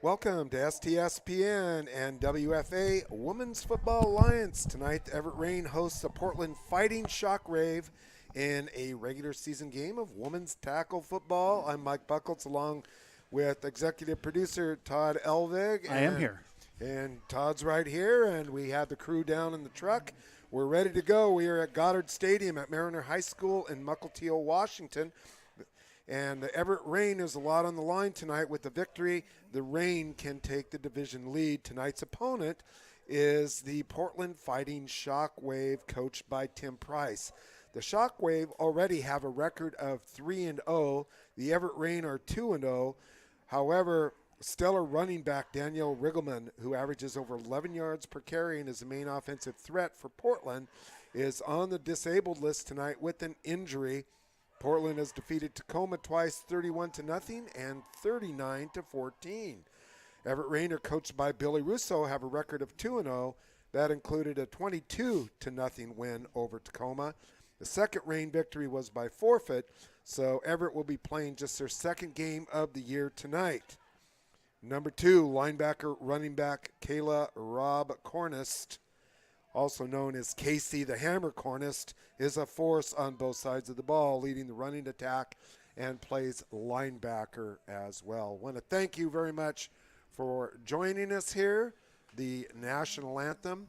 Welcome to STSPN and WFA Women's Football Alliance. Tonight, the Everett Rain hosts the Portland Fighting Shockwave in a regular season game of women's tackle football. I'm Mike Buckholtz along with executive producer Todd Elvig. I am here. And Todd's right here, and we have the crew down in the truck. We're ready to go. We are at Goddard Stadium at Mariner High School in Buckholtz, Washington. And the Everett Rain, there's a lot on the line tonight. With the victory, the Rain can take the division lead. Tonight's opponent is the Portland Fighting Shockwave, coached by Tim Price. The Shockwave already have a record of 3-0. The Everett Rain are 2-0. However, stellar running back Danielle Riggleman, who averages over 11 yards per carry and is the main offensive threat for Portland, is on the disabled list tonight with an injury. Portland has defeated Tacoma twice, 31-0 and 39-14. Everett Rain are coached by Billy Russo, have a record of 2-0. That included a 22-0 win over Tacoma. The second Rain victory was by forfeit, so Everett will be playing just their second game of the year tonight. Number 2, linebacker, running back Kayla Robb Cornist, also known as Casey the Hammer Cornist, is a force on both sides of the ball, leading the running attack and plays linebacker as well. I want to thank you very much for joining us here. The national anthem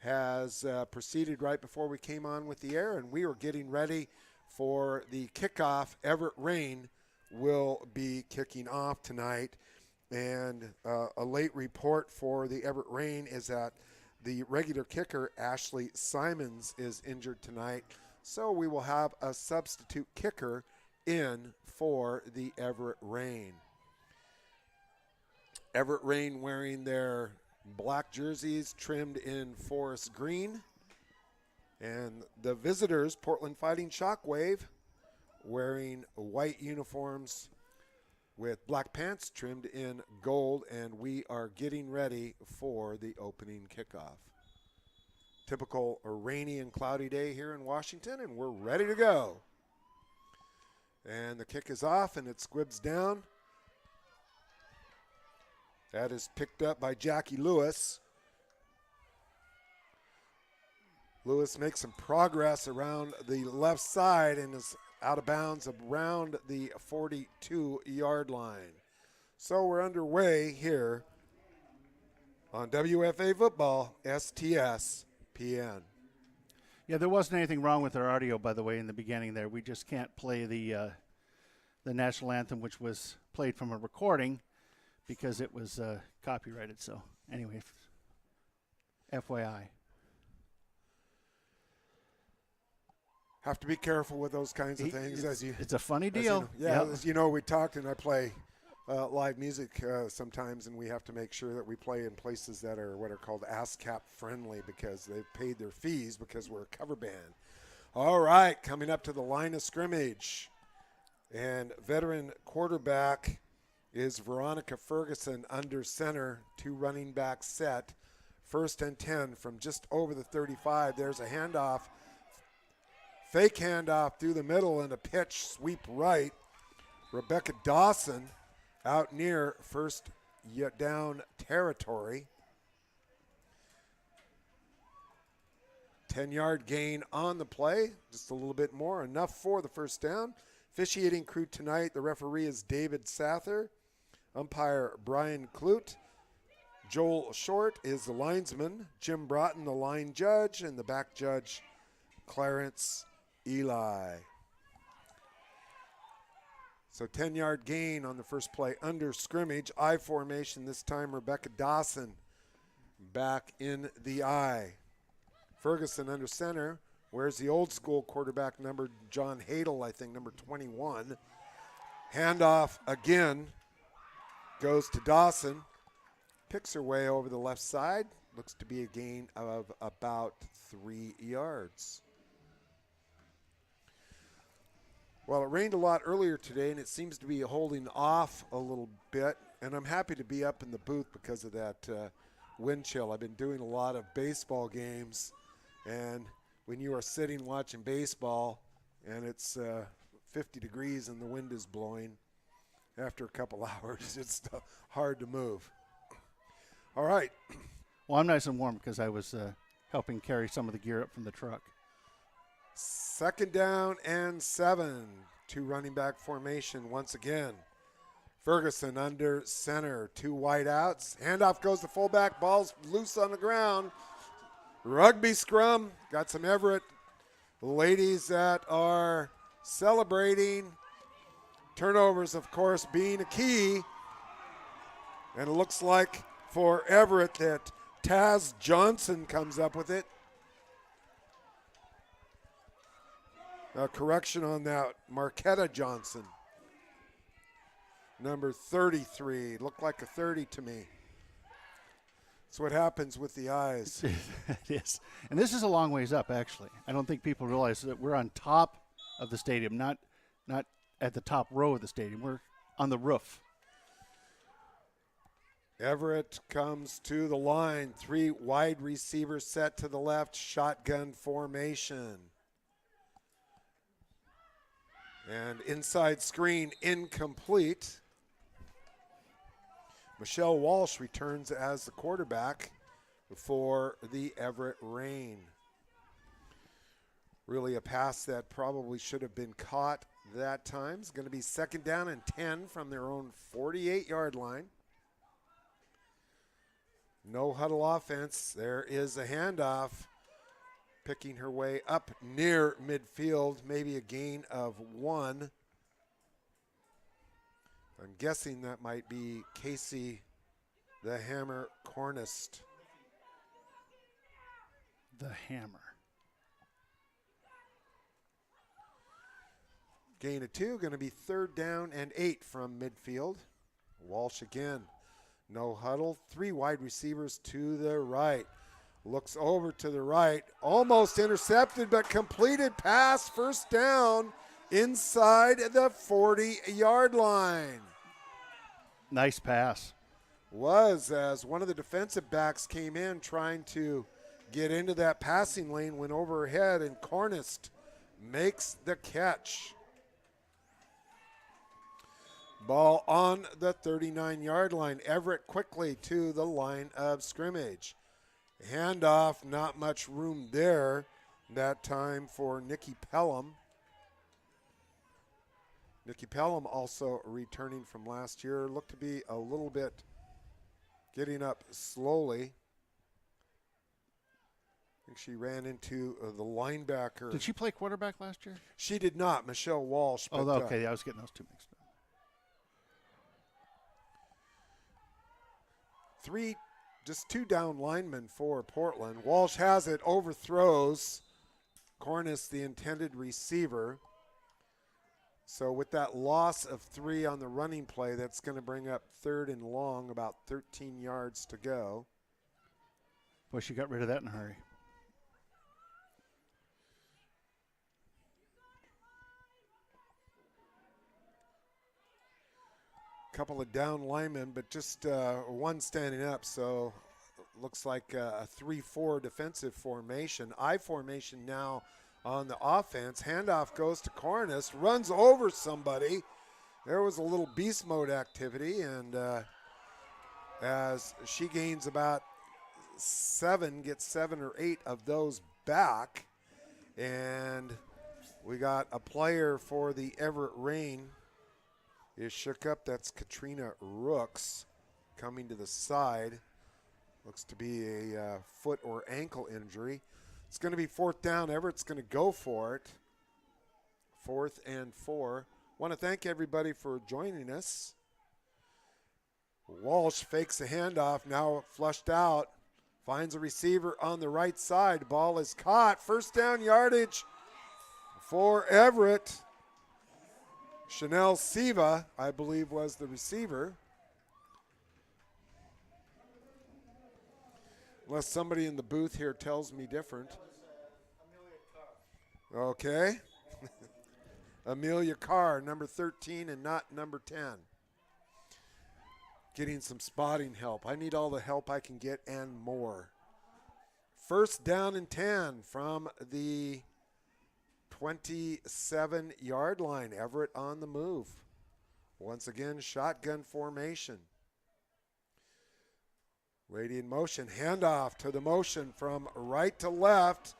has proceeded right before we came on with the air, and we are getting ready for the kickoff. Everett Rain will be kicking off tonight, and a late report for the Everett Rain is that the regular kicker, Ashley Simons, is injured tonight, so we will have a substitute kicker in for the Everett Rain. Everett Rain wearing their black jerseys trimmed in forest green, and the visitors, Portland Fighting Shockwave, wearing white uniforms with black pants trimmed in gold, and we are getting ready for the opening kickoff. Typical rainy and cloudy day here in Washington, and we're ready to go. And the kick is off, and it squibs down. That is picked up by Jackie Lewis. Lewis makes some progress around the left side and is out of bounds around the 42-yard line. So we're underway here on WFA Football, STSPN. Yeah, there wasn't anything wrong with our audio, by the way, in the beginning there. We just can't play the national anthem, which was played from a recording, because it was copyrighted. So anyway, FYI. Have to be careful with those kinds of things. It's a funny deal. As you know, we talked, and I play live music sometimes, and we have to make sure that we play in places that are what are called ASCAP friendly, because they've paid their fees because we're a cover band. All right, coming up to the line of scrimmage, and veteran quarterback is Veronica Ferguson under center, 2 running back set. 1st and 10 from just over the 35. There's a handoff. Fake handoff through the middle and a pitch sweep right. Rebecca Dawson out near first down territory. 10-yard gain on the play, just a little bit more, enough for the first down. Officiating crew tonight, the referee is David Sather. Umpire Brian Clute. Joel Short is the linesman. Jim Broughton, the line judge, and the back judge, Clarence Eli. So 10-yard gain on the first play under scrimmage. I formation this time. Rebecca Dawson back in the I. Ferguson under center. Where's the old school quarterback number? John Hadel, I think, number 21. Handoff again. Goes to Dawson. Picks her way over the left side. Looks to be a gain of about 3 yards. Well, it rained a lot earlier today, and it seems to be holding off a little bit. And I'm happy to be up in the booth because of that wind chill. I've been doing a lot of baseball games, and when you are sitting watching baseball and it's 50 degrees and the wind is blowing, After a couple hours, it's hard to move. All right. Well, I'm nice and warm because I was helping carry some of the gear up from the truck. 2nd down and 7. 2 running back formation once again. Ferguson under center. 2 wide outs. Handoff goes to fullback. Ball's loose on the ground. Rugby scrum. Got some Everett ladies that are celebrating. Turnovers, of course, being a key. And it looks like for Everett that Taz Johnson comes up with it. A correction on that, Marquetta Johnson. Number 33. Looked like a 30 to me. That's what happens with the eyes. It is. And this is a long ways up, actually. I don't think people realize that we're on top of the stadium, not at the top row of the stadium. We're on the roof. Everett comes to the line. 3 wide receivers set to the left. Shotgun formation. And inside screen incomplete. Michelle Walsh returns as the quarterback for the Everett Rain. Really a pass that probably should have been caught that time. It's going to be 2nd down and 10 from their own 48-yard line. No huddle offense. There is a handoff. Picking her way up near midfield, maybe a gain of 1. I'm guessing that might be Casey the Hammer Cornist. The Hammer. Gain of 2, going to be 3rd down and 8 from midfield. Walsh again. No huddle. 3 wide receivers to the right. Looks over to the right. Almost intercepted, but completed pass. 1st down inside the 40-yard line. Nice pass. Was as one of the defensive backs came in trying to get into that passing lane, went over her head, and Cornist makes the catch. Ball on the 39-yard line. Everett quickly to the line of scrimmage. Handoff, not much room there that time for Nikki Pelham. Nikki Pelham also returning from last year. Looked to be a little bit getting up slowly. I think she ran into the linebacker. Did she play quarterback last year? She did not, Michelle Walsh. Oh, okay. I was getting those 2 mixed up. Just 2 down linemen for Portland. Walsh has it, overthrows Cornist, the intended receiver. So with that loss of 3 on the running play, that's going to bring up 3rd and long, about 13 yards to go. Boy, she got rid of that in a hurry. Couple of down linemen, but just 1 standing up, so looks like a 3-4 defensive formation. I formation now on the offense. Handoff goes to Cornist, runs over somebody. There was a little beast mode activity, and as she gains about 7, gets 7 or 8 of those back, and we got a player for the Everett Rain is shook up. That's Katrina Rooks coming to the side. Looks to be a foot or ankle injury. It's going to be 4th down. Everett's going to go for it. 4th and 4. Want to thank everybody for joining us. Walsh fakes a handoff, now flushed out. Finds a receiver on the right side. Ball is caught. 1st down yardage for Everett. Chanel Siva, I believe, was the receiver. Unless somebody in the booth here tells me different. Okay. Amelia Carr, number 13 and not number 10. Getting some spotting help. I need all the help I can get and more. 1st down and 10 from the 27-yard line. Everett on the move. Once again, shotgun formation. Lady in motion, handoff to the motion from right to left.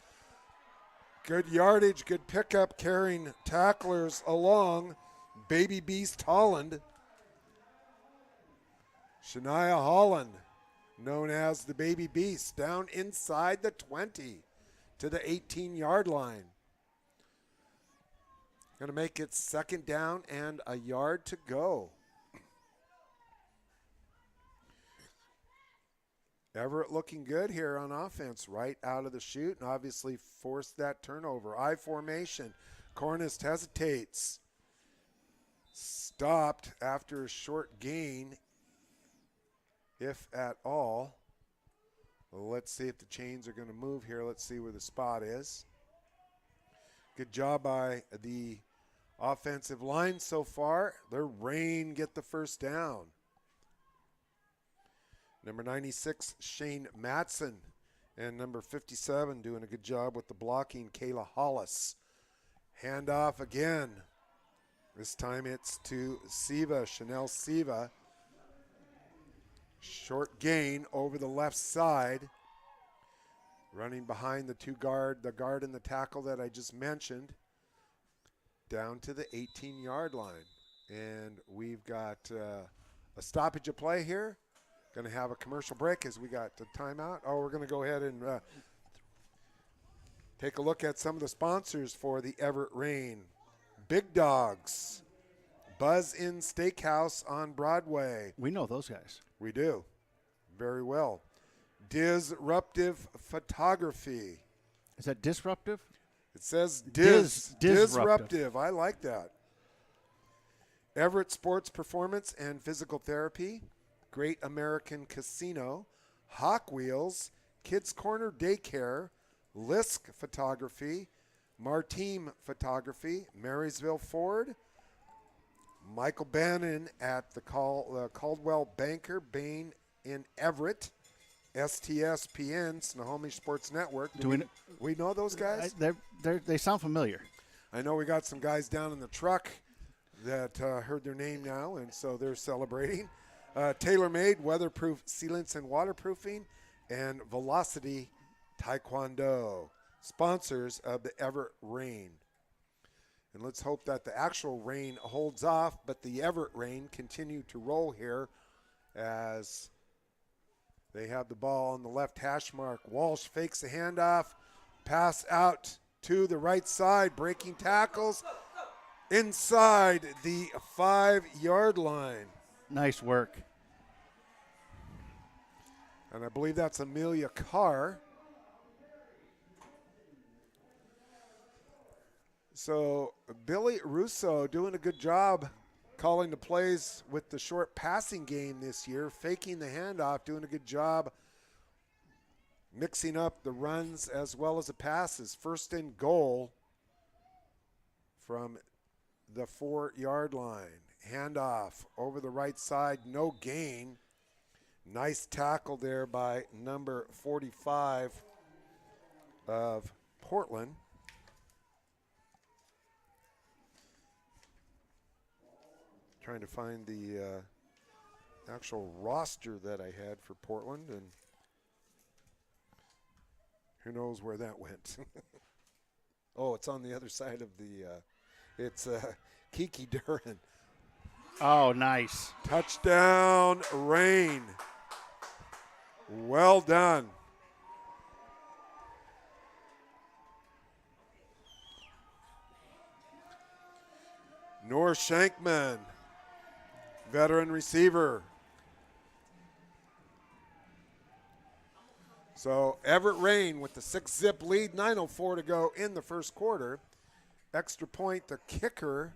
Good yardage, good pickup, carrying tacklers along. Baby Beast Holland. Shania Holland, known as the Baby Beast, down inside the 20 to the 18-yard line. Going to make it 2nd down and a yard to go. Everett looking good here on offense, right out of the chute, and obviously forced that turnover. I formation. Cornice hesitates. Stopped after a short gain, if at all. Well, let's see if the chains are going to move here. Let's see where the spot is. Good job by the offensive line so far. Their Rain get the first down. Number 96, Shane Matson, and number 57 doing a good job with the blocking, Kayla Hollis. Handoff again. This time it's to Siva, Chanel Siva. Short gain over the left side. Running behind the guard and the tackle that I just mentioned. Down to the 18-yard line. And we've got a stoppage of play here. Going to have a commercial break as we got the timeout. Oh, we're going to go ahead and take a look at some of the sponsors for the Everett Rain. Big Dogs, Buzz Inn Steakhouse on Broadway. We know those guys. We do. Very well. Disruptive Photography. Is that disruptive? It says Disruptive. Disruptive. I like that. Everett Sports Performance and Physical Therapy. Great American Casino, Hawk Wheels, Kids Corner Daycare, Lisk Photography, Marteam Photography, Marysville Ford, Michael Bannon at the Caldwell Banker, Bain in Everett, STSPN, Snohomish Sports Network. Do we know those guys? They sound familiar. I know we got some guys down in the truck that heard their name now, and so they're celebrating. TaylorMade, Weatherproof Sealants and Waterproofing, and Velocity Taekwondo, sponsors of the Everett Rain. And let's hope that the actual rain holds off, but the Everett Rain continue to roll here as they have the ball on the left hash mark. Walsh fakes a handoff, pass out to the right side, breaking tackles inside the 5-yard line. Nice work. And I believe that's Amelia Carr. So Billy Russo doing a good job calling the plays with the short passing game this year, faking the handoff, doing a good job mixing up the runs as well as the passes. 1st and goal from the 4-yard line. Handoff over the right side, no gain. Nice tackle there by number 45 of Portland. Trying to find the actual roster that I had for Portland, and who knows where that went. Oh, it's on the other side of the it's Kiki Duran. Oh, nice. Touchdown, Rain. Well done. Noor Shankman, veteran receiver. So Everett Rain with the 6-zip lead, 9:04 to go in the first quarter. Extra point, the kicker.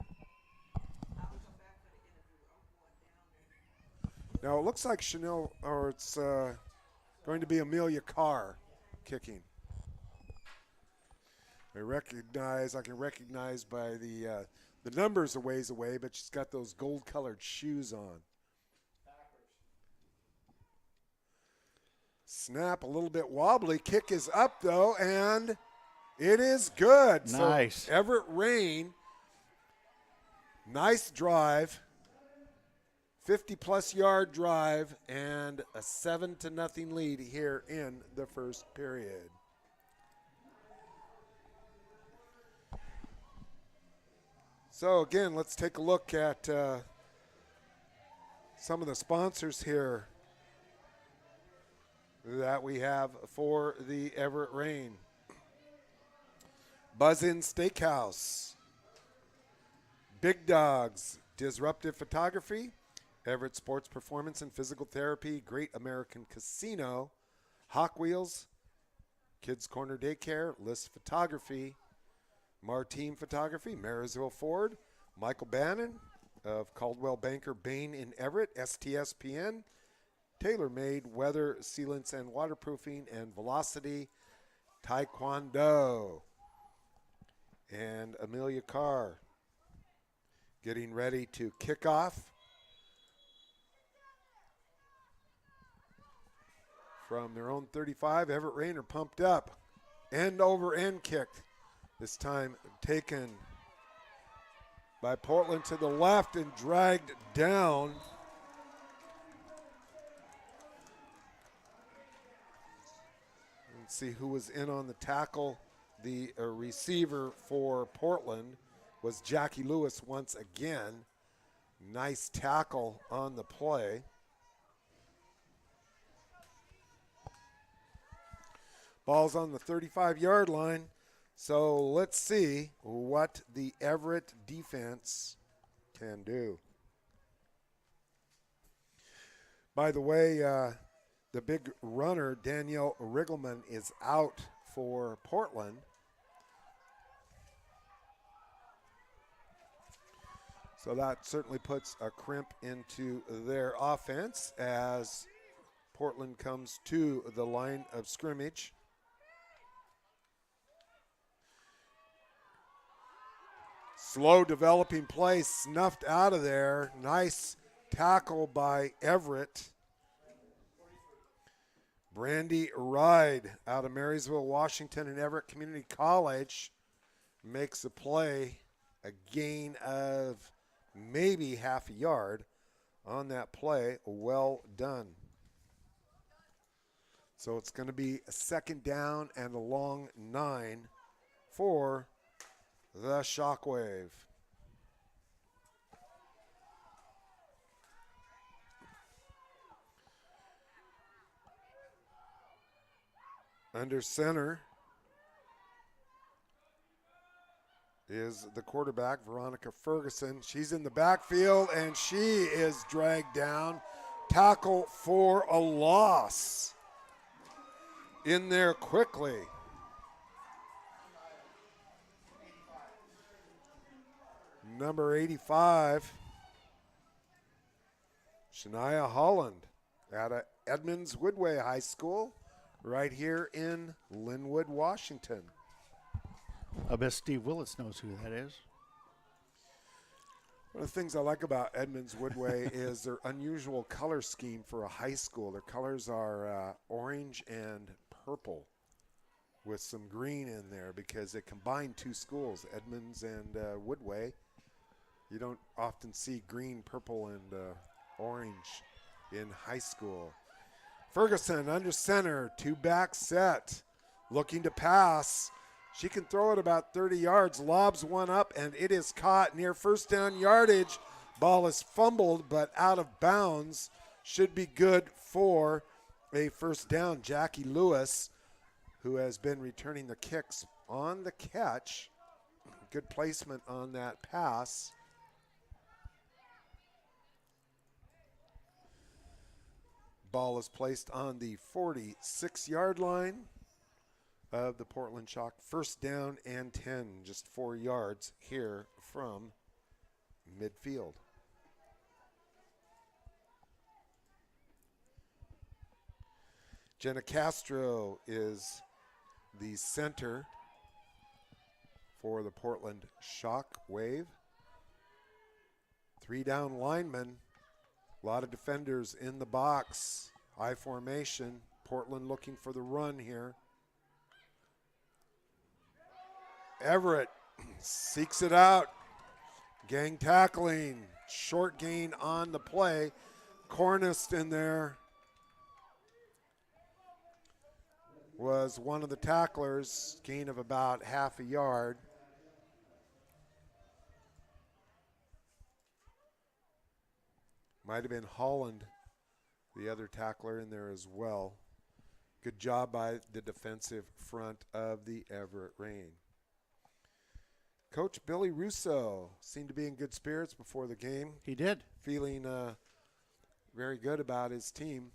Now it looks like Chanel, or it's going to be Amelia Carr kicking. I can recognize by the numbers a ways away, but she's got those gold-colored shoes on. Snap a little bit wobbly. Kick is up, though, and it is good. Nice. So Everett Rain, nice drive. 50-plus yard drive and a 7-0 lead here in the first period. So again, let's take a look at some of the sponsors here that we have for the Everett Rain. Buzz Inn Steakhouse, Big Dogs, Disruptive Photography, Everett Sports Performance and Physical Therapy, Great American Casino, Hawk Wheels, Kids Corner Daycare, List Photography, Martine Photography, Marysville Ford, Michael Bannon of Caldwell Banker Bain in Everett, STSPN, Tailor-Made Weather Sealants and Waterproofing, and Velocity Taekwondo. And Amelia Carr getting ready to kick off from their own 35. Everett Rain are pumped up. End over end kick. This time taken by Portland to the left and dragged down. Let's see who was in on the tackle. The receiver for Portland was Jackie Lewis once again. Nice tackle on the play. Ball's on the 35-yard line. So let's see what the Everett defense can do. By the way, the big runner, Danielle Riggleman, is out for Portland. So that certainly puts a crimp into their offense as Portland comes to the line of scrimmage. Slow developing play, snuffed out of there. Nice tackle by Everett. Brandy Ride out of Marysville, Washington, and Everett Community College makes a play, a gain of maybe half a yard on that play. Well done. So it's going to be a second down and a long 9 for the Shockwave. Under center is the quarterback, Veronica Ferguson. She's in the backfield, and she is dragged down. Tackle for a loss. In there quickly. Number 85, Shania Holland out of Edmonds Woodway High School, right here in Linwood, Washington. I bet Steve Willits knows who that is. One of the things I like about Edmonds Woodway is their unusual color scheme for a high school. Their colors are orange and purple with some green in there because they combine two schools, Edmonds and Woodway. You don't often see green, purple, and orange in high school. Ferguson under center, 2-back set, looking to pass. She can throw it about 30 yards, lobs one up, and it is caught near first down yardage. Ball is fumbled, but out of bounds. Should be good for a first down. Jackie Lewis, who has been returning the kicks on the catch. Good placement on that pass. Ball is placed on the 46-yard line of the Portland Shock. First down and 10, just 4 yards here from midfield. Jenna Castro is the center for the Portland Shockwave. 3 down linemen. A lot of defenders in the box. High formation. Portland looking for the run here. Everett seeks it out. Gang tackling. short gain on the play. Cornist in there was one of the tacklers, gain of about half a yard. Might have been Holland, the other tackler in there as well. Good job by the defensive front of the Everett Rain. Coach Billy Russo seemed to be in good spirits before the game. He did. Feeling very good about his team.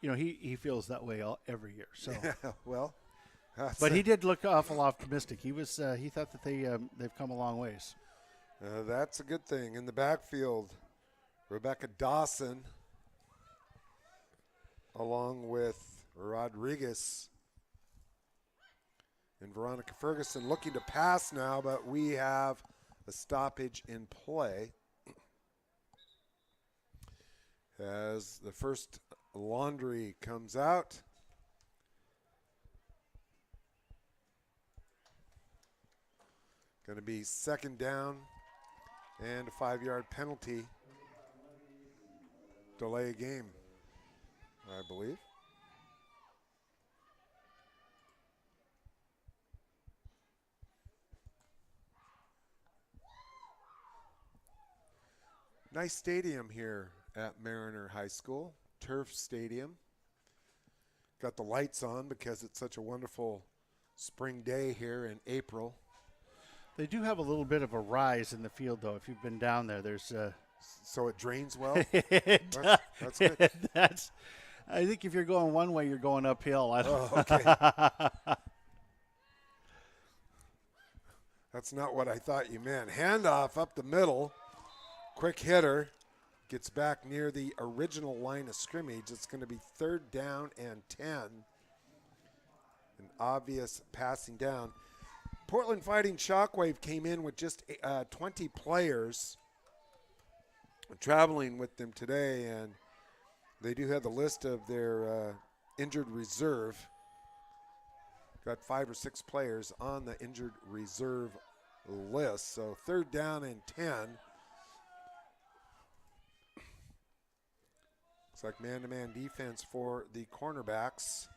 You know, he feels that way every year. So, Well, but he did look awful optimistic. He was he thought that they've come a long ways. that's a good thing. In the backfield, Rebecca Dawson, along with Rodriguez and Veronica Ferguson, looking to pass now, but we have a stoppage in play as the first laundry comes out. Going to be second down and a 5-yard penalty. Delay a game, I believe. Nice stadium here at Mariner High School, Turf Stadium. Got the lights on because it's such a wonderful spring day here in April. They do have a little bit of a rise in the field, though. If you've been down there, there's So it drains well? That's good. I think if you're going one way, you're going uphill. Okay. That's not what I thought you meant. Handoff up the middle. Quick hitter. Gets back near the original line of scrimmage. It's going to be third down and 10. An obvious passing down. Portland Fighting Shockwave came in with just 20 players traveling with them today, and they do have the list of their injured reserve. Got 5 or 6 players on the injured reserve list. So third down and 10. Looks like man-to-man defense for the cornerbacks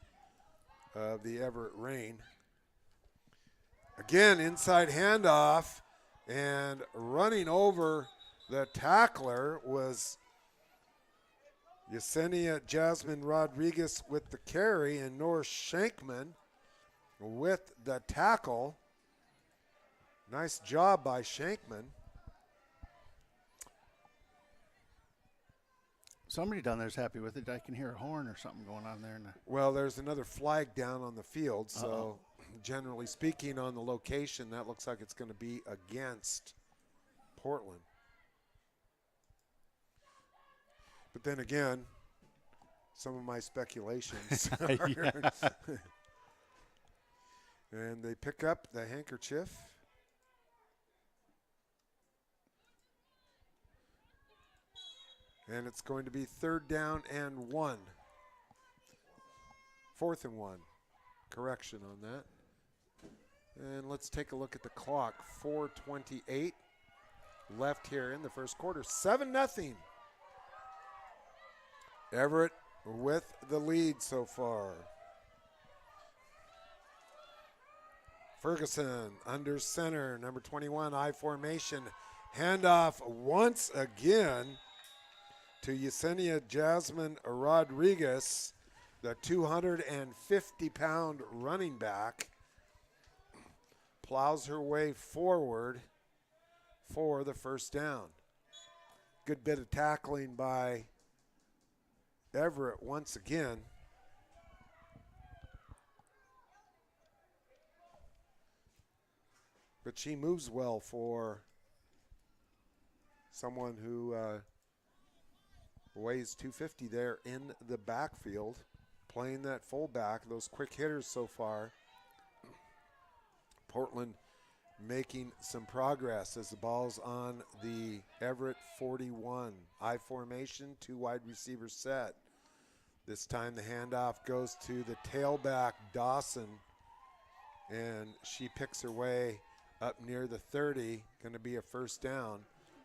of the Everett Rain. Again, inside handoff, and running over the tackler was Yesenia Jasmine Rodriguez with the carry, and Nora Shankman with the tackle. Nice job by Shankman. Somebody down there's happy with it. I can hear a horn or something going on there. Well, there's another flag down on the field, so generally speaking on the location, that looks like it's going to be against Portland. But then again, some of my speculations and they pick up the handkerchief. And it's going to be third down and 1. Fourth and 1. Correction on that. And let's take a look at the clock. 4:28 left here in the first quarter. 7-0. Everett with the lead so far. Ferguson under center, number 21, I formation. Handoff once again to Yesenia Jasmine Rodriguez, the 250-pound running back. Plows her way forward for the first down. Good bit of tackling by Everett once again. But she moves well for someone who weighs 250 there in the backfield, playing that fullback. Those quick hitters so far. Portland making some progress as the ball's on the Everett 41. I formation, 2 wide receivers set. This time the handoff goes to the tailback, Dawson, and she picks her way up near the 30, going to be a first down.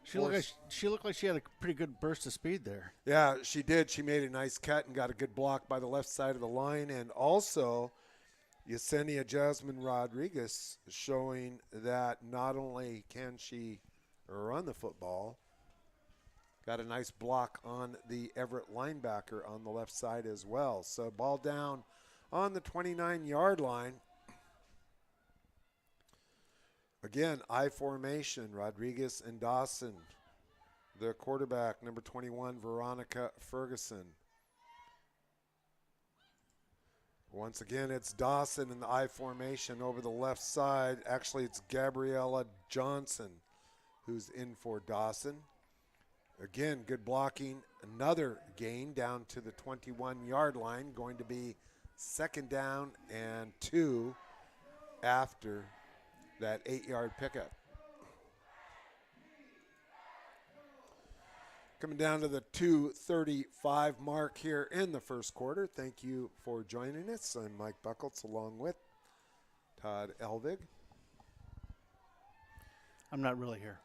She looked like she had a pretty good burst of speed there. Yeah, she did. She made a nice cut and got a good block by the left side of the line. And also, Yesenia Jasmine Rodriguez showing that not only can she run the football, got a nice block on the Everett linebacker on the left side as well. So ball down on the 29-yard line. Again, I formation, Rodriguez and Dawson. The quarterback, number 21, Veronica Ferguson. Once again, it's Dawson in the I formation over the left side. Actually, it's Gabriella Johnson who's in for Dawson. Again, good blocking. Another gain down to the 21-yard line. Going to be second down and 2 after that 8-yard pickup. Coming down to the 2:35 mark here in the first quarter. Thank you for joining us. I'm Mike Buckholtz along with Todd Elvig. I'm not really here.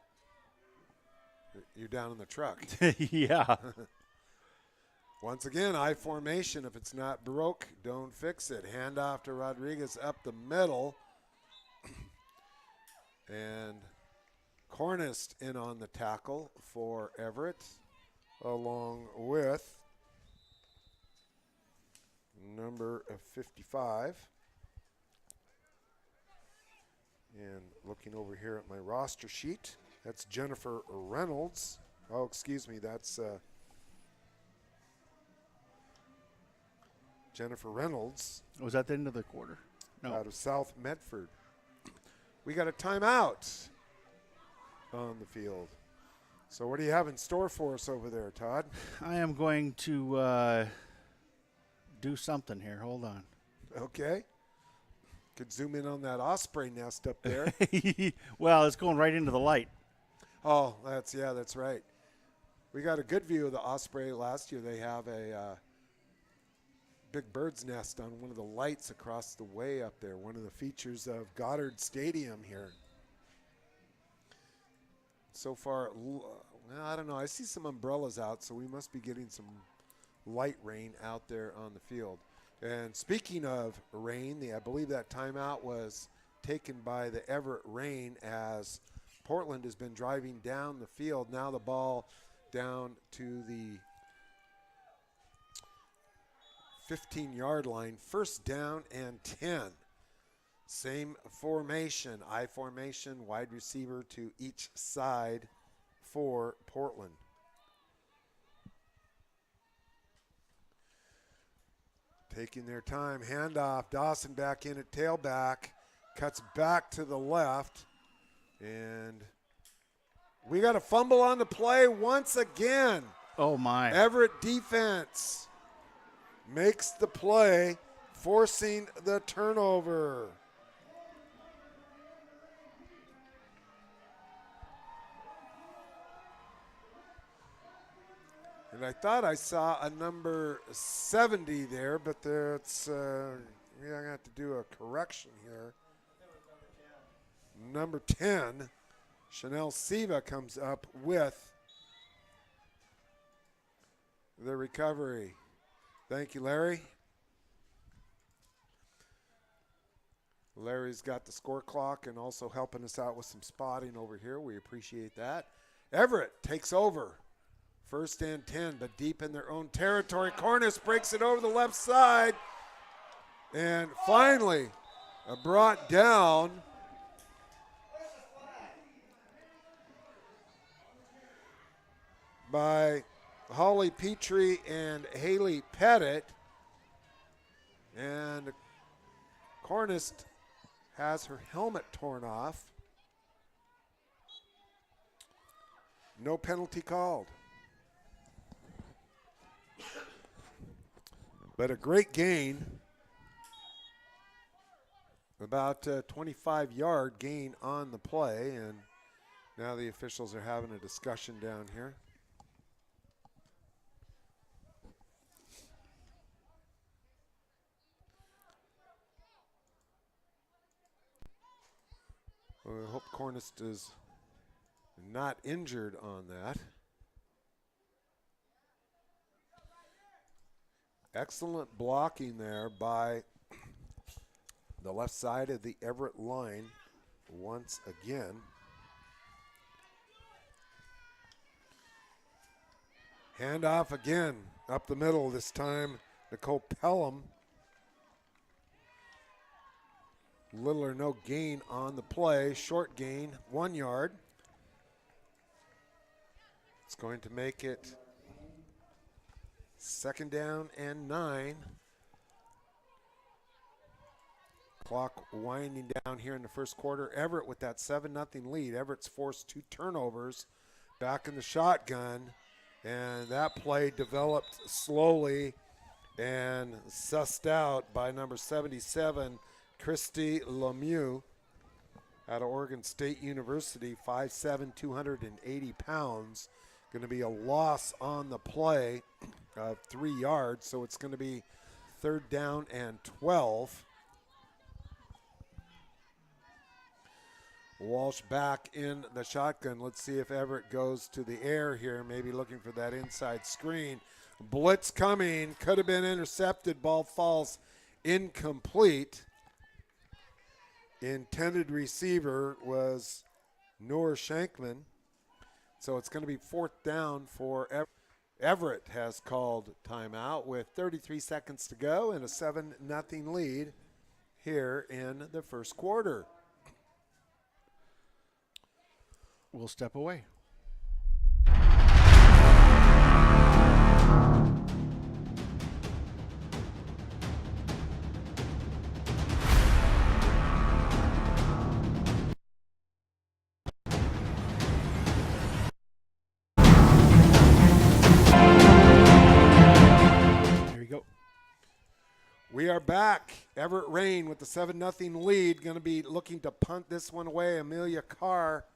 You're down in the truck. Yeah. Once again, I formation. If it's not broke, don't fix it. Handoff to Rodriguez up the middle. And Cornist in on the tackle for Everett, along with number 55. And looking over here at my roster sheet, that's Jennifer Reynolds. Oh, excuse me, that's Jennifer Reynolds. Was that the end of the quarter? No. Out of South Medford. We got a timeout on the field. So what do you have in store for us over there, Todd? I am going to do something here. Hold on. Okay. Could zoom in on that osprey nest up there. Well, it's going right into the light. Oh, that's right. We got a good view of the osprey last year. They have a big bird's nest on one of the lights across the way up there, one of the features of Goddard Stadium here. So far, I don't know. I see some umbrellas out, so we must be getting some light rain out there on the field. And speaking of rain, I believe that timeout was taken by the Everett Rain as Portland has been driving down the field. Now the ball down to the 15-yard line, first down and 10. Same formation, I formation, wide receiver to each side for Portland. Taking their time, handoff, Dawson back in at tailback, cuts back to the left, and we got a fumble on the play once again. Oh, my. Everett defense makes the play, forcing the turnover. And I thought I saw a number 70 there, but that's we're going to have to do a correction here. Number 10, Chanel Siva comes up with the recovery. Thank you, Larry. Larry's got the score clock and also helping us out with some spotting over here. We appreciate that. Everett takes over. First and 10, but deep in their own territory. Cornish breaks it over the left side. And finally, brought down by Holly Petrie and Haley Pettit. And Cornish has her helmet torn off. No penalty called. But a great gain, about a 25-yard gain on the play, and now the officials are having a discussion down here. I hope Cornish is not injured on that. Excellent blocking there by the left side of the Everett line once again. Handoff again up the middle, this time Nicole Pelham. Little or no gain on the play. Short gain, 1 yard. It's going to make it 2nd down and 9. Clock winding down here in the first quarter. Everett with that 7-0 lead. Everett's forced 2 turnovers back in the shotgun. And that play developed slowly and sussed out by number 77, Christy Lemieux out of Oregon State University, 5'7", 280 pounds. Going to be a loss on the play of 3 yards, so it's going to be 3rd down and 12. Walsh back in the shotgun. Let's see if Everett goes to the air here, maybe looking for that inside screen. Blitz coming, could have been intercepted. Ball falls incomplete. Intended receiver was Noor Shankman. So it's going to be 4th down for Everett. Everett has called timeout with 33 seconds to go and a 7-0 lead here in the first quarter. We'll step away. There you go. We are back. Everett Rain with the 7-0 lead. Going to be looking to punt this one away. Amelia Carr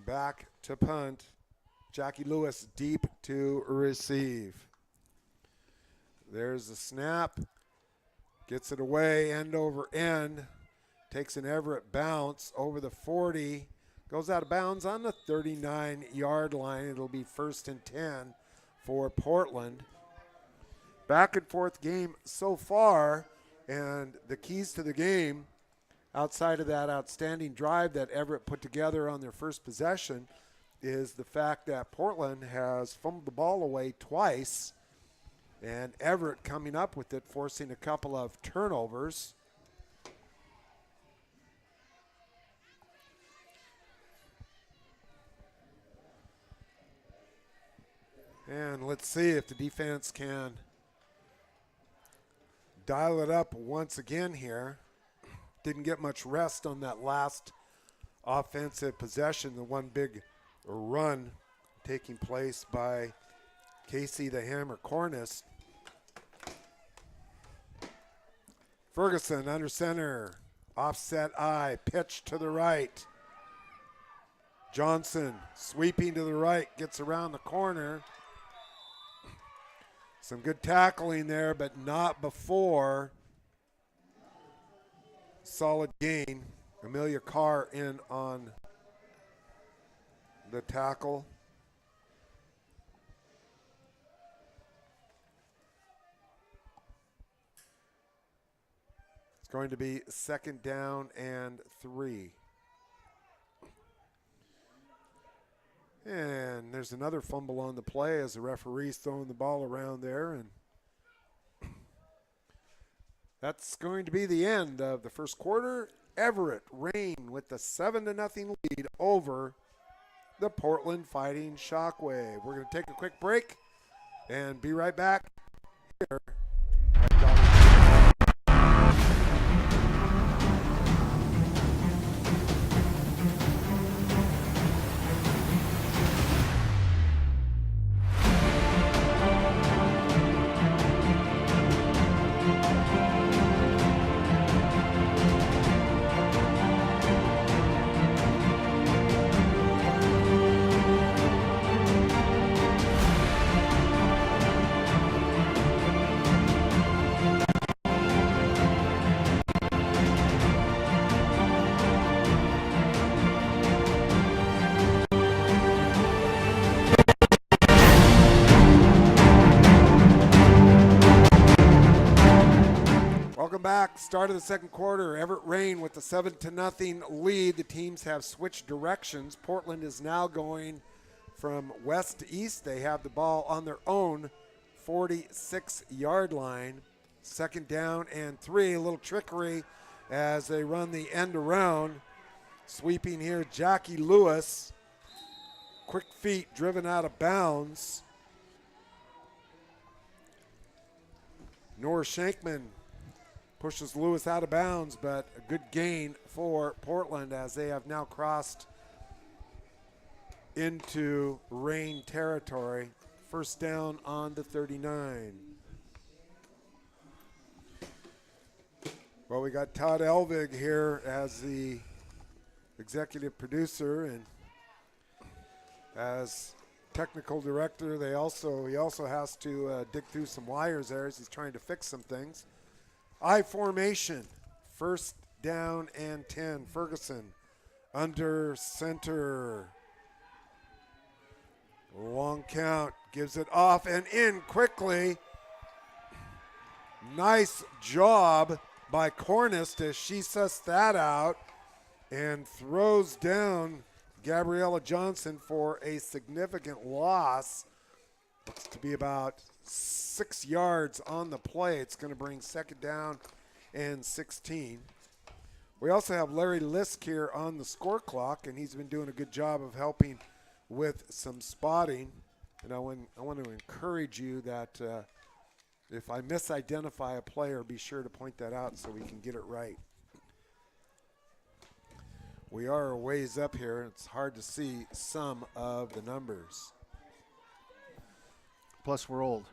back to punt. Jackie Lewis deep to receive. There's the snap. Gets it away end over end. Takes an Everett bounce over the 40. Goes out of bounds on the 39-yard line. It'll be 1st and 10 for Portland. Back and forth game so far, and the keys to the game, outside of that outstanding drive that Everett put together on their first possession, is the fact that Portland has fumbled the ball away twice, and Everett coming up with it, forcing a couple of turnovers. And let's see if the defense can dial it up once again here. Didn't get much rest on that last offensive possession, the one big run taking place by Casey the Hammer Cornish. Ferguson under center, offset eye, pitch to the right. Johnson sweeping to the right, gets around the corner. Some good tackling there, but not before. Solid gain. Amelia Carr in on the tackle. It's going to be 2nd down and 3. And there's another fumble on the play as the referee's throwing the ball around there. And that's going to be the end of the first quarter. Everett Rain with the 7-0 lead over the Portland Fighting Shockwave. We're going to take a quick break and be right back here at Goddard. Welcome back. Start of the second quarter. Everett Rain with the 7-0 lead. The teams have switched directions. Portland is now going from west to east. They have the ball on their own 46-yard line. Second down and 3. A little trickery as they run the end around. Sweeping here, Jackie Lewis. Quick feet driven out of bounds. Nora Shankman pushes Lewis out of bounds, but a good gain for Portland as they have now crossed into Rain territory. First down on the 39. Well, we got Todd Elvig here as the executive producer and as technical director. He also has to dig through some wires there as he's trying to fix some things. I formation, first down and 10. Ferguson under center. Long count, gives it off and in quickly. Nice job by Cornist as she sussed that out and throws down Gabriella Johnson for a significant loss. Looks to be about 6 yards on the play. It's going to bring second down and 16. We also have Larry Lisk here on the score clock, and he's been doing a good job of helping with some spotting. And I want to encourage you that if I misidentify a player, be sure to point that out so we can get it right. We are a ways up here. It's hard to see some of the numbers. Plus, we're old.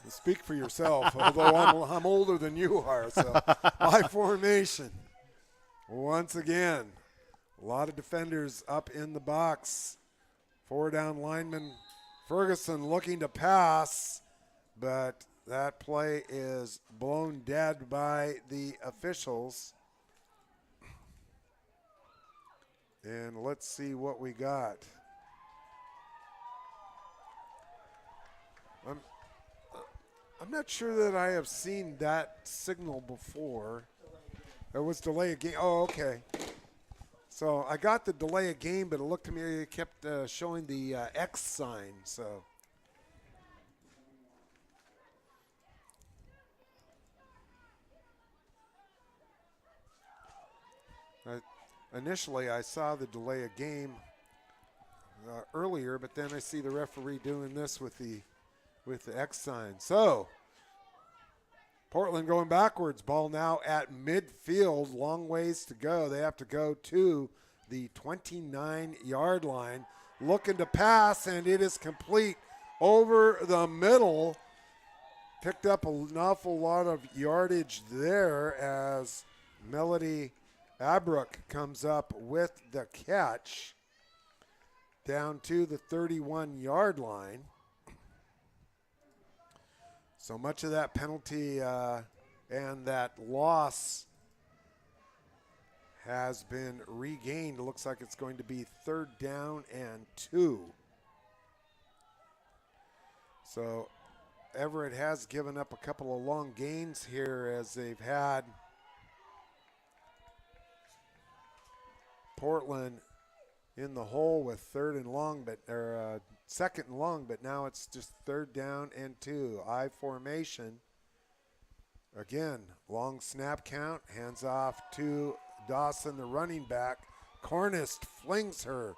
Speak for yourself, although I'm older than you are. So, my formation. Once again, a lot of defenders up in the box. 4 down lineman Ferguson looking to pass, but that play is blown dead by the officials. And let's see what we got. I'm not sure that I have seen that signal before. It was delay of game. Oh, okay. So I got the delay of game, but it looked to me it kept showing the X sign. So initially I saw the delay of game earlier, but then I see the referee doing this with the X sign. So Portland going backwards. Ball now at midfield. Long ways to go. They have to go to the 29-yard line. Looking to pass, and it is complete over the middle. Picked up an awful lot of yardage there as Melody Abrook comes up with the catch down to the 31-yard line. So much of that penalty and that loss has been regained. It looks like it's going to be 3rd down and 2. So Everett has given up a couple of long gains here as they've had Portland in the hole with 3rd and long, but 2nd and long, but now it's just 3rd down and 2. I formation. Again, long snap count, hands off to Dawson, the running back. Cornist flings her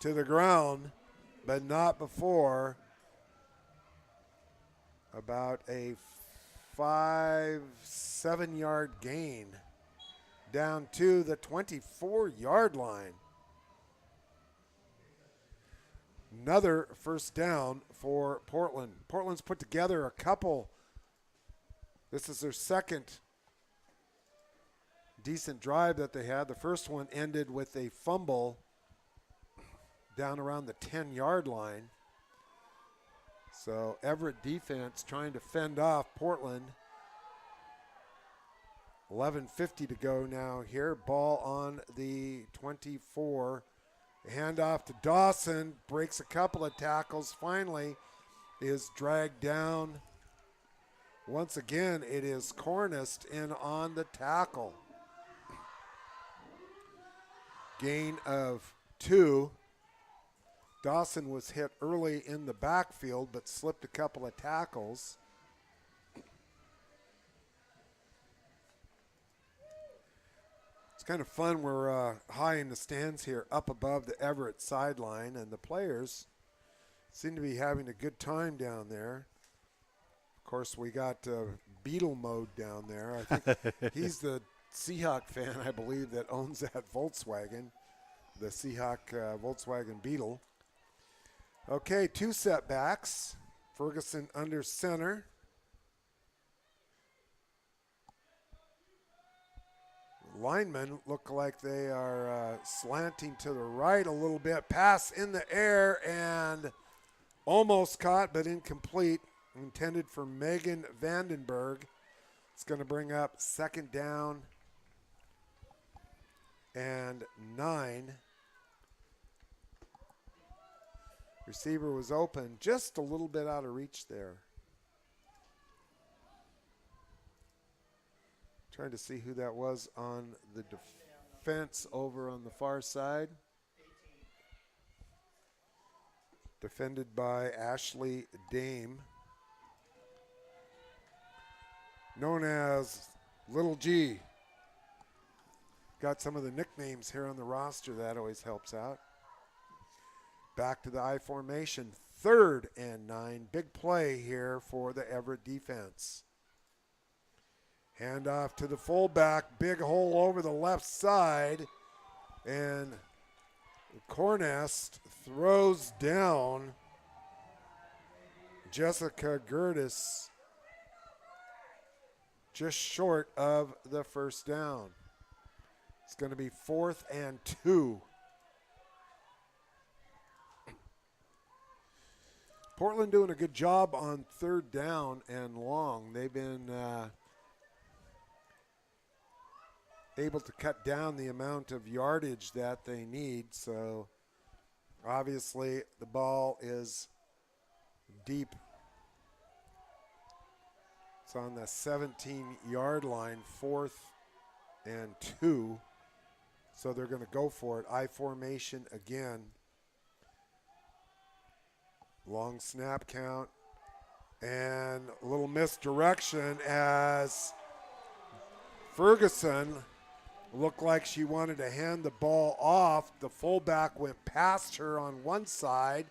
to the ground, but not before about a 5-7 yard gain down to the 24-yard line. Another first down for Portland. Portland's put together a couple. This is their second decent drive that they had. The first one ended with a fumble down around the 10-yard line. So Everett defense trying to fend off Portland. 11:50 to go now here. Ball on the 24. Handoff to Dawson, breaks a couple of tackles, finally is dragged down Once again, it is Cornist in on the tackle. Gain of 2. Dawson was hit early in the backfield but slipped a couple of tackles. It's kind of fun. We're high in the stands here up above the Everett sideline, and the players seem to be having a good time down there. Of course, we got Beetle mode down there. I think he's the Seahawk fan, I believe, that owns that Volkswagen, the Seahawk Volkswagen Beetle. Okay, 2 setbacks. Ferguson under center. Linemen look like they are slanting to the right a little bit. Pass in the air and almost caught but incomplete. Intended for Megan Vandenberg. It's going to bring up 2nd down and 9. Receiver was open, just a little bit out of reach there. Trying to see who that was on the defense over on the far side. Defended by Ashley Dame, known as Little G. Got some of the nicknames here on the roster. That always helps out. Back to the I formation. 3rd and 9. Big play here for the Everett defense. Handoff to the fullback. Big hole over the left side. And Cornest throws down Jessica Gertis just short of the 1st down. It's going to be 4th and 2. Portland doing a good job on 3rd down and long. They've been able to cut down the amount of yardage that they need. So obviously the ball is deep. It's on the 17-yard line, 4th and 2. So they're going to go for it. I formation again. Long snap count and a little misdirection as Ferguson looked like she wanted to hand the ball off. The fullback went past her on one side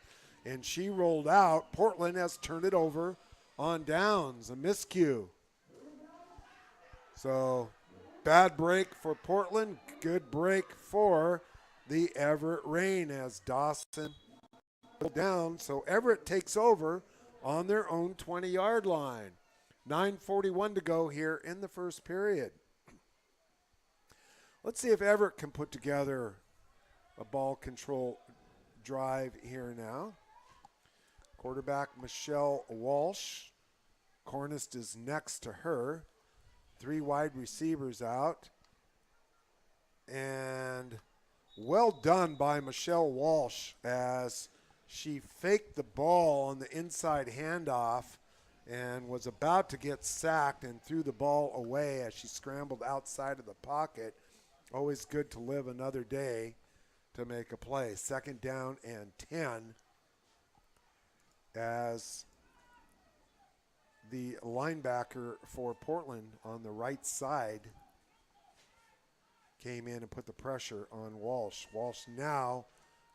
and she rolled out. Portland has turned it over on downs, a miscue. So bad break for Portland, good break for the Everett Rain as Dawson down. So Everett takes over on their own 20-yard line. 9:41 to go here in the 1st period. Let's see if Everett can put together a ball control drive here now. Quarterback Michelle Walsh. Cornist is next to her. 3 wide receivers out. And well done by Michelle Walsh as she faked the ball on the inside handoff and was about to get sacked and threw the ball away as she scrambled outside of the pocket. Always good to live another day to make a play. 2nd down and 10 as the linebacker for Portland on the right side came in and put the pressure on Walsh. Walsh now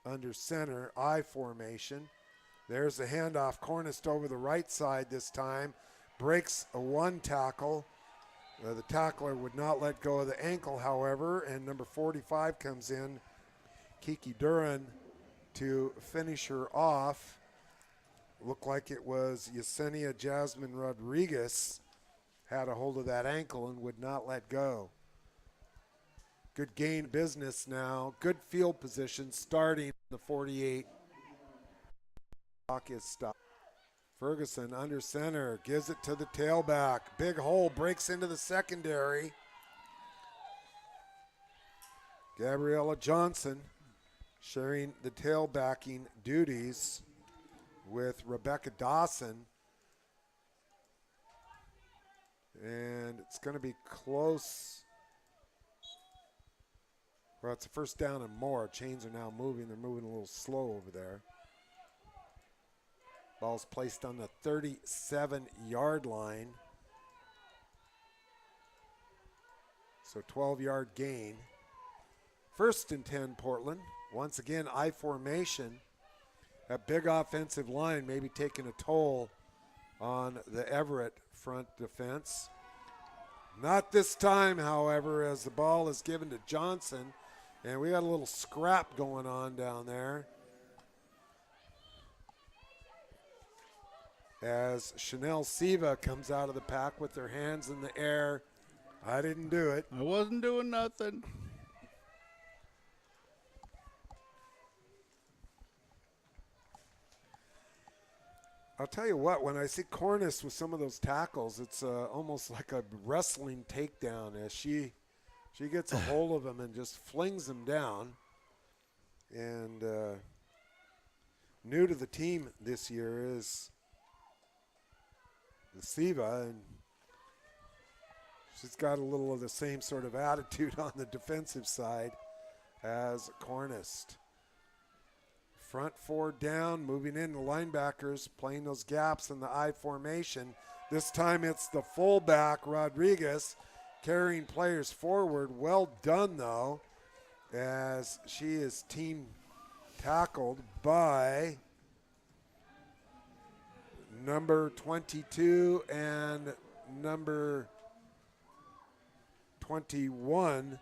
under center, I formation. There's the handoff. Cornist over the right side this time. Breaks a 1 tackle. The tackler would not let go of the ankle, however, and number 45 comes in, Kiki Duran, to finish her off. Looked like it was Yesenia Jasmine Rodriguez had a hold of that ankle and would not let go. Good gain business now. Good field position starting the 48. Clock is stopped. Ferguson under center, gives it to the tailback. Big hole, breaks into the secondary. Gabriella Johnson sharing the tailbacking duties with Rebecca Dawson. And it's going to be close. Well, it's a first down and more. Chains are now moving. They're moving a little slow over there. Ball's placed on the 37-yard line. So 12-yard gain. First and 10, Portland. Once again, I formation. That big offensive line maybe taking a toll on the Everett front defense. Not this time, however, as the ball is given to Johnson. And we got a little scrap going on down there. As Chanel Siva comes out of the pack with their hands in the air. I didn't do it. I wasn't doing nothing. I'll tell you what, when I see Cornice with some of those tackles, it's almost like a wrestling takedown as she gets a hold of him and just flings him down. And new to the team this year is Siva, and she's got a little of the same sort of attitude on the defensive side as Cornice. Front four down, moving in the linebackers, playing those gaps in the I formation. This time it's the fullback, Rodriguez, carrying players forward. Well done, though, as she is team tackled by number 22 and number 21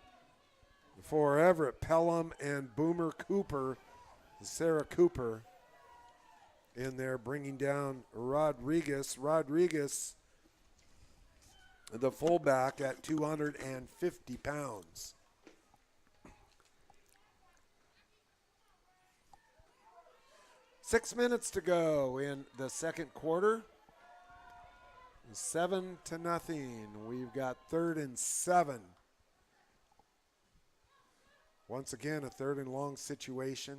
for Everett, Pelham and Boomer Cooper. Sarah Cooper in there bringing down Rodriguez. Rodriguez, the fullback, at 250 pounds. Six minutes to go in the second quarter. 7-0. We've got 3rd and 7. Once again, a 3rd and long situation.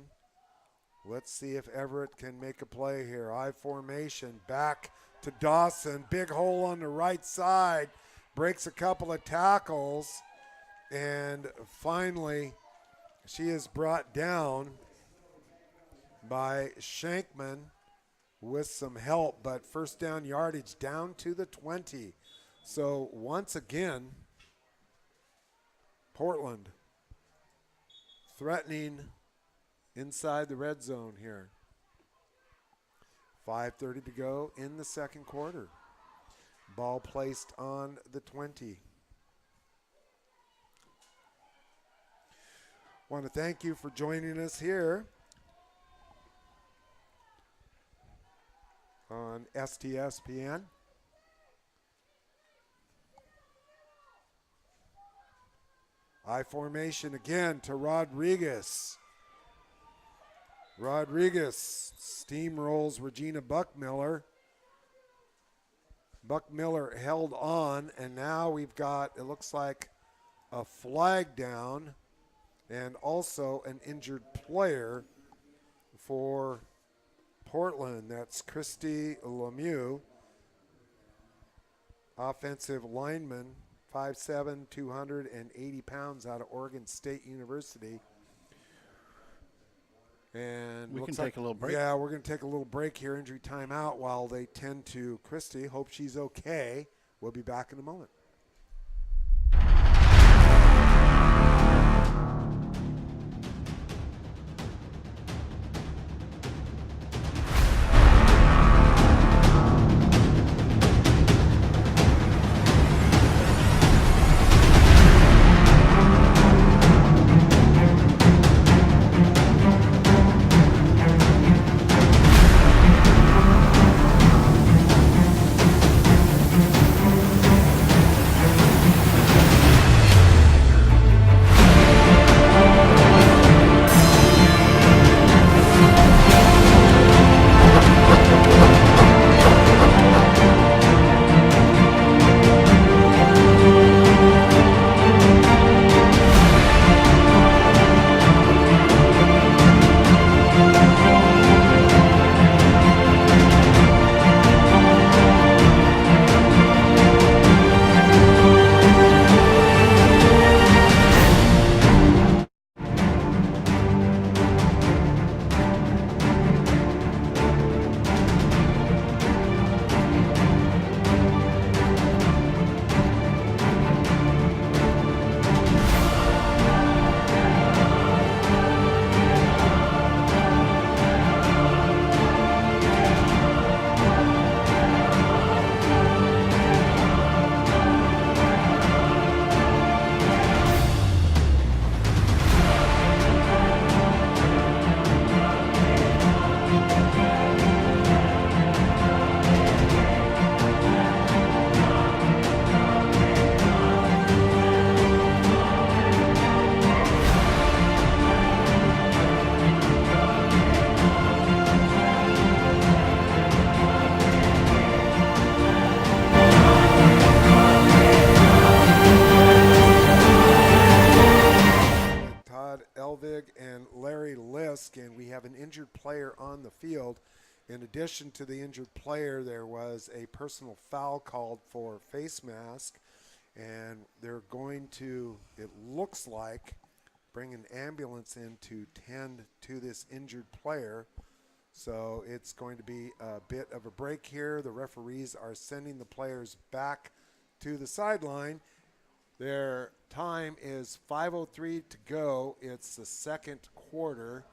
Let's see if Everett can make a play here. I formation, back to Dawson. Big hole on the right side. Breaks a couple of tackles. And finally, she is brought down by Shankman with some help. But first down yardage down to the 20. So once again, Portland threatening inside the red zone here. 5:30 to go in the second quarter. Ball placed on the 20. Want to thank you for joining us here on STSPN. I formation again to Rodriguez. Rodriguez steamrolls Regina Buckmiller. Buckmiller held on, and now we've got, it looks like, a flag down and also an injured player for Portland. That's Christy Lemieux, offensive lineman, 5'7", 280 pounds out of Oregon State University. And we can take a little break. Yeah, we're going to take a little break here, injury timeout, while they tend to Christy. Hope she's okay. We'll be back in a moment. have an injured player on the field. In addition to the injured player, there was a personal foul called for face mask, and they're going to, it looks like, bring an ambulance in to tend to this injured player. So it's going to be a bit of a break here. The referees are sending the players back to the sideline. Their time is 5:03 to go. It's the second quarter.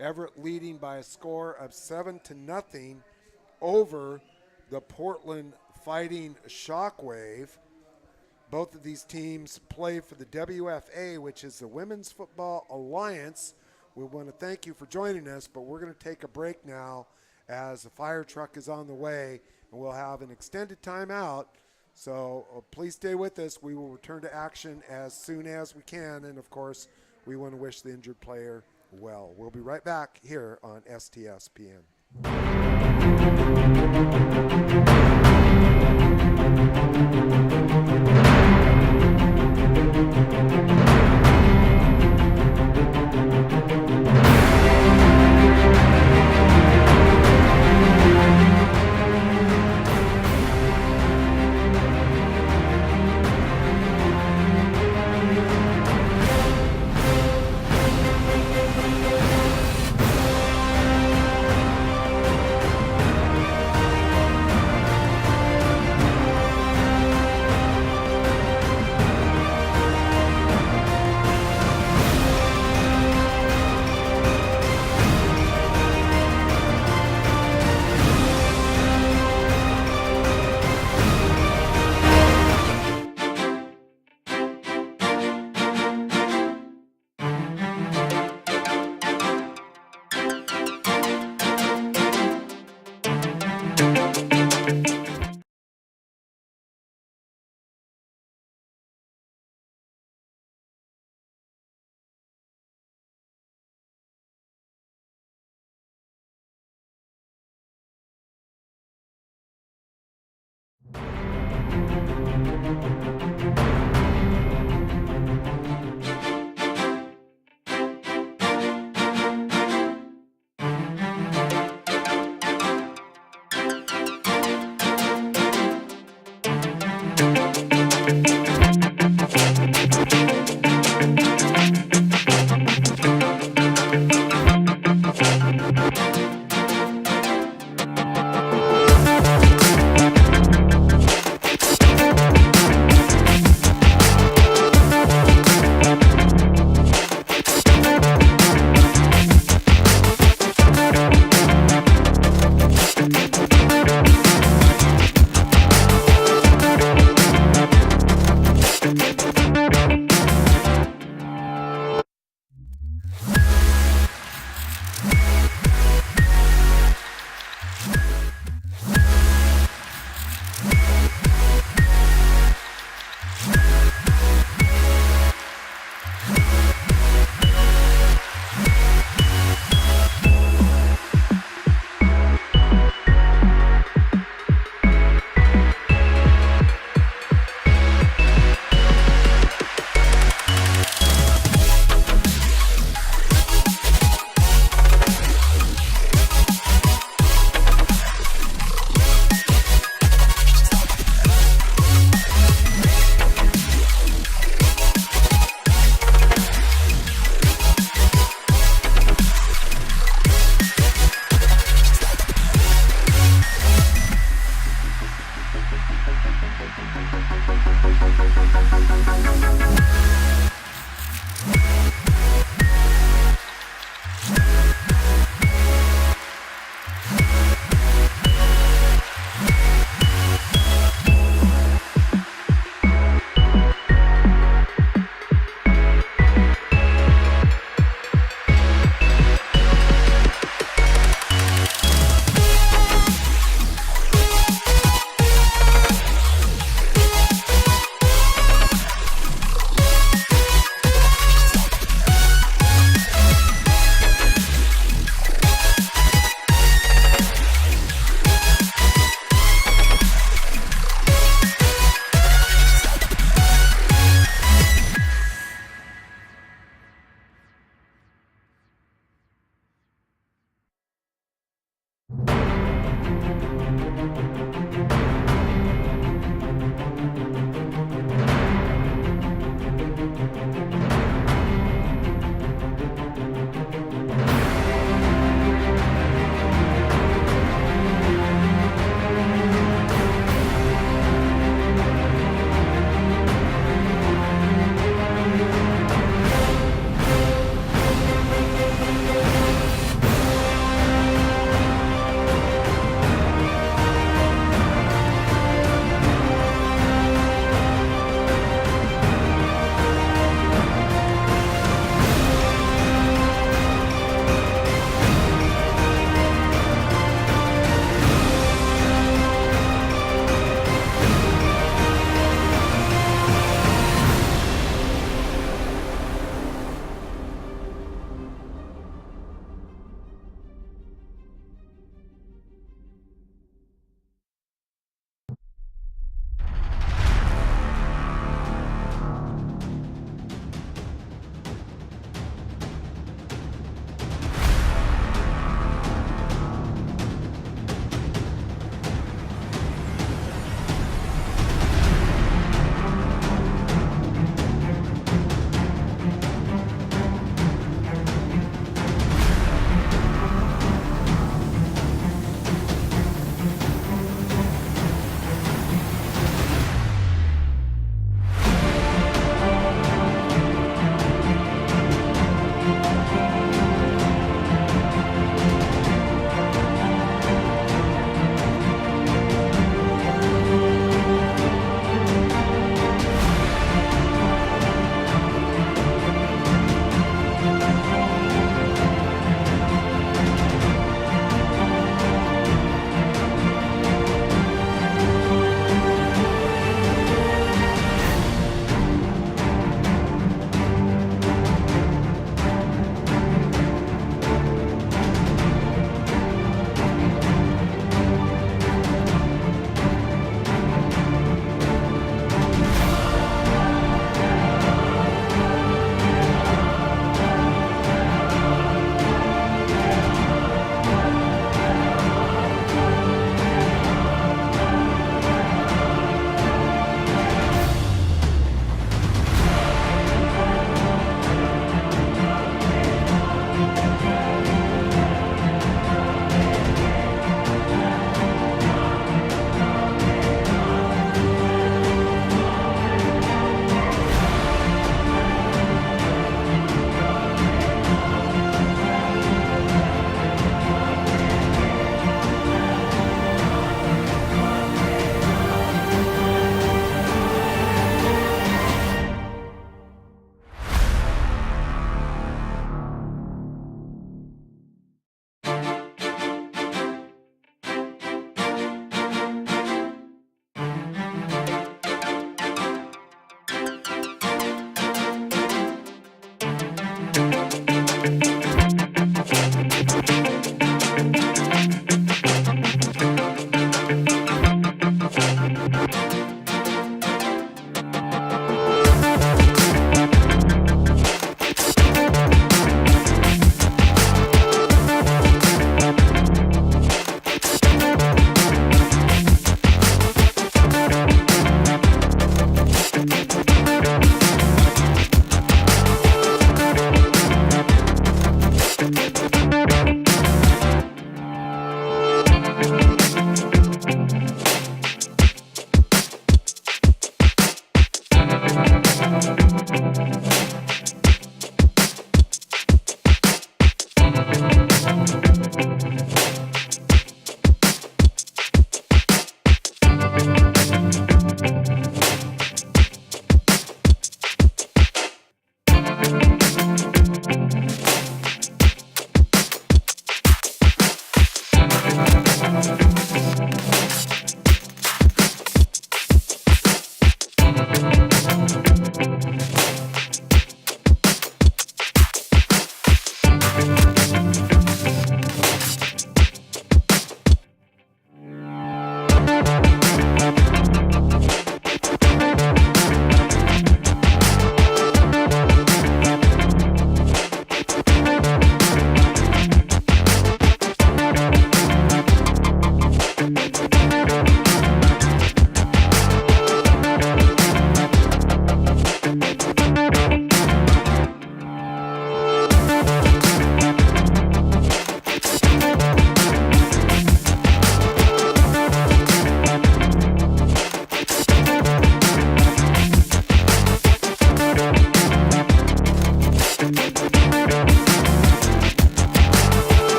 Everett leading by a score of 7-0 over the Portland Fighting Shockwave. Both of these teams play for the WFA, which is the Women's Football Alliance. We want to thank you for joining us, but we're going to take a break now as the fire truck is on the way, and we'll have an extended timeout. So please stay with us. We will return to action as soon as we can, and of course, we want to wish the injured player well. We'll be right back here on STSPN.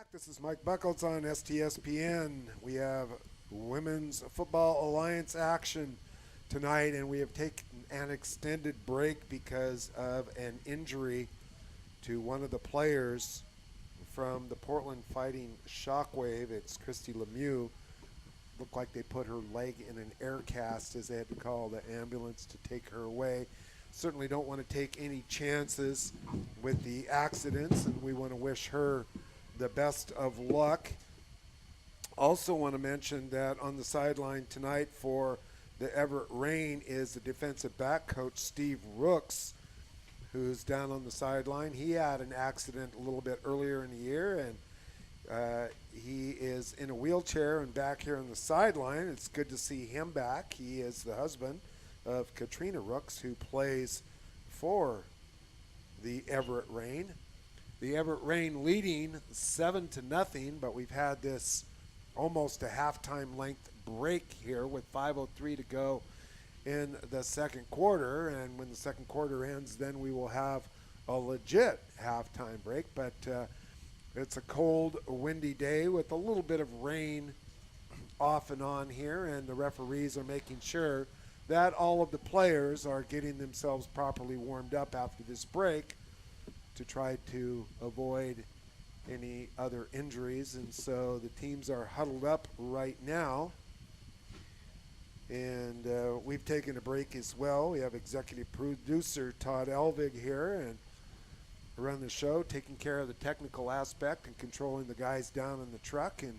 back. This is Mike Buckholtz on STSPN. We have Women's Football Alliance action tonight, and we have taken an extended break because of an injury to one of the players from the Portland Fighting Shockwave. It's Christy Lemieux. Looked like they put her leg in an air cast as they had to call the ambulance to take her away. Certainly don't want to take any chances with the accidents, and we want to wish her the best of luck. Also want to mention that on the sideline tonight for the Everett Rain is the defensive back coach, Steve Rooks, who's down on the sideline. He had an accident a little bit earlier in the year, and he is in a wheelchair and back here on the sideline. It's good to see him back. He is the husband of Katrina Rooks, who plays for the Everett Rain. The Everett Rain leading 7-0, but we've had this almost a halftime length break here with 5:03 to go in the second quarter, and when the second quarter ends, then we will have a legit halftime break. But it's a cold, windy day with a little bit of rain off and on here, and the referees are making sure that all of the players are getting themselves properly warmed up after this break to try to avoid any other injuries. And so the teams are huddled up right now. And we've taken a break as well. We have executive producer Todd Elvig here and run the show, taking care of the technical aspect and controlling the guys down in the truck. And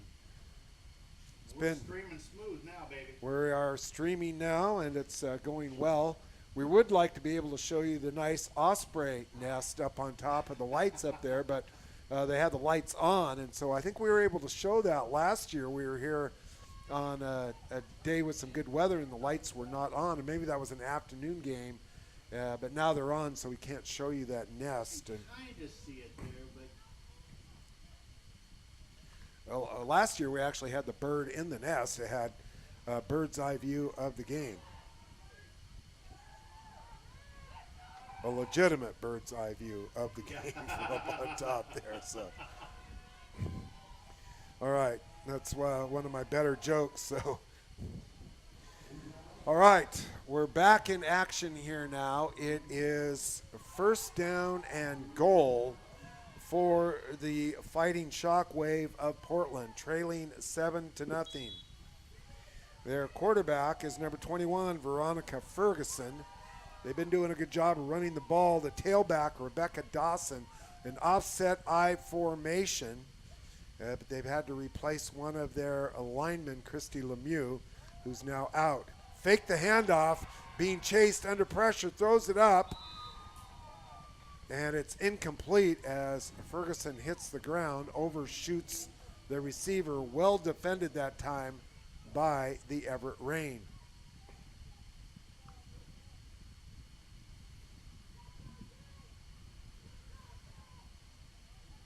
We're streaming smooth now, baby. we are streaming now, and it's going well. We would like to be able to show you the nice osprey nest up on top of the lights up there, but they had the lights on, and so I think we were able to show that last year. We were here on a day with some good weather, and the lights were not on, and maybe that was an afternoon game, but now they're on, so we can't show you that nest. You kind of see it there, but Well, last year we actually had the bird in the nest. It had a bird's eye view of the game. A legitimate bird's eye view of the game from up on top there. So, all right, that's one of my better jokes. So, all right, we're back in action here now. It is first down and goal for the Fighting Shockwave of Portland, trailing 7-0. Their quarterback is number 21, Veronica Ferguson. They've been doing a good job of running the ball. The tailback, Rebecca Dawson, an offset I formation, but they've had to replace one of their linemen, Christy Lemieux, who's now out. Fake the handoff, being chased under pressure, throws it up, and it's incomplete as Ferguson hits the ground, overshoots the receiver. Well defended that time by the Everett Rain.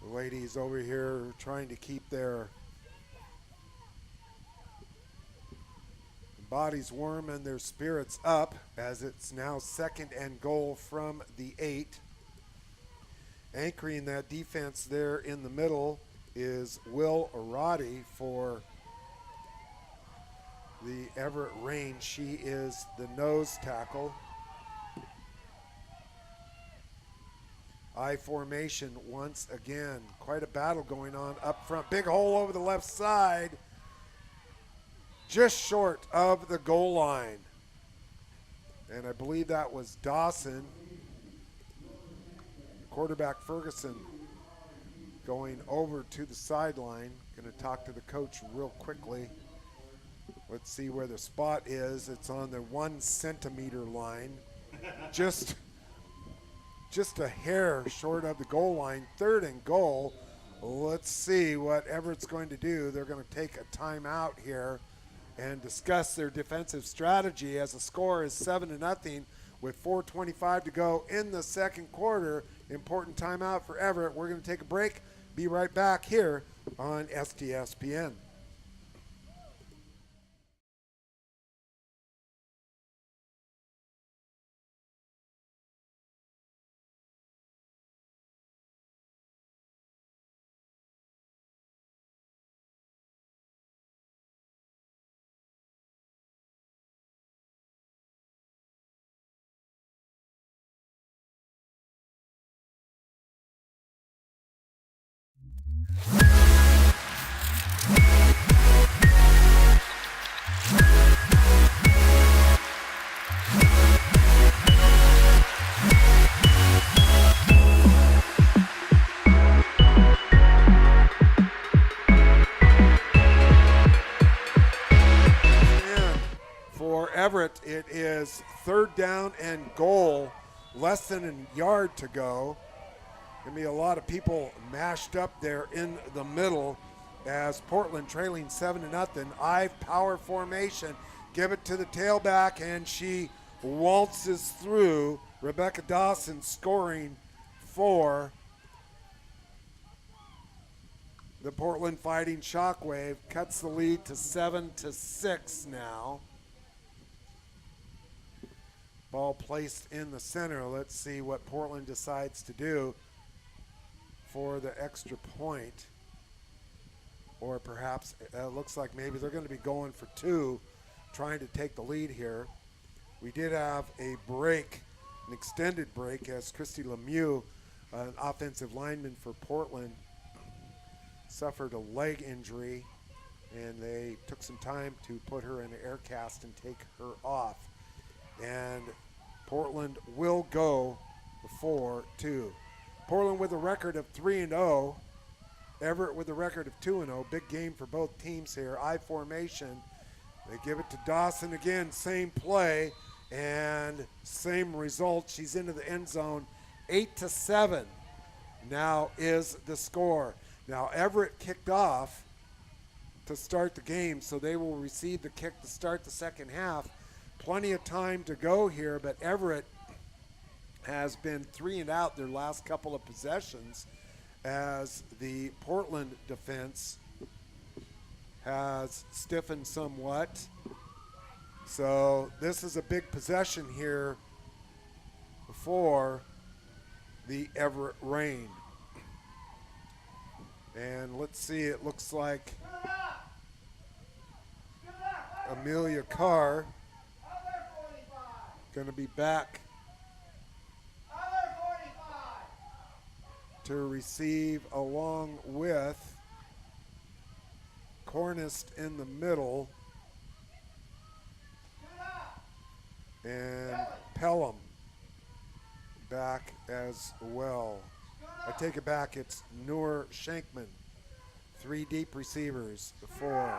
The ladies over here trying to keep their bodies warm and their spirits up as it's now second and goal from the 8. Anchoring that defense there in the middle is Will Arati for the Everett Rain. She is the nose tackle. I formation once again. Quite a battle going on up front. Big hole over the left side. Just short of the goal line. And I believe that was Dawson. Quarterback Ferguson going over to the sideline. Going to talk to the coach real quickly. Let's see where the spot is. It's on the 1 centimeter line. Just a hair short of the goal line. Third and goal. Let's see what Everett's going to do. They're going to take a timeout here and discuss their defensive strategy as the score is 7-0 with 4:25 to go in the second quarter. Important timeout for Everett. We're going to take a break. Be right back here on STSPN. For Everett, it is 3rd down and goal, less than a yard to go. Going to be a lot of people mashed up there in the middle as Portland trailing 7-0. Power formation. Give it to the tailback, and she waltzes through. Rebecca Dawson scoring for the Portland Fighting Shockwave. Cuts the lead to 7-6 now. Ball placed in the center. Let's see what Portland decides to do for the extra point. Or perhaps it looks like maybe they're going to be going for 2, trying to take the lead here. We did have a break, an extended break, as Christy Lemieux, an offensive lineman for Portland, suffered a leg injury, and they took some time to put her in an air cast and take her off. And Portland will go for 2. Portland with a record of 3-0. Everett with a record of 2-0. Big game for both teams here. I formation. They give it to Dawson again. Same play and same result. She's into the end zone. 8-7 now is the score. Now Everett kicked off to start the game, so they will receive the kick to start the second half. Plenty of time to go here, but Everett has been 3 and out their last couple of possessions as the Portland defense has stiffened somewhat. So this is a big possession here for the Everett Rain. And let's see, it looks like Amelia Carr going to be back to receive, along with Cornist in the middle and Pelham back as well. I take it back, it's Noor Shankman. 3 deep receivers for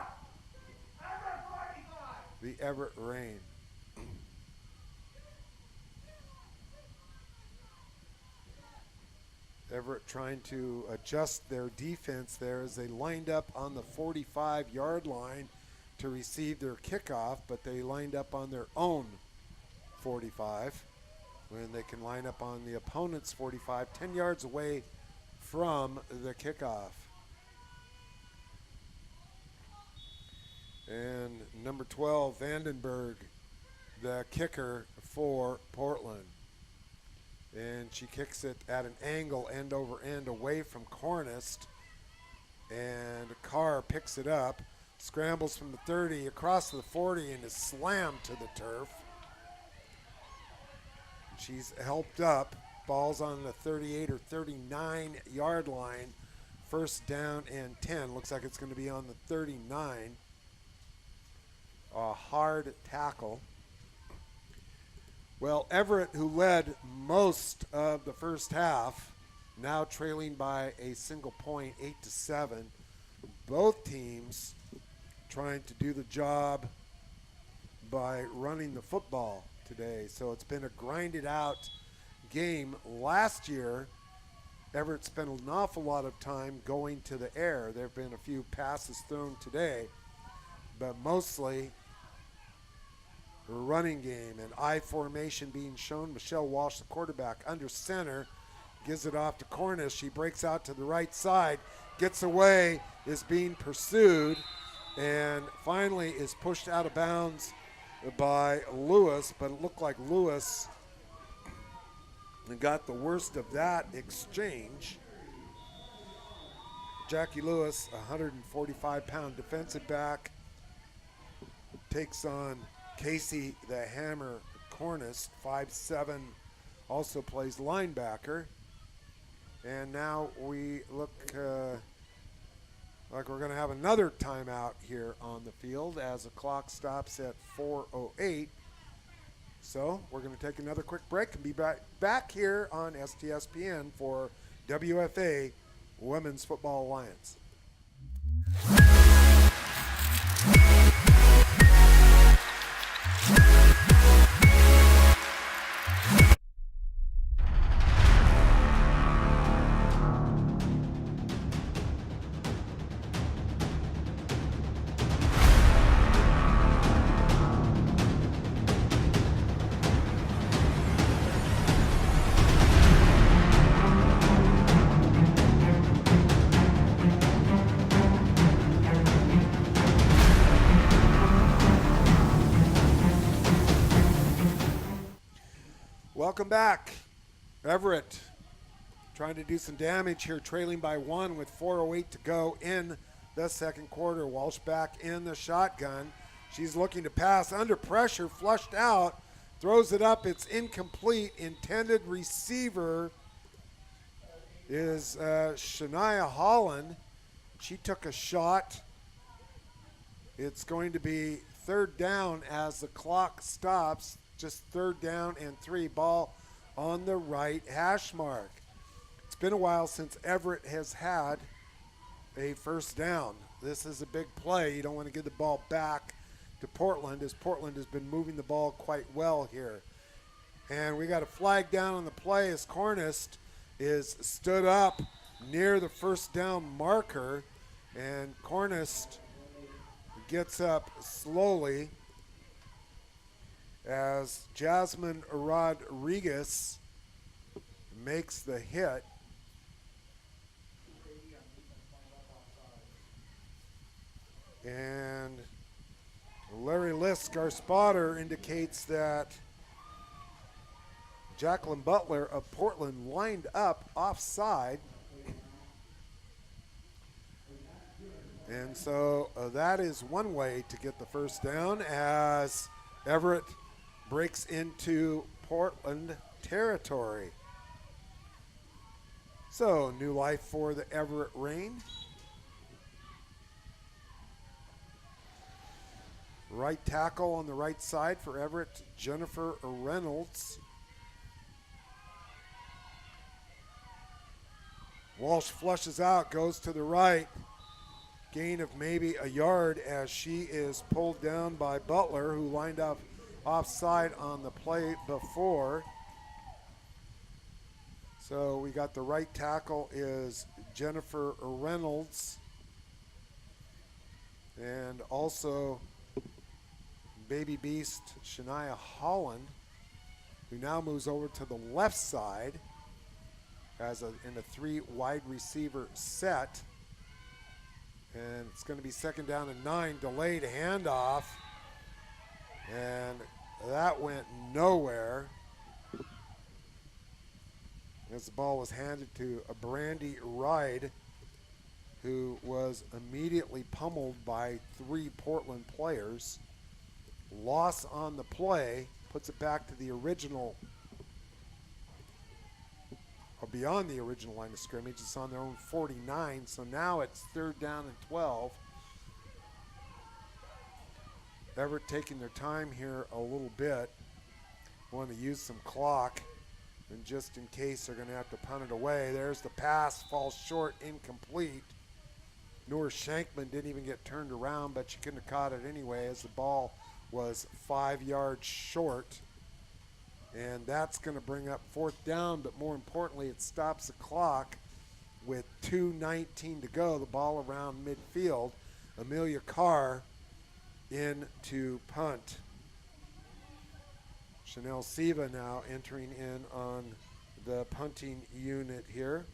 the Everett Rain. Everett trying to adjust their defense there as they lined up on the 45-yard line to receive their kickoff, but they lined up on their own 45 when they can line up on the opponent's 45, 10 yards away from the kickoff. And number 12, Vandenberg, the kicker for Portland. And she kicks it at an angle, end over end, away from Cornist. And Carr picks it up, scrambles from the 30 across to the 40, and is slammed to the turf. She's helped up. Ball's on the 38 or 39-yard line. 1st down and 10. Looks like it's going to be on the 39. A hard tackle. Well, Everett, who led most of the first half, now trailing by a single point, 8-7. Both teams trying to do the job by running the football today. So it's been a grinded out game. Last year, Everett spent an awful lot of time going to the air. There have been a few passes thrown today, but mostly running game and I formation being shown. Michelle Walsh, the quarterback, under center, gives it off to Cornish. She breaks out to the right side, gets away, is being pursued, and finally is pushed out of bounds by Lewis, but it looked like Lewis got the worst of that exchange. Jackie Lewis, 145-pound defensive back, takes on Casey the Hammer Cornish, 5'7", also plays linebacker. And now we look Like we're going to have another timeout here on the field as the clock stops at 4:08. So we're going to take another quick break and be back here on STSPN for WFA Women's Football Alliance. Welcome back. Everett trying to do some damage here, trailing by 1 with 4:08 to go in the second quarter. Walsh back in the shotgun. She's looking to pass under pressure, flushed out, throws it up. It's incomplete. Intended receiver is Shania Holland. She took a shot. It's going to be third down as the clock stops. Just third down and 3. Ball on the right hash mark. It's been a while since Everett has had a first down. This is a big play. You don't want to give the ball back to Portland, as Portland has been moving the ball quite well here. And we got a flag down on the play as Cornist is stood up near the first down marker, and Cornist gets up slowly as Jasmine Rodriguez makes the hit. And Larry Lisk, our spotter, indicates that Jacqueline Butler of Portland lined up offside. And so that is one way to get the first down as Everett breaks into Portland territory. So, new life for the Everett Rain. Right tackle on the right side for Everett, Jennifer Reynolds. Walsh flushes out, goes to the right. Gain of maybe a yard as she is pulled down by Butler, who lined up offside on the play before. So we got the right tackle is Jennifer Reynolds. And also Baby Beast Shania Holland, who now moves over to the left side in a 3 wide receiver set. And it's going to be second down and 9, delayed handoff. And that went nowhere as the ball was handed to a Brandy Ride, who was immediately pummeled by 3 Portland players. Loss on the play puts it back to the original, or beyond the original line of scrimmage. It's on their own 49, so now it's third down and 12. Everett taking their time here a little bit. Want to use some clock, and just in case they're going to have to punt it away. There's the pass, falls short, incomplete. Noor Shankman didn't even get turned around, but she couldn't have caught it anyway as the ball was 5 yards short. And that's going to bring up fourth down, but more importantly, it stops the clock with 2:19 to go. The ball around midfield. Amelia Carr in to punt. Chanel Siva now entering in on the punting unit here.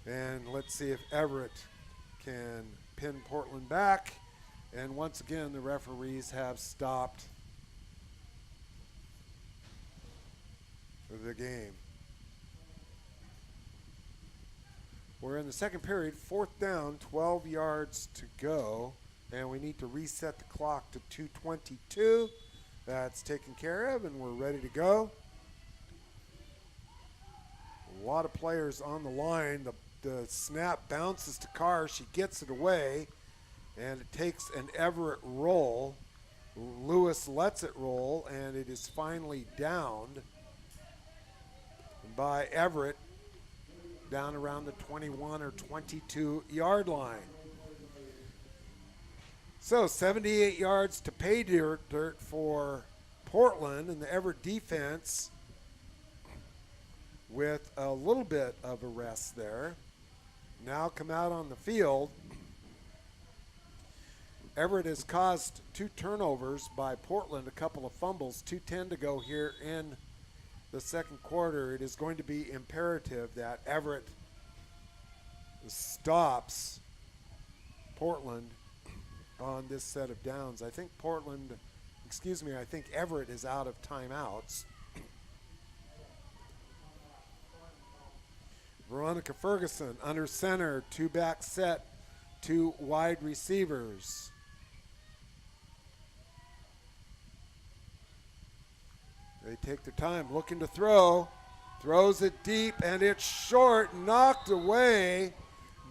And let's see if Everett can pin Portland back. And once again, the referees have stopped the game. We're in the second period, fourth down, 12 yards to go, and we need to reset the clock to 2:22. That's taken care of, and we're ready to go. A lot of players on the line. The the snap bounces to Carr. She gets it away, and it takes an Everett roll. Lewis lets it roll, and it is finally downed by Everett down around the 21 or 22 yard line. So 78 yards to pay dirt for Portland, and the Everett defense with a little bit of a rest there. Now come out on the field. Everett has caused 2 turnovers by Portland, a couple of fumbles, 2:10 to go here in the second quarter. It is going to be imperative that Everett stops Portland on this set of downs. I think I think Everett is out of timeouts. Veronica Ferguson under center, 2-back set, 2 wide receivers. They take their time, looking to throw. Throws it deep, and it's short, knocked away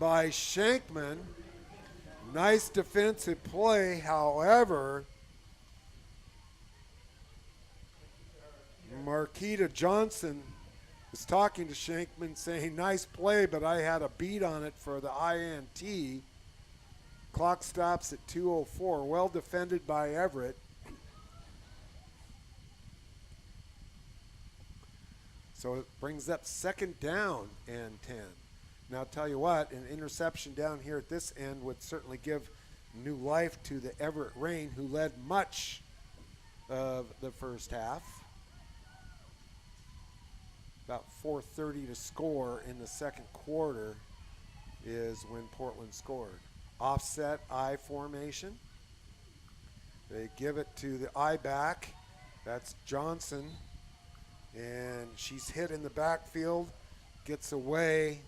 by Shankman. Nice defensive play, however. Marquita Johnson is talking to Shankman saying, nice play, but I had a beat on it for the INT. Clock stops at 2:04. Well defended by Everett. So it brings up second down and 10. Now, I'll tell you what, an interception down here at this end would certainly give new life to the Everett Rain, who led much of the first half. About 4:30 to score in the second quarter is when Portland scored. Offset I formation. They give it to the I back. That's Johnson. And she's hit in the backfield, gets away,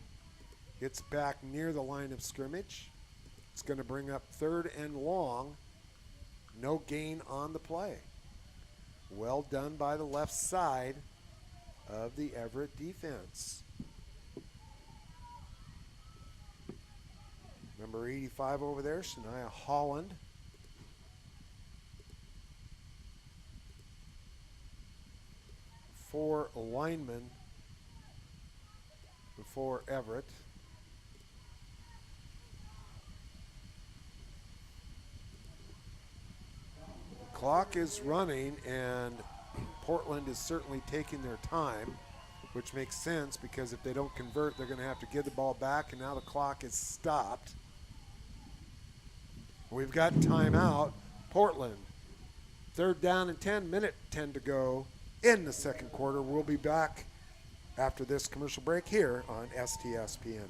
gets back near the line of scrimmage. It's going to bring up 3rd and long. No gain on the play. Well done by the left side of the Everett defense. Number 85 over there, Shania Holland. Four linemen for Everett. The clock is running, and Portland is certainly taking their time, which makes sense because if they don't convert, they're going to have to give the ball back, and now the clock is stopped. We've got timeout. Portland, 3rd down and 10, minute 10 to go in the second quarter. We'll be back after this commercial break here on STSPN.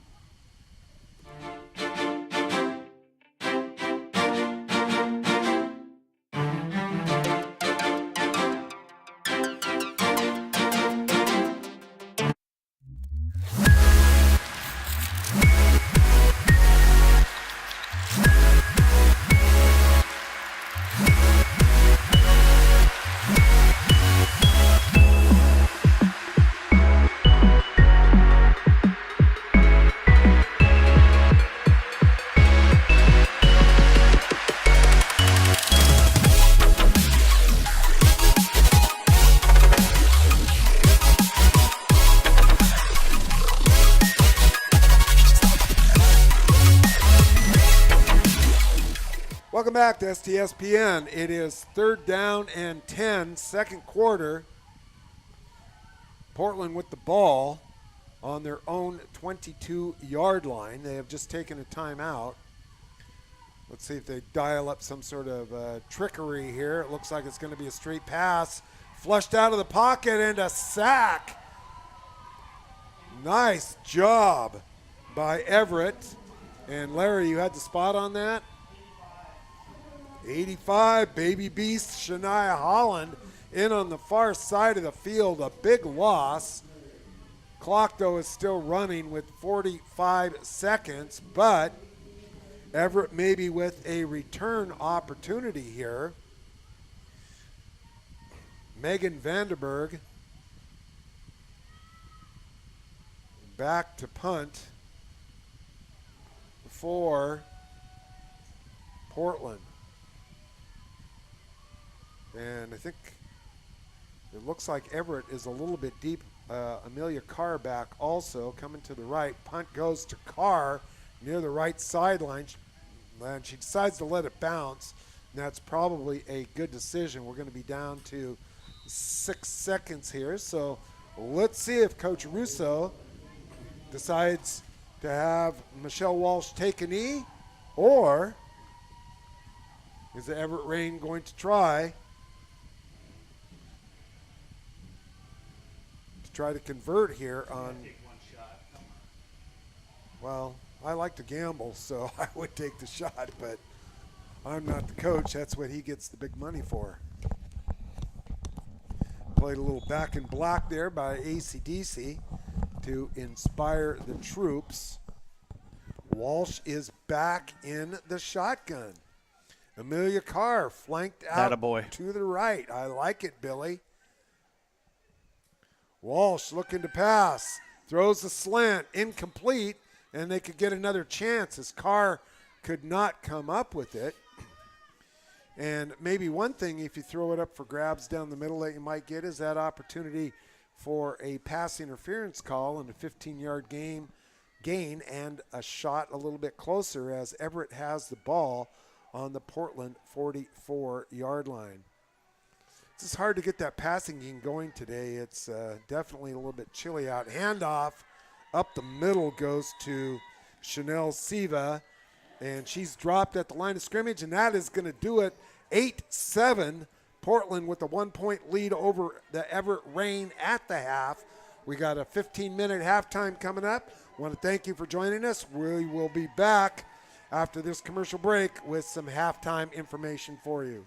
Welcome back to STSPN. It is 3rd down and 10, second quarter. Portland with the ball on their own 22-yard line. They have just taken a timeout. Let's see if they dial up some sort of trickery here. It looks like it's going to be a straight pass. Flushed out of the pocket and a sack. Nice job by Everett. And Larry, you had the spot on that? 85, baby beast Shania Holland in on the far side of the field. A big loss. Clock, though, is still running with 45 seconds, but Everett maybe with a return opportunity here. Megan Vanderberg back to punt. for Portland. And I think it looks like Everett is a little bit deep. Amelia Carr back also, coming to the right. Punt goes to Carr near the right sideline. And she decides to let it bounce. And that's probably a good decision. We're going to be down to 6 seconds here. So let's see if Coach Russo decides to have Michelle Walsh take a knee, or is the Everett Rain going to try to convert here on? Well, I like to gamble, so I would take the shot, but I'm not the coach. That's what he gets the big money for. Played a little Back in Black there by AC/DC to inspire the troops. Walsh is back in the shotgun. Amelia Carr flanked out to the right. I like it, Billy. Walsh looking to pass. Throws a slant, incomplete, and they could get another chance as Carr could not come up with it. And maybe one thing, if you throw it up for grabs down the middle, that you might get is that opportunity for a pass interference call and a 15-yard gain and a shot a little bit closer as Everett has the ball on the Portland 44-yard line. It's just hard to get that passing game going today. It's definitely a little bit chilly out. Handoff up the middle goes to Chanel Siva, and she's dropped at the line of scrimmage, and that is going to do it. 8-7, Portland with a 1-point lead over the Everett Rain at the half. We got a 15-minute halftime coming up. Want to thank you for joining us. We will be back after this commercial break with some halftime information for you.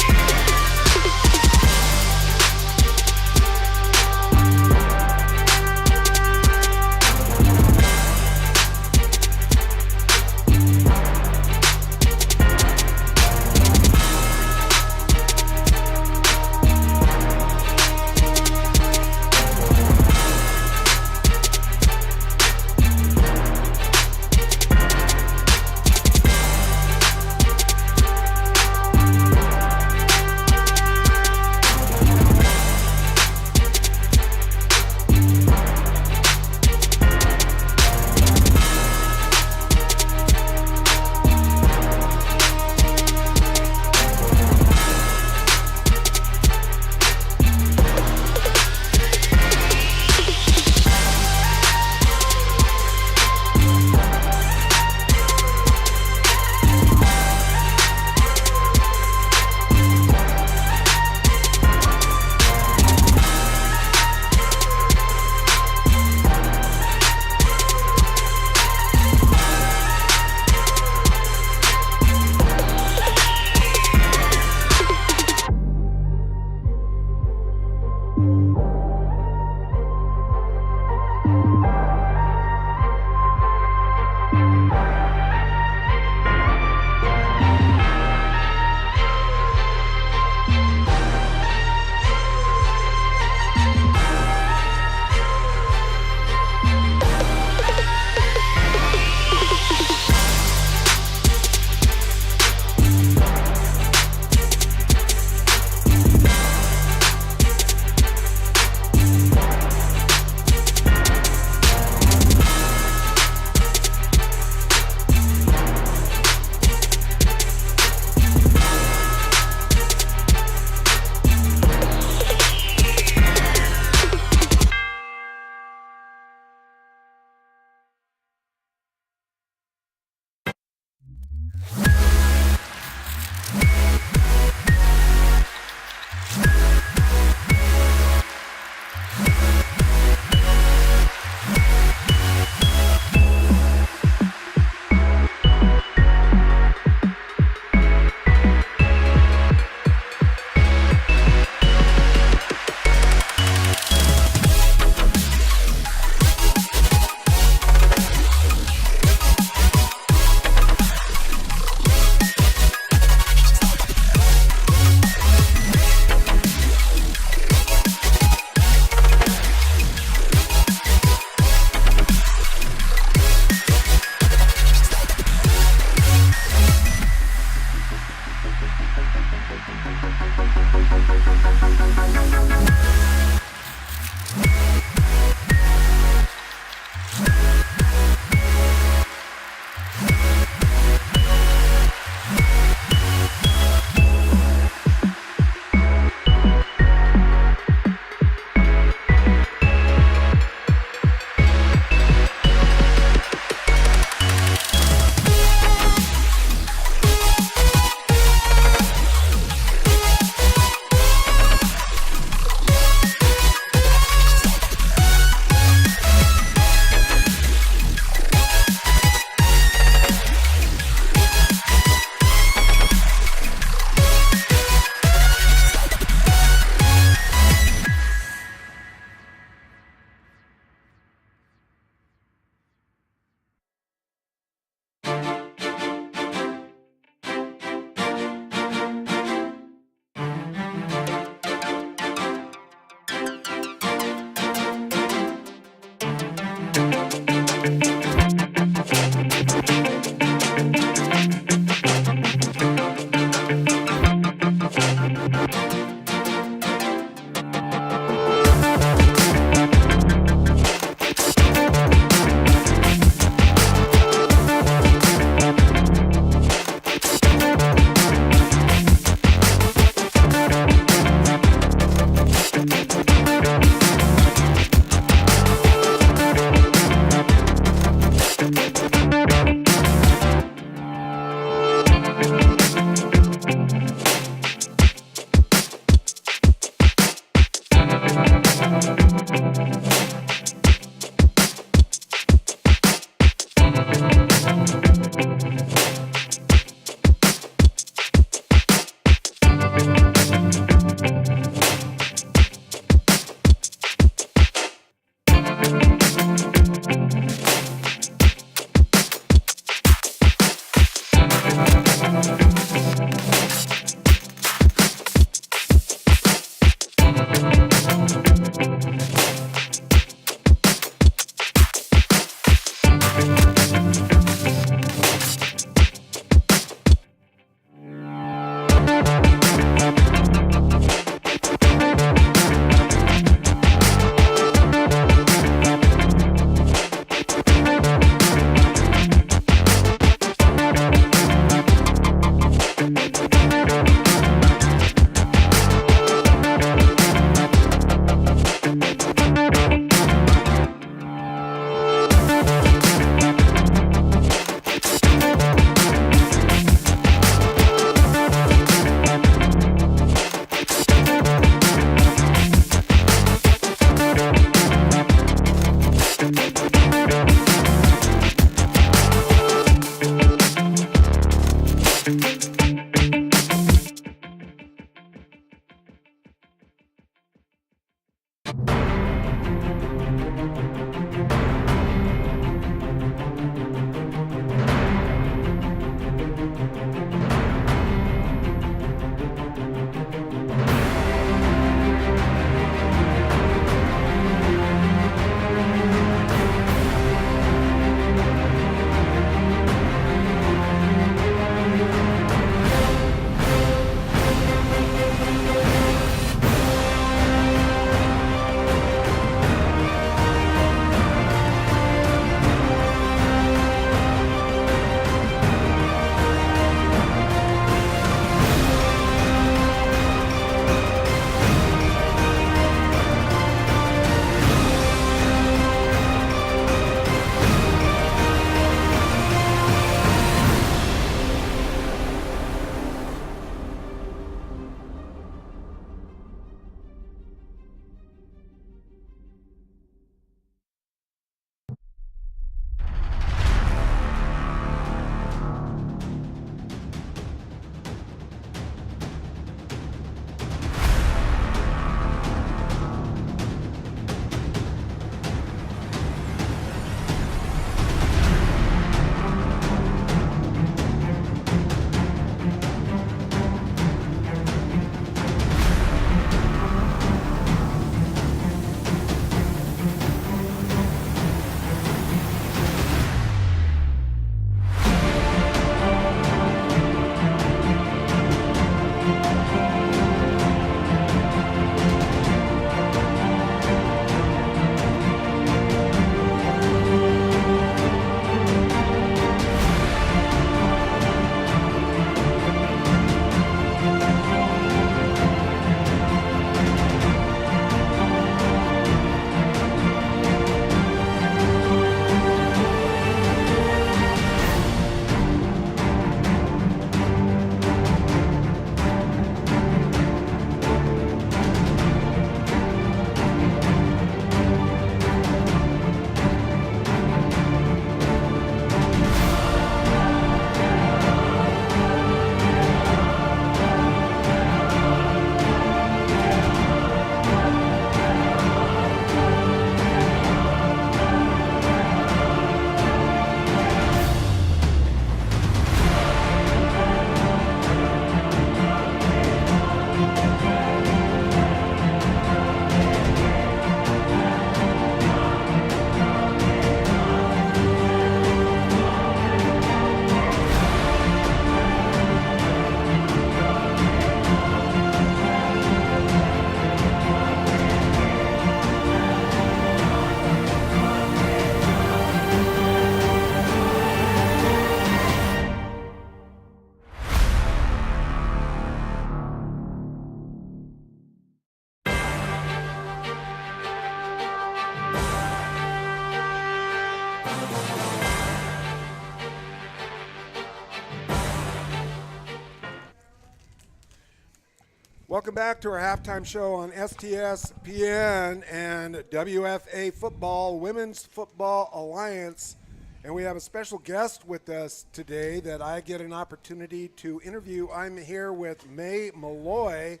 Welcome back to our halftime show on STSPN and WFA Football, Women's Football Alliance. And we have a special guest with us today that I get an opportunity to interview. I'm here with May Malloy,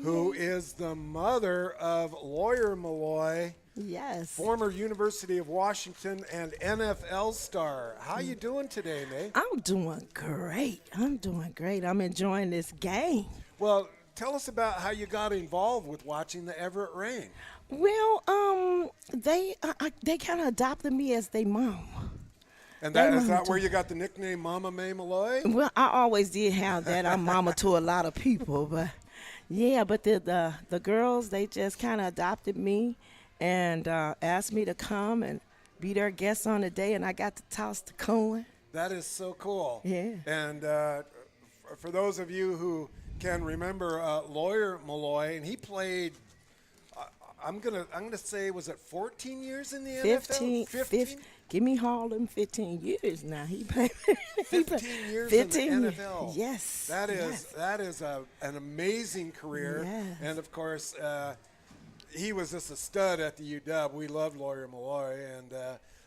who is the mother of Lawyer Malloy. Yes. Former University of Washington and NFL star. How you doing today, May? I'm doing great. I'm enjoying this game. Well, tell us about how you got involved with watching the Everett Rain. Well, they kind of adopted me as their mom. And is that where you got the nickname Mama May Malloy? Well, I always did have that. I'm mama to a lot of people, but the girls, they just kind of adopted me and asked me to come and be their guest on the day, and I got to toss the coin. That is so cool. Yeah. And for those of you who can remember Lawyer Malloy, and he played. I'm gonna say, was it 14 years in the NFL? 15. Give me Harlem 15 years now. He played 15 years 15 in the NFL. Yes. That is an amazing career. Yes. And of course, he was just a stud at the UW. We loved Lawyer Malloy, and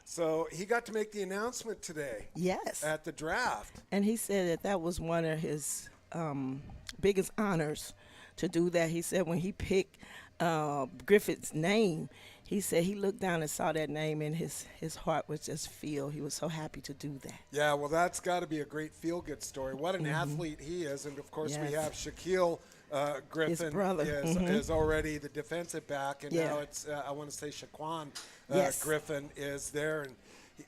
so he got to make the announcement today. Yes. At the draft. And he said that was one of his biggest honors to do that. He said when he picked Griffith's name, he said he looked down and saw that name and his heart was just filled. He was so happy to do that. Yeah, well, that's got to be a great feel-good story. What an athlete he is. And, of course, we Yes. have Shaquille Griffin His brother. is already the defensive back. And Yeah. now it's, I want to say Shaquan Yes. Griffin is there. And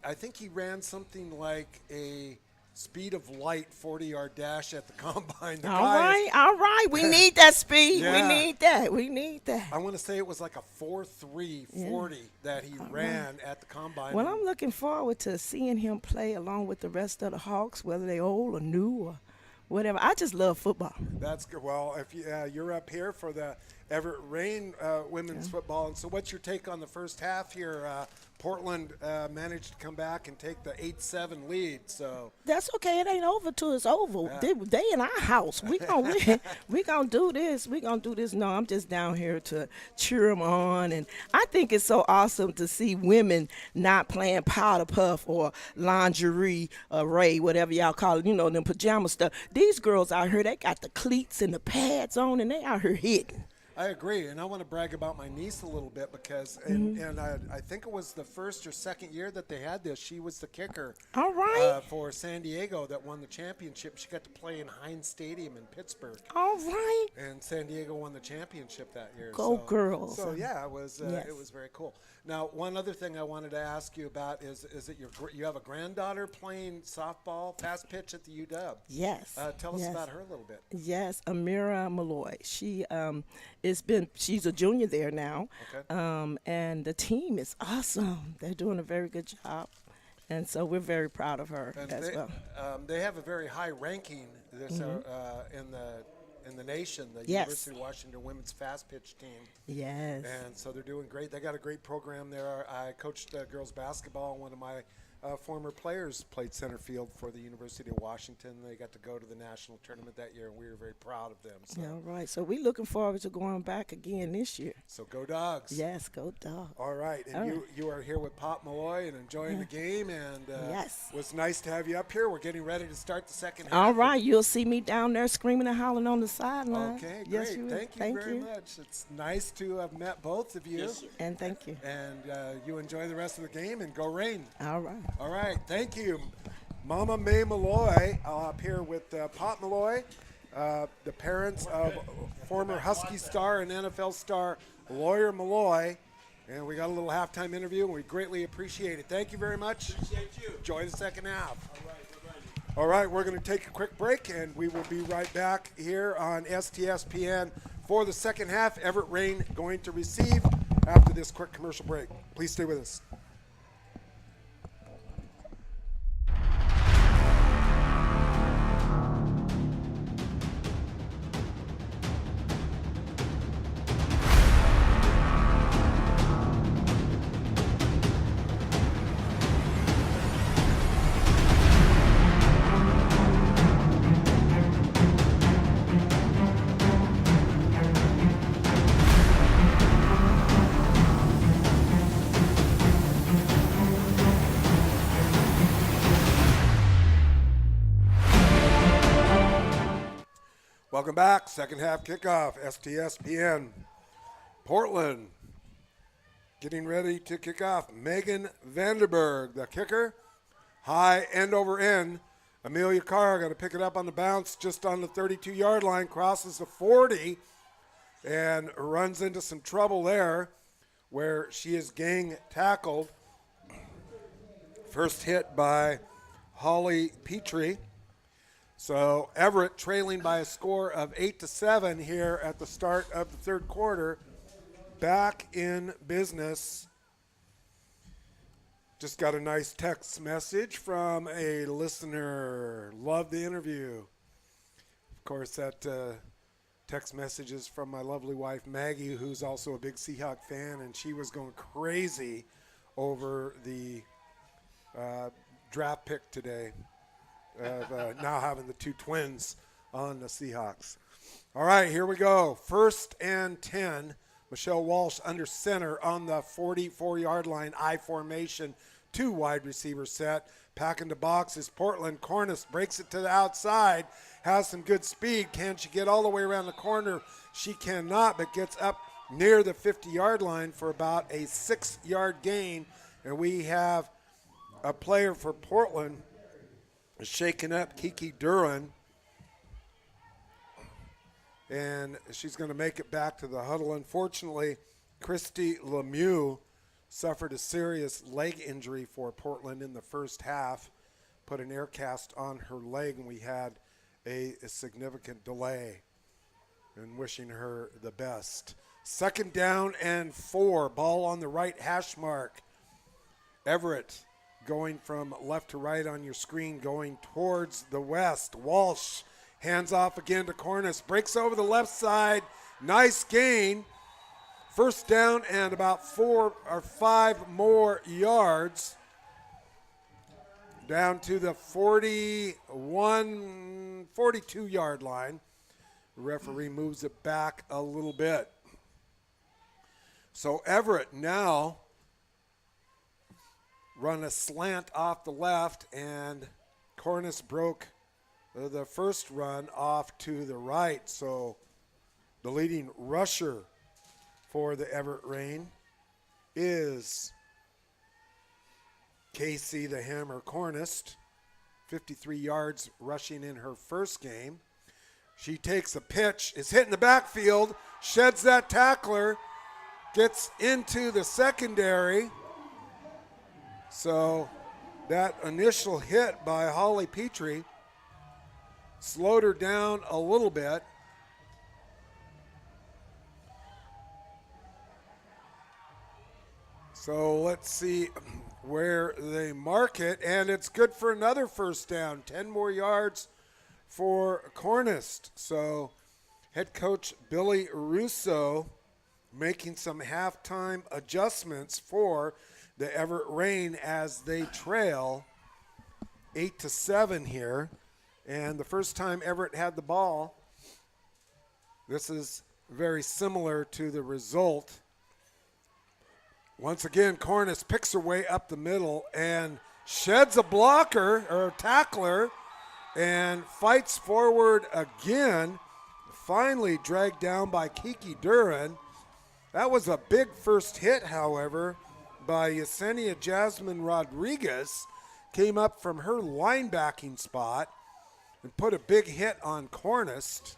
I think he ran something like a speed of light 40-yard dash at the combine. All right. We need that speed. Yeah. We need that. I want to say it was like a 4.3 40 that he ran at the combine. Well, I'm looking forward to seeing him play along with the rest of the Hawks, whether they old or new or whatever. I just love football. That's good. Well, if you're up here for the Everett Rain women's football, and so what's your take on the first half here? Portland managed to come back and take the 8-7 lead. So That's okay. It ain't over till it's over. Yeah. They in our house. We gonna win. We gonna do this. We gonna do this. No, I'm just down here to cheer them on, and I think it's so awesome to see women not playing powder puff or lingerie array, whatever y'all call it. You know, them pajama stuff. These girls out here, they got the cleats and the pads on, and they out here hitting. I agree, and I want to brag about my niece a little bit because, and I think it was the first or second year that they had this. She was the kicker. All right. For San Diego that won the championship. She got to play in Heinz Stadium in Pittsburgh. All right. And San Diego won the championship that year. Go girls. So yeah, it was Yes. it was very cool. Now, one other thing I wanted to ask you about is that you have a granddaughter playing softball, fast pitch at the UW. Yes. Tell us Yes. about her a little bit. Yes, Amira Malloy. She's a junior there now. Okay. And the team is awesome. They're doing a very good job. And so we're very proud of her And as well. they have a very high ranking this in the nation, the Yes. University of Washington women's fast pitch team. Yes. And so they're doing great. They got a great program there. I coached girls basketball. One of my former players played center field for the University of Washington. They got to go to the national tournament that year, and we were very proud of them. So, Yeah, all right. So we're looking forward to going back again this year. so go Dogs. Yes, go dog. All right, and All you are here with Pop Malloy and enjoying the game, and Yes. it was nice to have you up here. We're getting ready to start the second half. All right. You'll see me down there screaming and hollering on the sideline. Okay, great. Yes, you will. Thank you very much. It's nice to have met both of you. And thank you. And you enjoy the rest of the game, and go Rain. All right. All right, thank you. Mama May Malloy up here with Pop Malloy, the parents of former Husky star and NFL star Lawyer Malloy. And we got a little halftime interview, and we greatly appreciate it. Thank you very much. Appreciate you. Enjoy the second half. All right, All right, we're going to take a quick break, and we will be right back here on STSPN for the second half. Everett Rain going to receive after this quick commercial break. Please stay with us. Welcome back. Second half kickoff, STSPN. Portland getting ready to kick off. Megan Vanderberg, the kicker. High end over end. Amelia Carr going to pick it up on the bounce just on the 32-yard line, crosses the 40, and runs into some trouble there where she is gang tackled. First hit by Holly Petrie. So Everett trailing by a score of 8-7 here at the start of the third quarter. Back in business. Just got a nice text message from a listener. Love the interview. Of course, that text message is from my lovely wife, Maggie, who's also a big Seahawk fan, and she was going crazy over the draft pick today of now having the two twins on the Seahawks. All right, here we go. 1st and 10. Michelle Walsh under center on the 44-yard line, I formation, 2 wide receiver set. Packing the boxes, Portland. Cornice breaks it to the outside, has some good speed. Can she get all the way around the corner? She cannot, but gets up near the 50-yard line for about a 6-yard gain. And we have a player for Portland shaking up, Kiki Duran. And she's going to make it back to the huddle. Unfortunately, Christy Lemieux suffered a serious leg injury for Portland in the first half, put an air cast on her leg, and we had a significant delay. And wishing her the best. 2nd down and 4, ball on the right hash mark. Everett going from left to right on your screen, going towards the west. Walsh hands off again to Cornice. Breaks over the left side. Nice gain. 1st down and about 4 or 5 more yards. Down to the 42-yard line. The referee moves it back a little bit. So Everett now run a slant off the left, and Cornice broke the first run off to the right. So the leading rusher for the Everett Rain is Casey the Hammer Cornice, 53 yards rushing in her first game. She takes a pitch, is hit in the backfield, sheds that tackler, gets into the secondary. So that initial hit by Holly Petrie slowed her down a little bit. So let's see where they mark it, and it's good for another 1st down. 10 more yards for Cornice. So head coach Billy Russo making some halftime adjustments for the Everett Rain as they trail 8-7 here. And the first time Everett had the ball, this is very similar to the result. Once again, Cornice picks her way up the middle and sheds a blocker or a tackler and fights forward again. Finally dragged down by Kiki Duran. That was a big first hit, however, by Yesenia Jasmine Rodriguez. Came up from her linebacking spot and put a big hit on Cornice,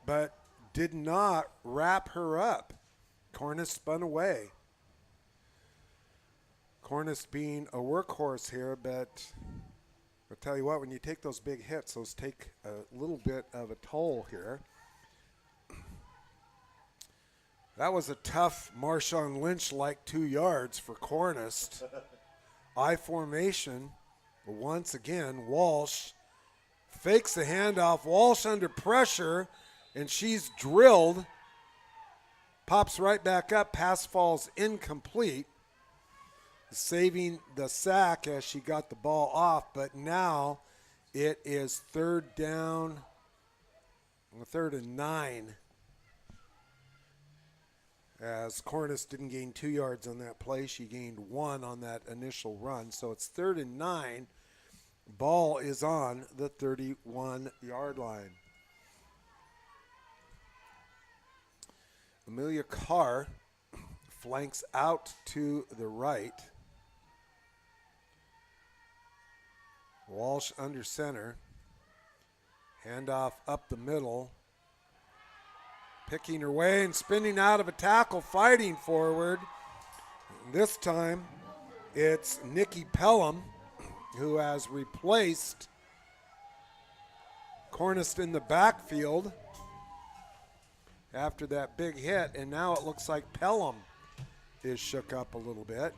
but did not wrap her up. Cornice spun away. Cornice being a workhorse here, but I'll tell you what, when you take those big hits, those take a little bit of a toll here. That was a tough Marshawn Lynch-like 2 yards for Cornice. I formation. Once again, Walsh fakes the handoff. Walsh under pressure, and she's drilled. Pops right back up. Pass falls incomplete, saving the sack as she got the ball off. But now it is 3rd down, 3rd and 9. As Cornice didn't gain 2 yards on that play, she gained 1 on that initial run. So it's 3rd and 9, Ball is on the 31-yard line. Amelia Carr flanks out to the right. Walsh under center. Handoff up the middle. Picking her way and spinning out of a tackle, fighting forward. This time it's Nikki Pelham, who has replaced Cornist in the backfield after that big hit, and now it looks like Pelham is shook up a little bit.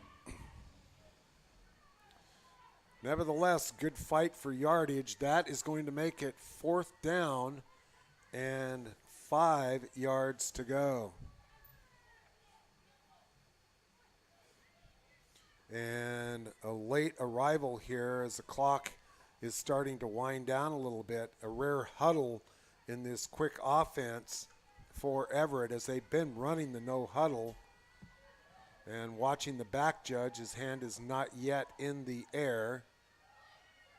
Nevertheless, good fight for yardage. That is going to make it 4th down and 5 yards to go. And a late arrival here as the clock is starting to wind down a little bit. A rare huddle in this quick offense for Everett as they've been running the no huddle. And watching the back judge, his hand is not yet in the air.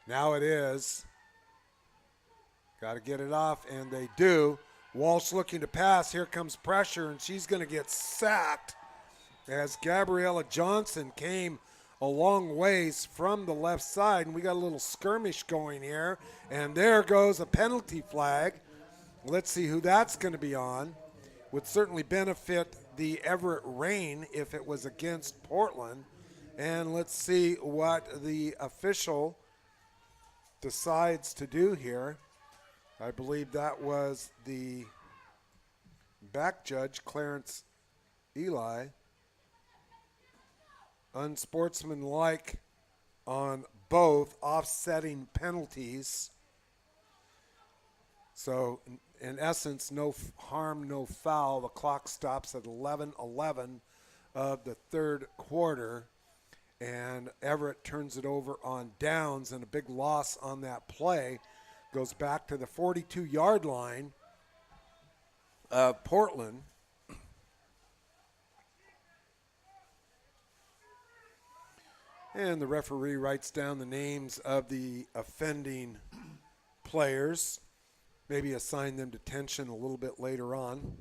Now it is. Got to get it off, and they do. Walsh looking to pass. Here comes pressure, and she's going to get sacked as Gabriella Johnson came a long ways from the left side, and we got a little skirmish going here, and there goes a penalty flag. Let's see who that's going to be on. Would certainly benefit the Everett Rain if it was against Portland, and let's see what the official decides to do here. I believe that was the back judge, Clarence Eli. Unsportsmanlike on both, offsetting penalties. So, in essence, no harm, no foul. The clock stops at 11:11 of the 3rd quarter. And Everett turns it over on downs, and a big loss on that play. Goes back to the 42-yard line of Portland. And the referee writes down the names of the offending players. Maybe assign them detention a little bit later on.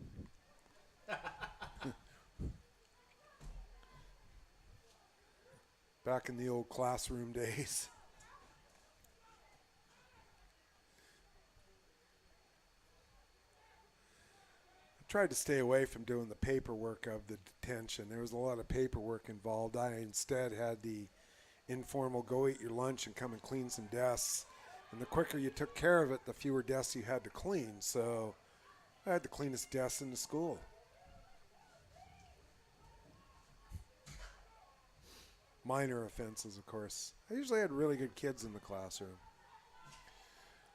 Back in the old classroom days. I tried to stay away from doing the paperwork of the detention. There was a lot of paperwork involved. I instead had the informal go eat your lunch and come and clean some desks. And the quicker you took care of it, the fewer desks you had to clean. So I had the cleanest desks in the school. Minor offenses, of course. I usually had really good kids in the classroom.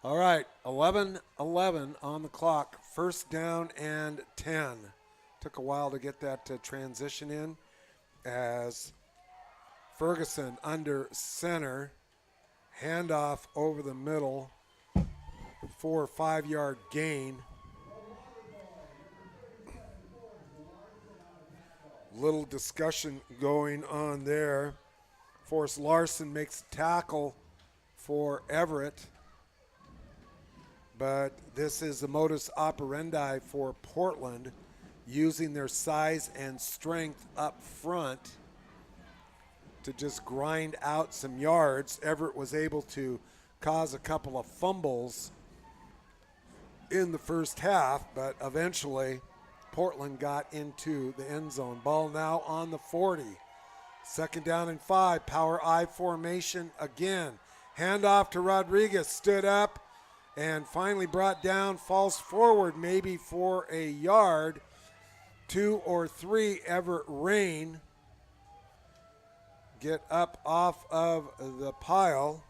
All right, 11:11 on the clock. 1st down and 10. Took a while to get that transition in as Ferguson under center. Handoff over the middle. 4 or 5 yard gain. Little discussion going on there. Forrest Larson makes a tackle for Everett. But this is the modus operandi for Portland, using their size and strength up front to just grind out some yards. Everett was able to cause a couple of fumbles in the first half, but eventually Portland got into the end zone. Ball now on the 40. 2nd down and 5. Power I formation again. Handoff to Rodriguez. Stood up and finally brought down. Falls forward maybe for a yard. 2 or 3. Everett Rain get up off of the pile.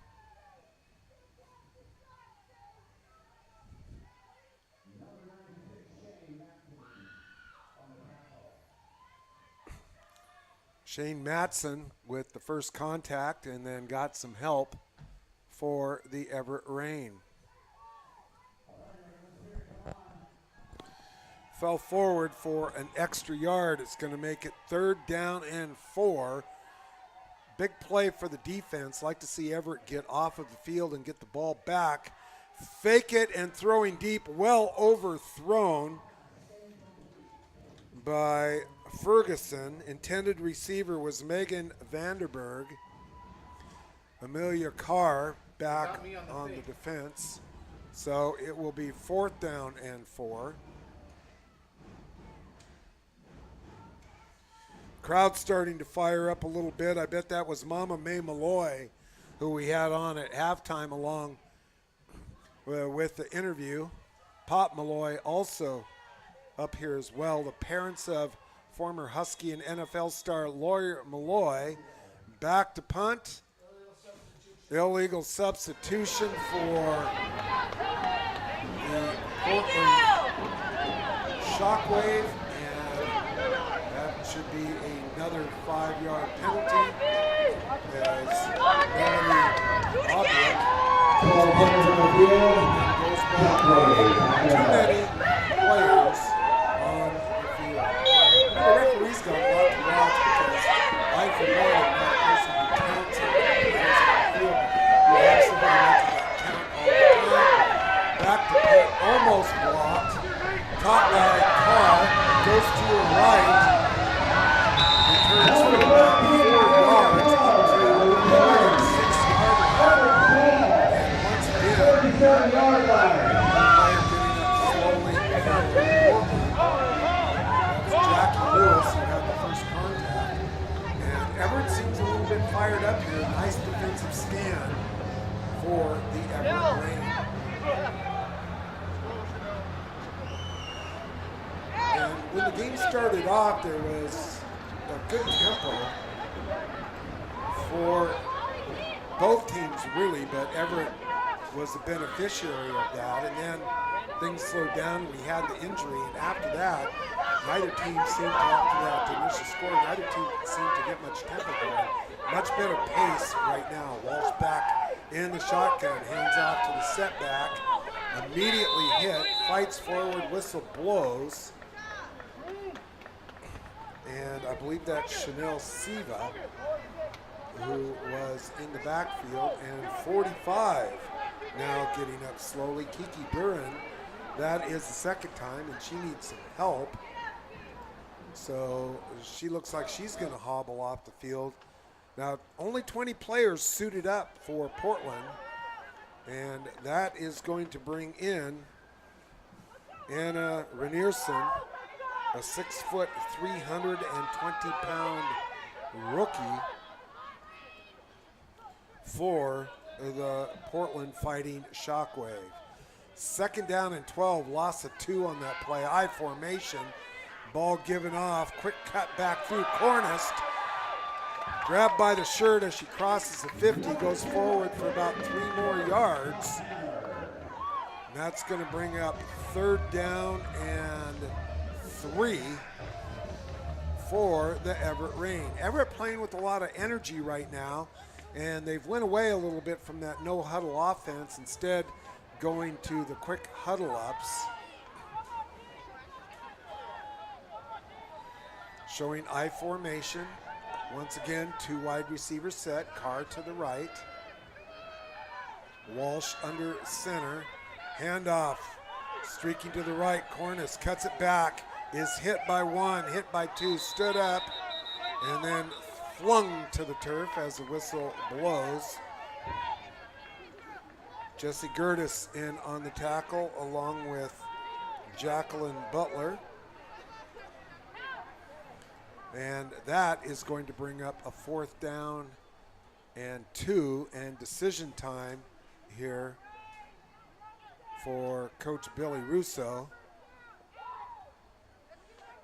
Shane Matson with the first contact and then got some help for the Everett Rain. Fell forward for an extra yard. It's going to make it 3rd down and 4. big play for the defense. Like to see Everett get off of the field and get the ball back. Fake it and throwing deep, well overthrown by Ferguson. Intended receiver was Megan Vanderberg. Amelia Carr back on the defense. So it will be 4th down and 4. Crowd starting to fire up a little bit. I bet that was Mama May Malloy, who we had on at halftime along with the interview. Pop Malloy also up here as well. The parents of former Husky and NFL star Lawyer Malloy. Back to punt. Illegal substitution for the Portland Shockwave, and that should be another 5-yard penalty as Melanie Aubrey goes back. Too many players on the field. The referee's got a lot to watch because I, for one, am not a person who counts on the players on the field. You have somebody making that count all the time. Back to pit, almost blocked. Caught by Carr, goes to your right. Returns for about 4 yards up to the 6-yard line. And once again, player getting up slowly and Portland. That's Jackie Lewis who had the first contact. And Everett seems a little bit fired up here. Nice defensive stand for the Everett Rain. And when the game started off, there was a good tempo for both teams, really, but Everett was the beneficiary of that. And then things slowed down. We had the injury, and after that, neither team seemed to, after that initial score, neither team seemed to get much tempo going. Much better pace right now. Walsh back in the shotgun, hands off to the setback, immediately hit, fights forward, whistle blows. And I believe that's Chanel Siva, who was in the backfield, and 45 now getting up slowly. Kiki Buren, that is the second time, and she needs some help. So she looks like she's going to hobble off the field. Now, only 20 players suited up for Portland, and that is going to bring in Anna Renierson, a 6-foot, 320-pound rookie for the Portland Fighting Shockwave. 2nd down and 12, loss of 2 on that play. I formation, ball given off, quick cut back through. Cornist, grabbed by the shirt as she crosses the 50, goes forward for about 3 more yards. And that's going to bring up 3rd down and 3 for the Everett Rain. Everett playing with a lot of energy right now, and they've went away a little bit from that no huddle offense, instead going to the quick huddle ups. Showing I formation. Once again, 2 wide receivers set, Carr to the right. Walsh under center, handoff, streaking to the right, Cornice cuts it back, is hit by 1, hit by 2, stood up, and then flung to the turf as the whistle blows. Jesse Gertis in on the tackle along with Jacqueline Butler. And that is going to bring up a 4th down and 2 and decision time here for Coach Billy Russo.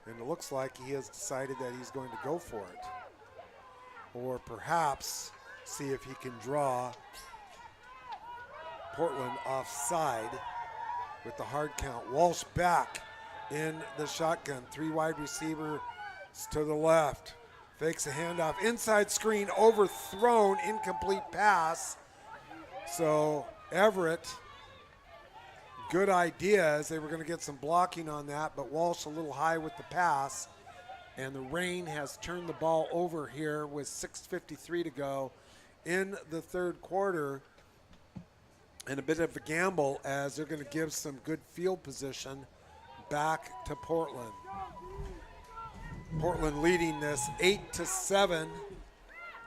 And it looks like he has decided that he's going to go for it. Or perhaps see if he can draw Portland offside with the hard count. Walsh back in the shotgun. 3 wide receiver to the left. Fakes a handoff. Inside screen overthrown. Incomplete pass. So Everett, good idea as they were going to get some blocking on that, but Walsh a little high with the pass. And the rain has turned the ball over here with 6:53 to go in the third quarter. And a bit of a gamble as they're going to give some good field position back to Portland. Portland leading this 8-7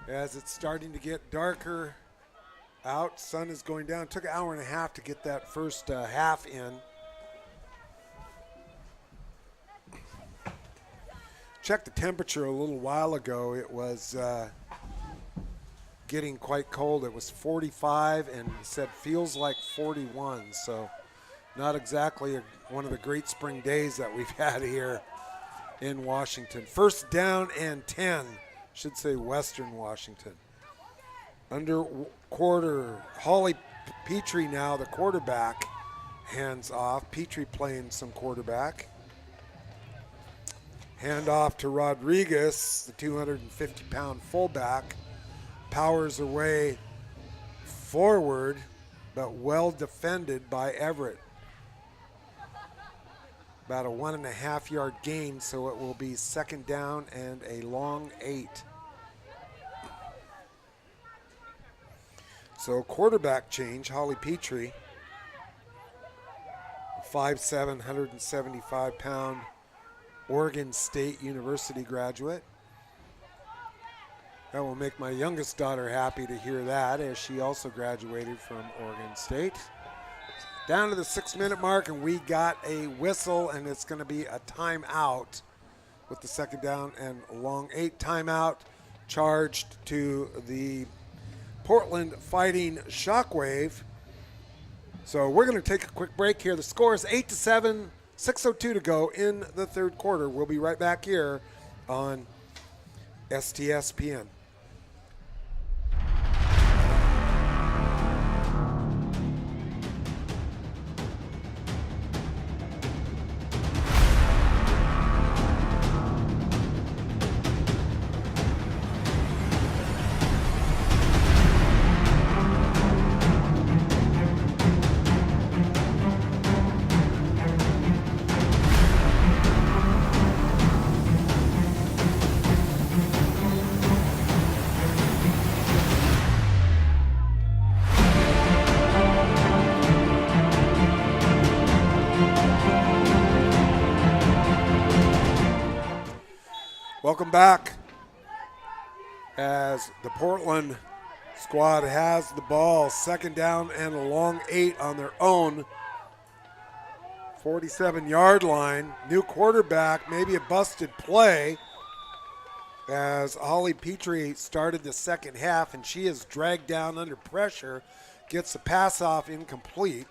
as it's starting to get darker out. Sun is going down. It took an hour and a half to get that first half in. Checked the temperature a little while ago. It was getting quite cold. It was 45 and said feels like 41. So not exactly one of the great spring days that we've had here in Washington. First down and 10, should say Western Washington. Under quarter, Holly Petrie now the quarterback, hands off. Petrie playing some quarterback. Hand off to Rodriguez, the 250-pound fullback. Powers away forward, but well defended by Everett. About a 1.5-yard gain, so it will be second down and a long 8. So quarterback change, Holly Petrie, 5'7", 175-pound Oregon State University graduate. That will make my youngest daughter happy to hear that, as she also graduated from Oregon State. Down to the 6-minute mark, and we got a whistle, and it's going to be a timeout with the second down and long 8. Timeout charged to the Portland Fighting Shockwave. So we're going to take a quick break here. The score is 8-7, 6:02 to go in the third quarter. We'll be right back here on STSPN. Welcome back as the Portland squad has the ball. Second down and a long 8 on their own 47-yard line. New quarterback, maybe a busted play, as Holly Petrie started the second half, and she is dragged down under pressure, gets the pass off incomplete.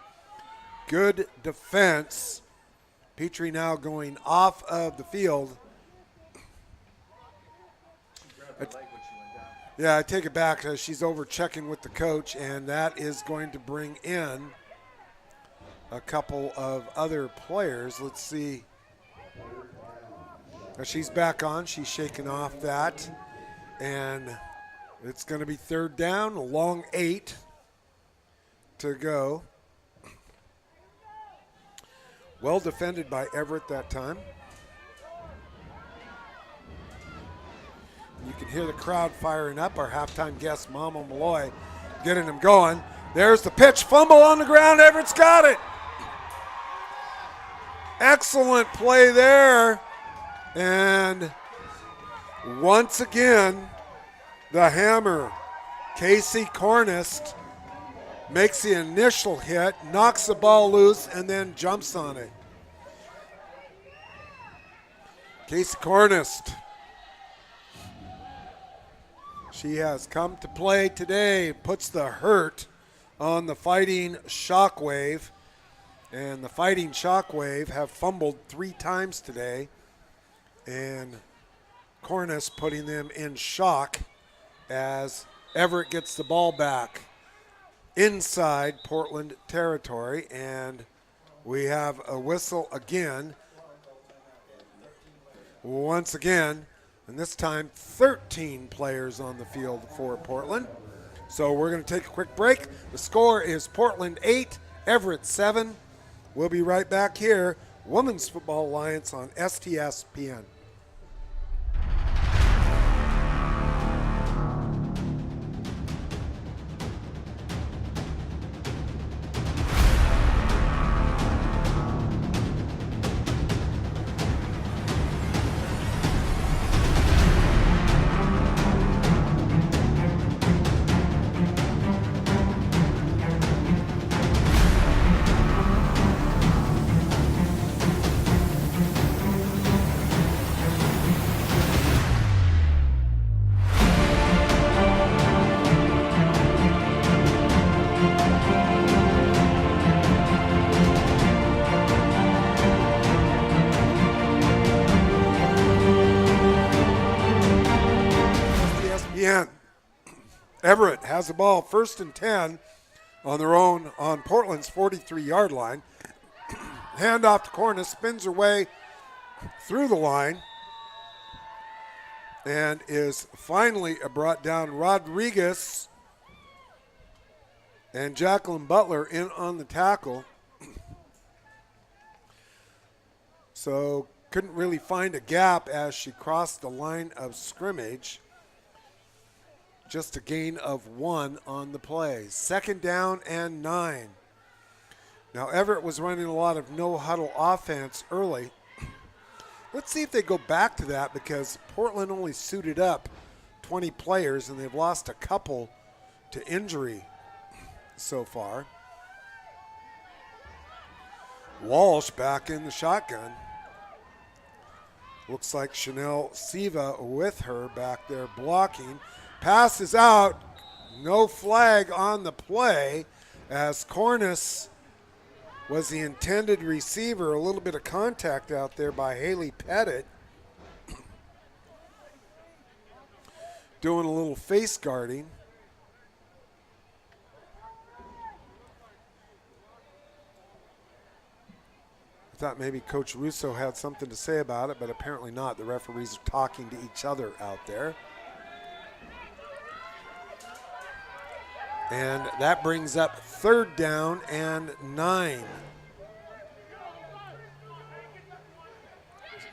Good defense. Petrie now going off of the field. Yeah, I take it back. She's over checking with the coach, and that is going to bring in a couple of other players. Let's see. She's back on. She's shaking off that, and it's going to be third down, a long 8 to go. Well defended by Everett that time. You can hear the crowd firing up. Our halftime guest, Mama Malloy, getting them going. There's the pitch. Fumble on the ground. Everett's got it. Excellent play there. And once again, the hammer, Casey Cornist, makes the initial hit, knocks the ball loose, and then jumps on it. Casey Cornist. She has come to play today, puts the hurt on the Fighting Shockwave. And the Fighting Shockwave have fumbled 3 times today. And Cornus putting them in shock as Everett gets the ball back inside Portland territory. And we have a whistle again. Once again. And this time, 13 players on the field for Portland. So we're going to take a quick break. The score is Portland 8, Everett 7. We'll be right back here. Women's Football Alliance on STSPN. Everett has the ball 1st and 10 on their own on Portland's 43-yard line. Hand off to Cornish, spins her way through the line, and is finally brought down. Rodriguez and Jacqueline Butler in on the tackle. So couldn't really find a gap as she crossed the line of scrimmage. Just a gain of 1 on the play. 2nd down and 9. Now Everett was running a lot of no-huddle offense early. Let's see if they go back to that, because Portland only suited up 20 players and they've lost a couple to injury so far. Walsh back in the shotgun. Looks like Chanel Siva with her back there blocking. Pass is out. No flag on the play as Cornish was the intended receiver. A little bit of contact out there by Haley Pettit. Doing a little face guarding. I thought maybe Coach Russo had something to say about it, but apparently not. The referees are talking to each other out there. And that brings up 3rd down and 9.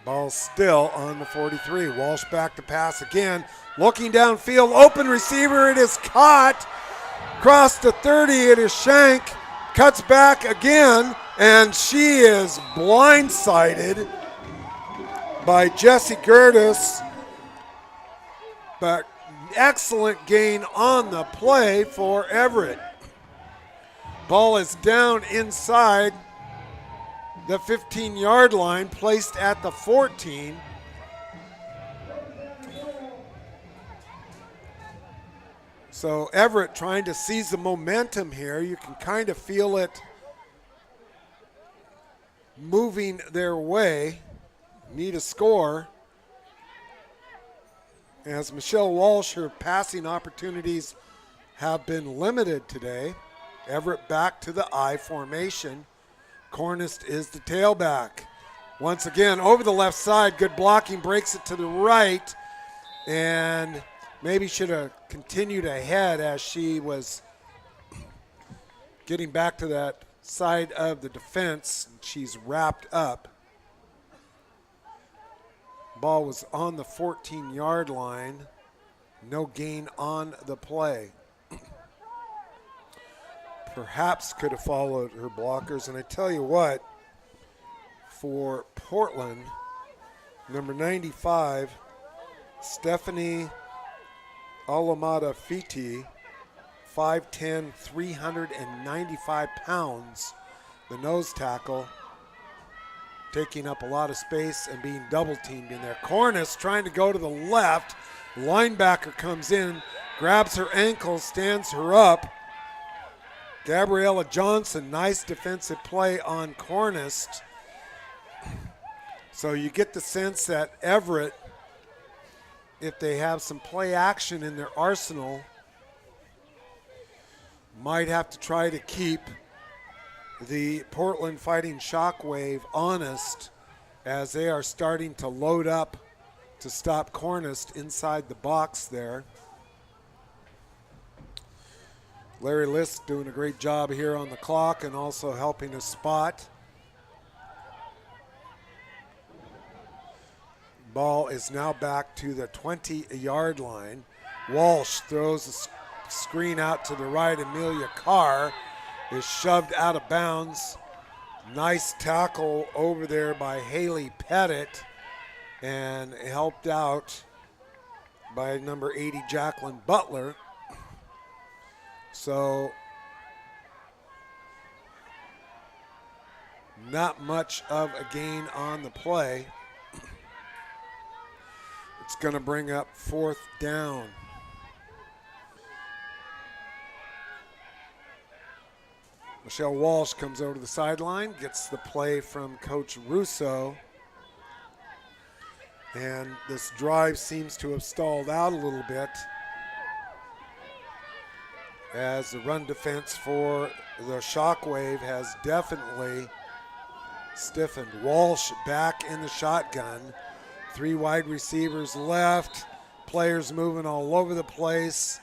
Ball still on the 43. Walsh back to pass again. Looking downfield, open receiver. It is caught. Across the 30, it is Shank. Cuts back again, and she is blindsided by Jessie Gertis. But excellent gain on the play for Everett. Ball is down inside the 15-yard line, placed at the 14. So Everett trying to seize the momentum here. You can kind of feel it moving their way. Need a score. As Michelle Walsh, her passing opportunities have been limited today. Everett back to the I formation. Cornish is the tailback. Once again, over the left side, good blocking, breaks it to the right, and maybe should have continued ahead as she was getting back to that side of the defense. She's wrapped up. Ball was on the 14-yard line. No gain on the play. Perhaps could have followed her blockers. And I tell you what, for Portland, number 95, Stephanie Alamada Fiti, 5'10", 395 pounds, the nose tackle, taking up a lot of space and being double teamed in there. Cornish trying to go to the left. Linebacker comes in, grabs her ankle, stands her up. Gabriella Johnson, nice defensive play on Cornish. So you get the sense that Everett, if they have some play action in their arsenal, might have to try to keep the Portland Fighting Shockwave honest as they are starting to load up to stop Cornish inside the box there. Larry Lisk doing a great job here on the clock and also helping us spot. Ball is now back to the 20-yard line. Walsh throws a screen out to the right. Amelia Carr is shoved out of bounds. Nice tackle over there by Haley Pettit and helped out by number 80, Jacqueline Butler. So not much of a gain on the play. It's going to bring up 4th down. Michelle Walsh comes over to the sideline, gets the play from Coach Russo. And this drive seems to have stalled out a little bit. as the run defense for the Shockwave has definitely stiffened. Walsh back in the shotgun. 3 wide receivers left. Players moving all over the place.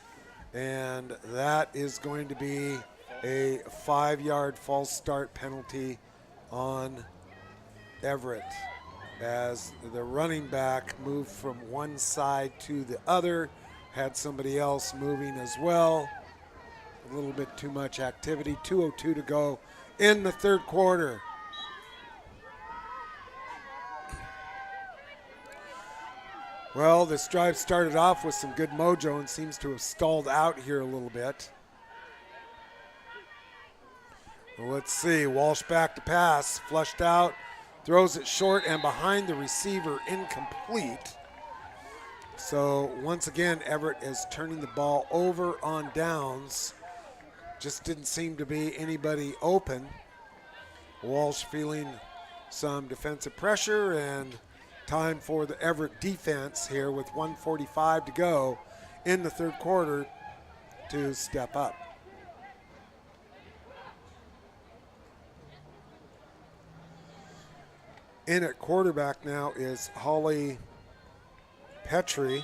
And that is going to be a 5-yard false start penalty on Everett, as the running back moved from one side to the other, had somebody else moving as well. A little bit too much activity. 2:02 to go in the third quarter. Well, this drive started off with some good mojo and seems to have stalled out here a little bit. Well, let's see. Walsh back to pass, flushed out, throws it short and behind the receiver, incomplete. So once again, Everett is turning the ball over on downs. Just didn't seem to be anybody open. Walsh feeling some defensive pressure, and time for the Everett defense here with 1:45 to go in the third quarter to step up. In at quarterback now is Holly Petrie.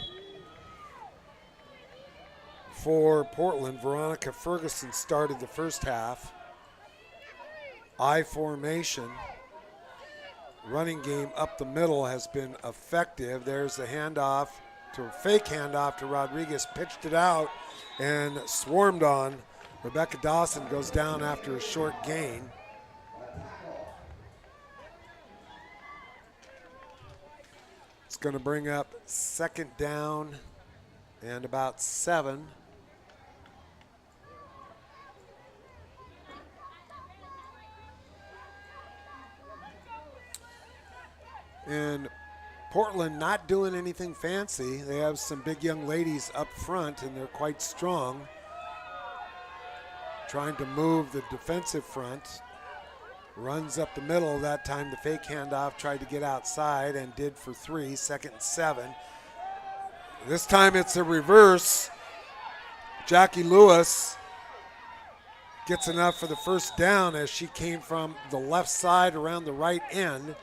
For Portland, Veronica Ferguson started the first half. I formation. Running game up the middle has been effective. There's the handoff to a fake handoff to Rodriguez. Pitched it out and swarmed on. Rebecca Dawson goes down after a short gain. It's going to bring up second down and about 7. And Portland not doing anything fancy. They have some big young ladies up front, and they're quite strong. Trying to move the defensive front. Runs up the middle. That time the fake handoff tried to get outside and did for 3, 2nd and 7. This time it's a reverse. Jackie Lewis gets enough for the first down as she came from the left side around the right end.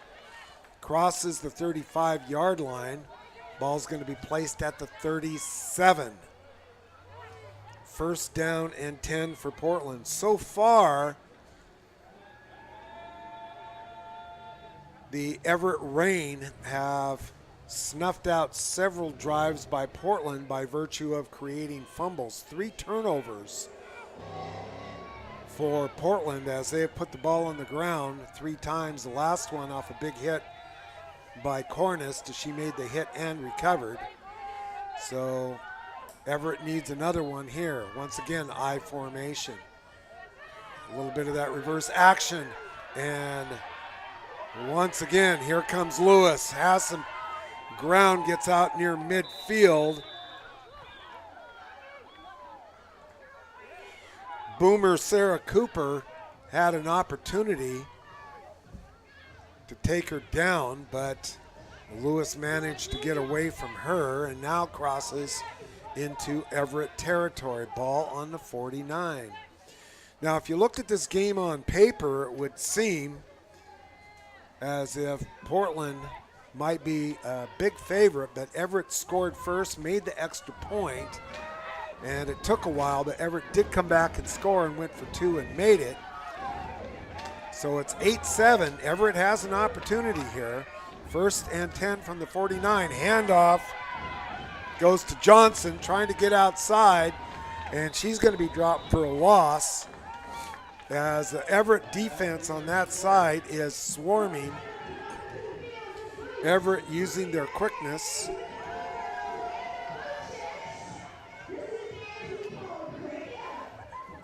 Crosses the 35-yard line. Ball's going to be placed at the 37. First down and 10 for Portland. So far, the Everett Rain have snuffed out several drives by Portland by virtue of creating fumbles. 3 turnovers for Portland as they have put the ball on the ground 3 times. The last one off a big hit by Cornice. She made the hit and recovered. So Everett needs another one here. Once again, I formation. A little bit of that reverse action. And once again, here comes Lewis. Has some ground, gets out near midfield. Boomer Sarah Cooper had an opportunity to take her down, but Lewis managed to get away from her and now crosses into Everett territory. Ball on the 49. Now, if you looked at this game on paper, it would seem as if Portland might be a big favorite, but Everett scored first, made the extra point, and it took a while, but Everett did come back and score and went for 2 and made it. So it's 8-7. Everett has an opportunity here. First and 10 from the 49. Handoff goes to Johnson, trying to get outside, and she's going to be dropped for a loss as the Everett defense on that side is swarming. Everett using their quickness.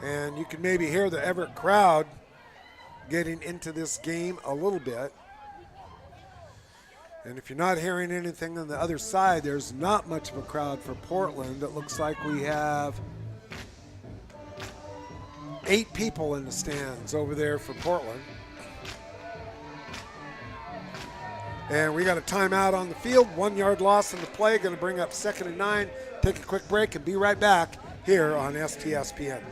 And you can maybe hear the Everett crowd getting into this game a little bit. And if you're not hearing anything on the other side, there's not much of a crowd for Portland. It looks like we have 8 people in the stands over there for Portland. And we got a timeout on the field. 1 yard loss on the play. Going to bring up 2nd and 9. Take a quick break and be right back here on STSPN.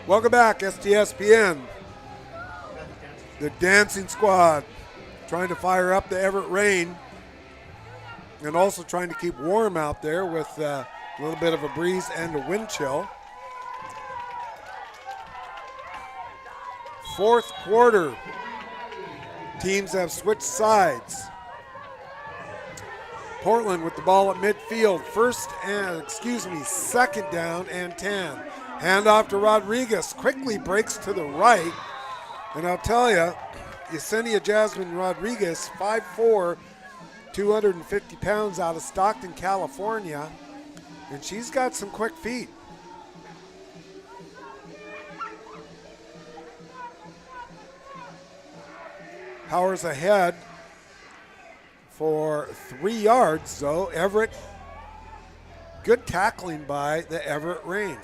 Welcome back, STSPN. The dancing squad trying to fire up the Everett rain and also trying to keep warm out there with a little bit of a breeze and a wind chill. Fourth quarter, teams have switched sides. Portland with the ball at midfield, second down and 10. Handoff to Rodriguez, quickly breaks to the right. And I'll tell you, Yesenia Jasmine Rodriguez, 5'4", 250 pounds out of Stockton, California. And she's got some quick feet. Powers ahead for 3 yards, though. Everett, good tackling by the Everett Rain.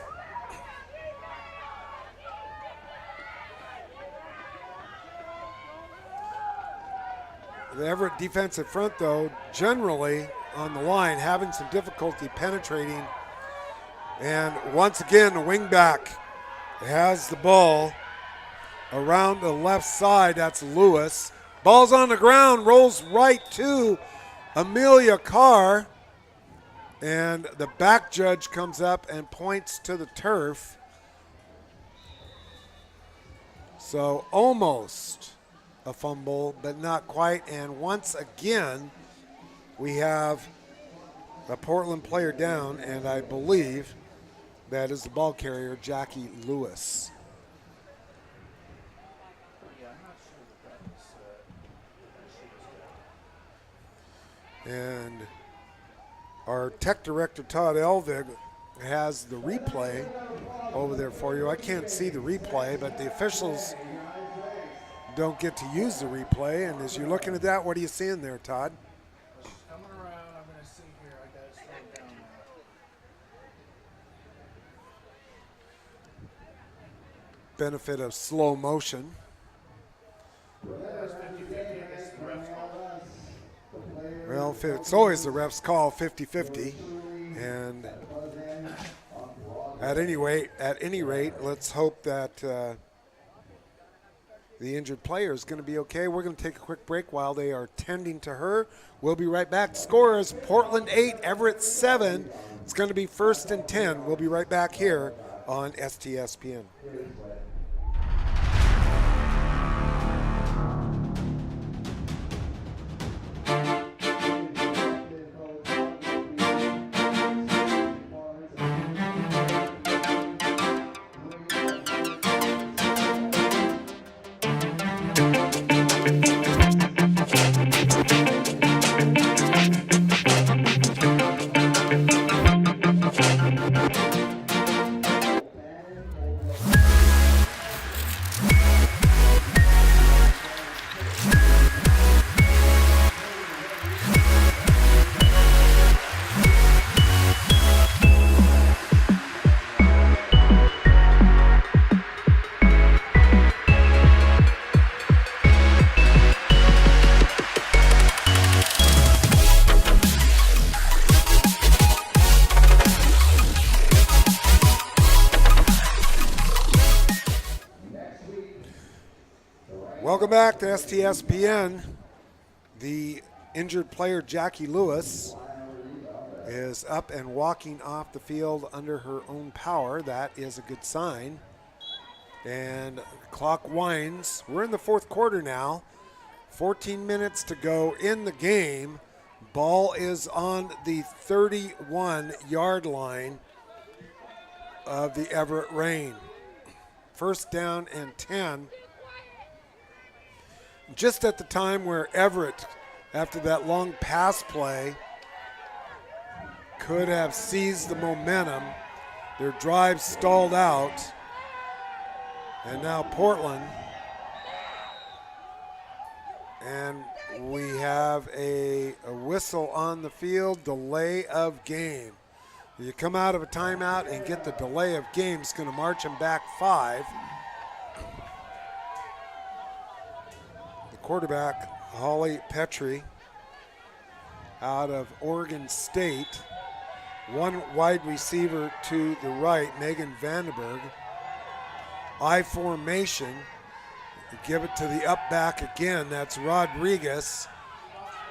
The Everett defensive front, though, generally on the line, having some difficulty penetrating. And once again, the wingback has the ball around the left side. That's Lewis. Ball's on the ground, rolls right to Amelia Carr. And the back judge comes up and points to the turf. So almost a fumble, but not quite. And once again, we have a Portland player down, and I believe that is the ball carrier, Jackie Lewis. And our tech director, Todd Elvig, has the replay over there for you. I can't see the replay, but the officials don't get to use the replay. And as you're looking at that, what are you seeing there, Todd? Coming around, I'm going to see here. I got to slow it down now. Benefit of slow motion. Well, it's always the ref's call, 50-50. And at any rate, let's hope that the injured player is going to be okay. We're going to take a quick break while they are tending to her. We'll be right back. Score is Portland 8, Everett 7. It's going to be 1st and 10. We'll be right back here on STSPN. Welcome back to STSPN. The injured player, Jackie Lewis, is up and walking off the field under her own power. That is a good sign. And clock winds. We're in the fourth quarter now. 14 minutes to go in the game. Ball is on the 31-yard line of the Everett Rain. first down and 10. Just at the time where Everett, after that long pass play, could have seized the momentum. Their drive stalled out. And now Portland. And we have a whistle on the field, delay of game. You come out of a timeout and get the delay of game. It's going to march them back 5. The quarterback, Holly Petrie, out of Oregon State. One wide receiver to the right, Megan Vandenberg. I formation. Give it to the up back again. That's Rodriguez.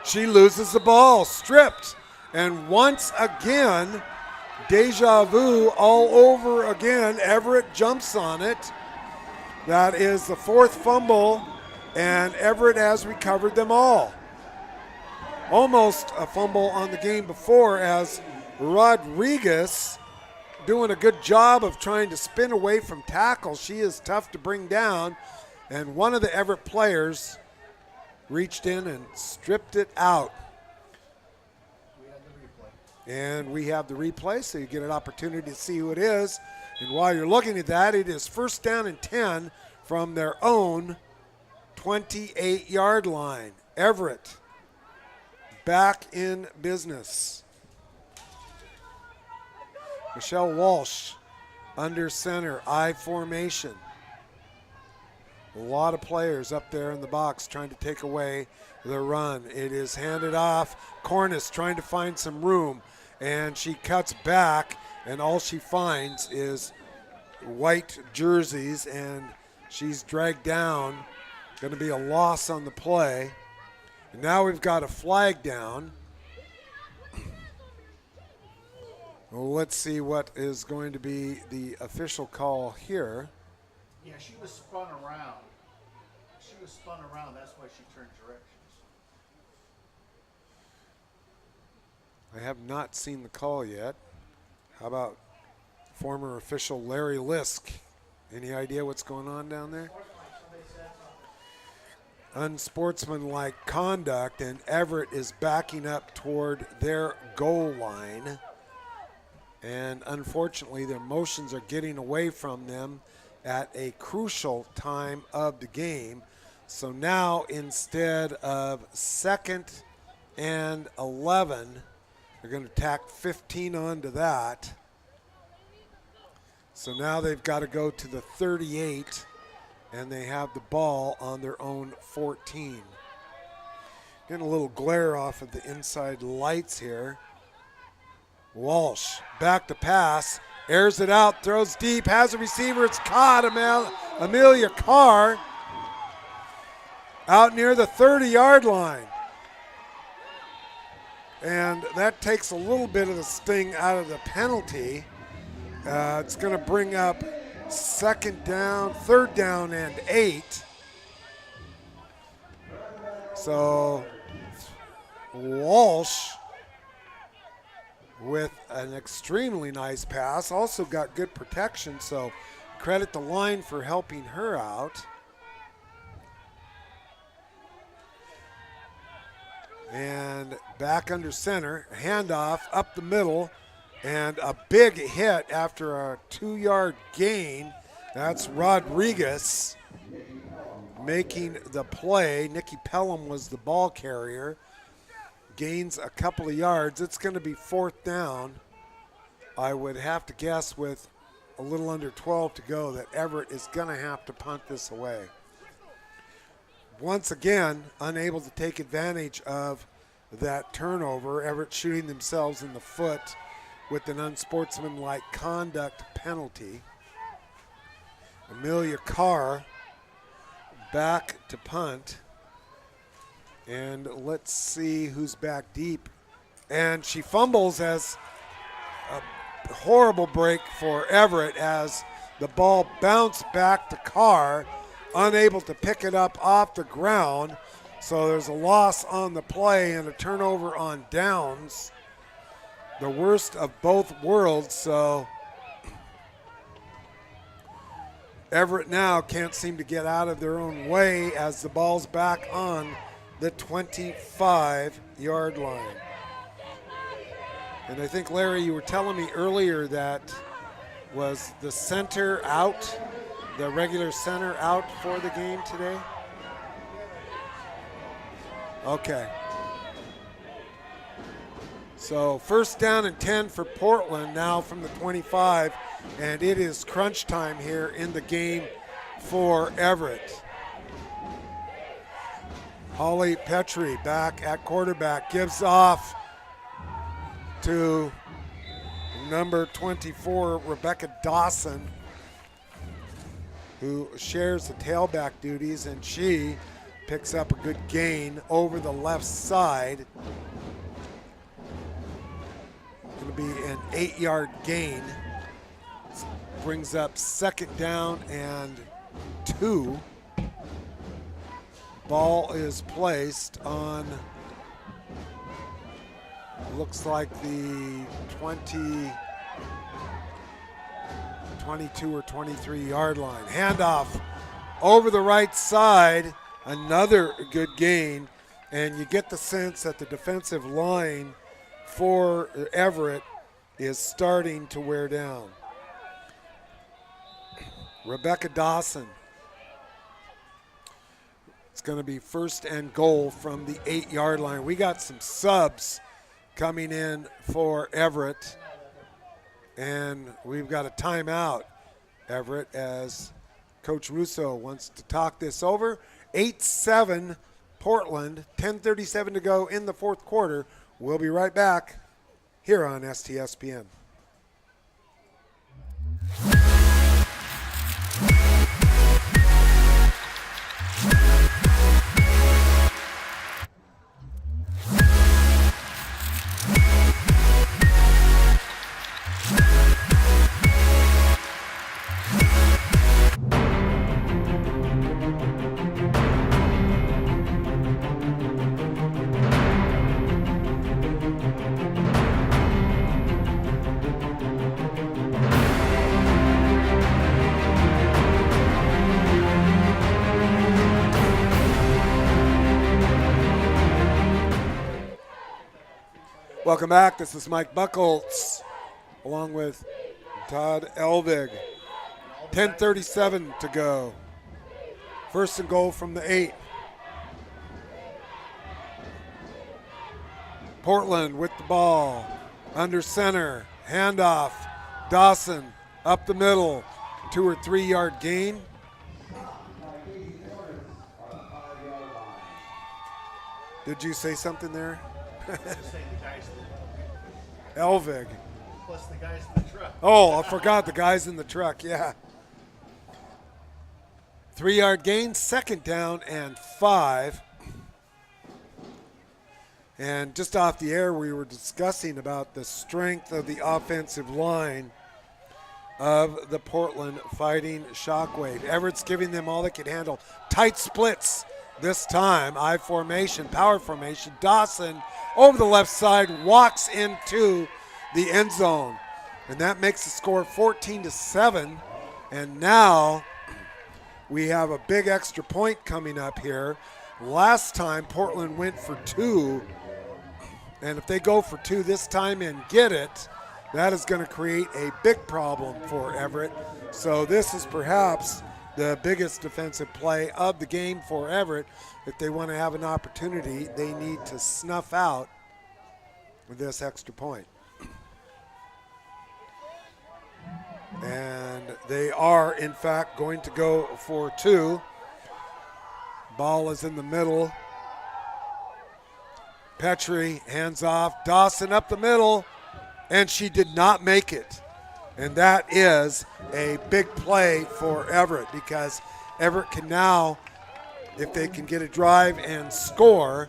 She loses the ball, stripped. And once again, deja vu all over again. Everett jumps on it. That is the 4th fumble, and Everett has recovered them all. Almost a fumble on the game before, as Rodriguez doing a good job of trying to spin away from tackles. She is tough to bring down, and one of the Everett players reached in and stripped it out. And we have the replay, so you get an opportunity to see who it is. And while you're looking at that, it is first down and 10 from their own 28-yard line. Everett back in business. Michelle Walsh under center, I formation. A lot of players up there in the box trying to take away the run. It is handed off. Cornice trying to find some room, and she cuts back, and all she finds is white jerseys, and she's dragged down. Going to be a loss on the play. And now we've got a flag down. Well, let's see what is going to be the official call here. Yeah, she was spun around. That's why she turned directions. I have not seen the call yet. How about former official Larry Lisk? Any idea what's going on down there? Unsportsmanlike conduct, and Everett is backing up toward their goal line. And unfortunately, their motions are getting away from them at a crucial time of the game. So now, instead of 2nd and 11, they're going to tack 15 onto that. So now they've got to go to the 38, and they have the ball on their own 14. Getting a little glare off of the inside lights here. Walsh back to pass, airs it out, throws deep, has a receiver, it's caught. Amelia Carr out near the 30-yard line. And that takes a little bit of the sting out of the penalty. It's going to bring up 3rd down and 8. So Walsh with an extremely nice pass, also got good protection, so credit the line for helping her out. And back under center, handoff up the middle, and a big hit after a 2-yard gain. That's Rodriguez making the play. Nikki Pelham was the ball carrier. Gains a couple of yards. It's going to be 4th down. I would have to guess with a little under 12 to go that Everett is going to have to punt this away. Once again, unable to take advantage of that turnover. Everett shooting themselves in the foot with an unsportsmanlike conduct penalty. Amelia Carr back to punt. And let's see who's back deep. And she fumbles as a horrible break for Everett as the ball bounced back to Carr, unable to pick it up off the ground. So there's a loss on the play and a turnover on downs. The worst of both worlds. So Everett now can't seem to get out of their own way as the ball's back on the 25-yard line. And I think, Larry, you were telling me earlier that was the center out, the regular center out for the game today? Okay. So first down and 10 for Portland now from the 25, and it is crunch time here in the game for Everett. Holly Petrie back at quarterback, gives off to number 24, Rebecca Dawson, who shares the tailback duties, and she picks up a good gain over the left side. Going to be an 8-yard gain. Brings up second down and 2. Ball is placed on, looks like the 22 or 23-yard line. Handoff over the right side, another good gain, and you get the sense that the defensive line for Everett is starting to wear down. Rebecca Dawson. It's going to be first and goal from the 8-yard line. We got some subs coming in for Everett, and we've got a timeout, Everett, as Coach Russo wants to talk this over. 8-7 Portland, 10:37 to go in the fourth quarter. We'll be right back here on STSPN. Welcome back. This is Mike Buckholtz along with Todd Elvig. 10:37 to go. First and goal from the 8. Portland with the ball. Under center. Handoff. Dawson up the middle. 2 or 3 yard gain. Did you say something there? Elvig. Plus the guys in the truck. Oh, I forgot the guys in the truck, yeah. 3 yard gain, second down and 5. And just off the air, we were discussing about the strength of the offensive line of the Portland Fighting Shockwave. Everett's giving them all they can handle. Tight splits this time. I formation, power formation. Dawson over the left side, walks into the end zone. And that makes the score 14-7. And now we have a big extra point coming up here. Last time Portland went for 2. And if they go for 2 this time and get it, that is going to create a big problem for Everett. So this is perhaps the biggest defensive play of the game for Everett. If they want to have an opportunity, they need to snuff out this extra point. And they are, in fact, going to go for 2. Ball is in the middle. Petrie, hands off. Dawson up the middle, and she did not make it. And that is a big play for Everett, because Everett can now, if they can get a drive and score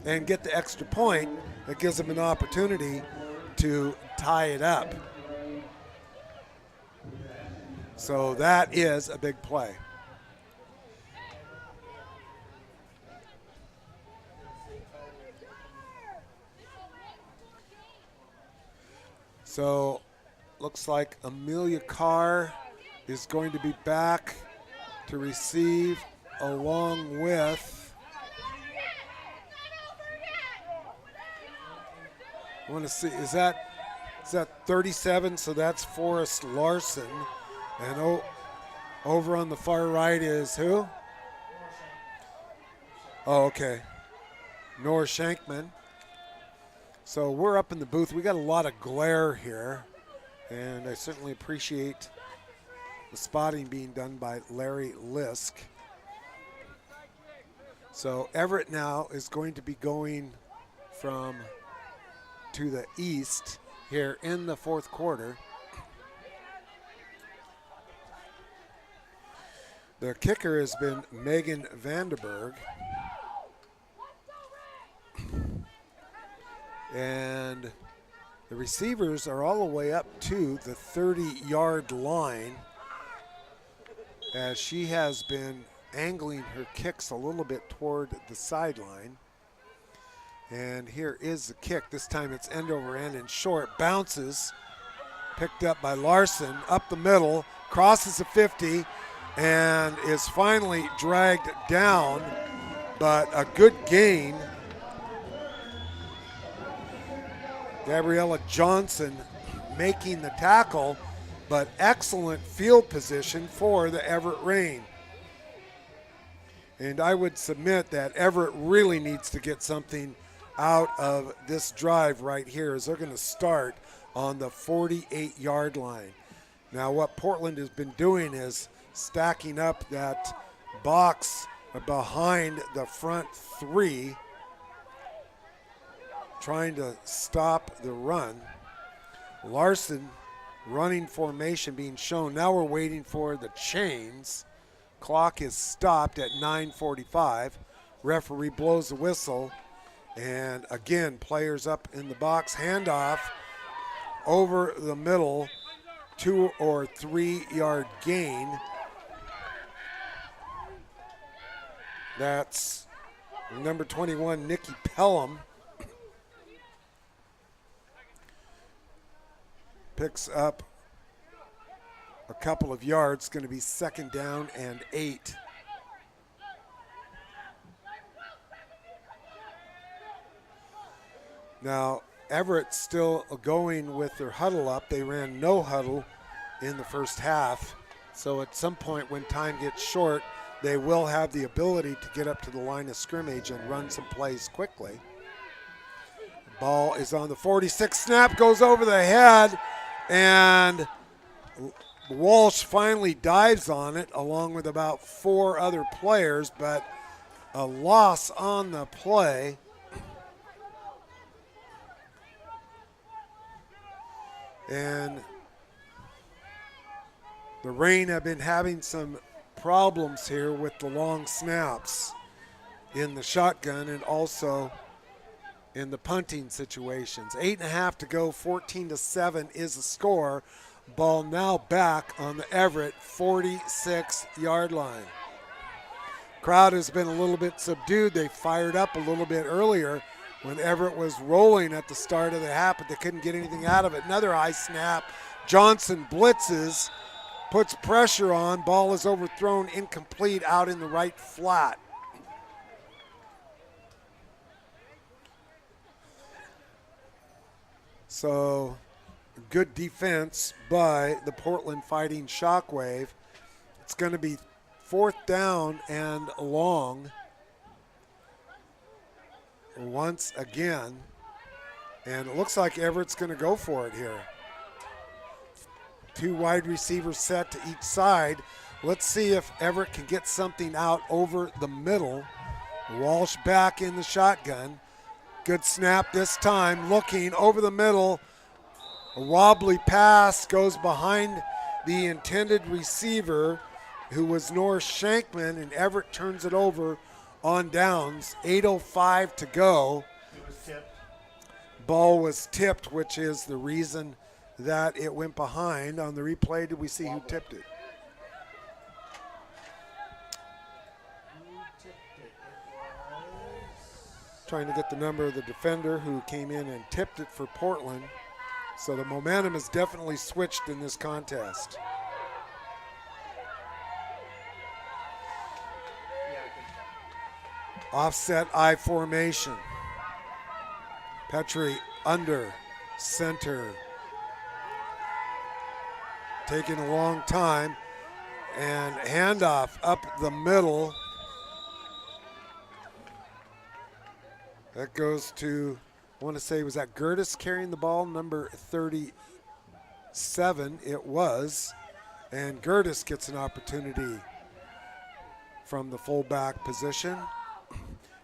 and get the extra point, it gives them an opportunity to tie it up. So that is a big play. So looks like Amelia Carr is going to be back to receive along with, I want to see, is that 37? So that's Forrest Larson. And over on the far right is who? Oh, okay. Nora Shankman. So we're up in the booth. We got a lot of glare here, and I certainly appreciate the spotting being done by Larry Lisk. So Everett now is going to be going from to the east here in the fourth quarter. The kicker has been Megan Vanderberg. And the receivers are all the way up to the 30-yard line, as she has been angling her kicks a little bit toward the sideline. And here is the kick. This time it's end over end and short. Bounces, picked up by Larson, up the middle, crosses the 50, and is finally dragged down, but a good gain. Gabriella Johnson making the tackle, but excellent field position for the Everett Rain. And I would submit that Everett really needs to get something out of this drive right here, as they're going to start on the 48-yard line. Now what Portland has been doing is stacking up that box behind the front three, trying to stop the run. Larson running formation being shown. Now we're waiting for the chains. Clock is stopped at 9:45. Referee blows the whistle. And again, players up in the box. Handoff over the middle. 2 or 3 yard gain. That's number 21, Nikki Pelham. Picks up a couple of yards. Going to be 2nd down and 8. Now, Everett still going with their huddle up. They ran no huddle in the first half. So at some point when time gets short, they will have the ability to get up to the line of scrimmage and run some plays quickly. Ball is on the 46. Snap goes over the head. And Walsh finally dives on it along with about 4 other players, but a loss on the play. And the Rain have been having some problems here with the long snaps in the shotgun and also in the punting situations. 8.5 to go, 14-7 is the score. Ball now back on the Everett 46-yard line. Crowd has been a little bit subdued. They fired up a little bit earlier when Everett was rolling at the start of the half, but they couldn't get anything out of it. Another high snap. Johnson blitzes, puts pressure on. Ball is overthrown, incomplete, out in the right flat. So good defense by the Portland Fighting Shockwave. It's going to be 4th down and long once again. And it looks like Everett's going to go for it here. 2 wide receivers set to each side. Let's see if Everett can get something out over the middle. Walsh back in the shotgun. Good snap this time, looking over the middle. A wobbly pass goes behind the intended receiver, who was Norris Shankman, and Everett turns it over on downs. 8:05 to go. Ball was tipped, which is the reason that it went behind. On the replay, did we see who tipped it? Trying to get the number of the defender who came in and tipped it for Portland. So the momentum has definitely switched in this contest. Offset I formation. Petrie under center. Taking a long time. And handoff up the middle. That goes to, I want to say, was that Gertis carrying the ball, number 37? It was. And Gertis gets an opportunity from the fullback position.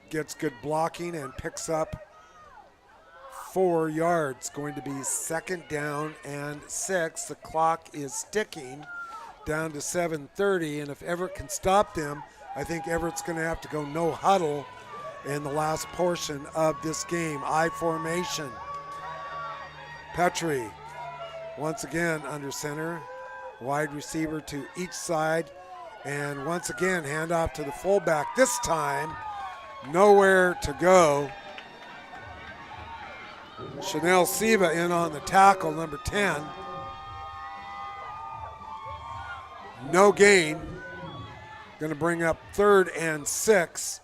Gets good blocking and picks up 4 yards. Going to be 2nd down and 6. The clock is ticking down to 7:30, and if Everett can stop them, I think Everett's going to have to go no huddle in the last portion of this game. I formation. Petrie once again under center. Wide receiver to each side, and once again handoff to the fullback. This time nowhere to go. Chanel Siva in on the tackle, number 10. No gain. Going to bring up 3rd and 6.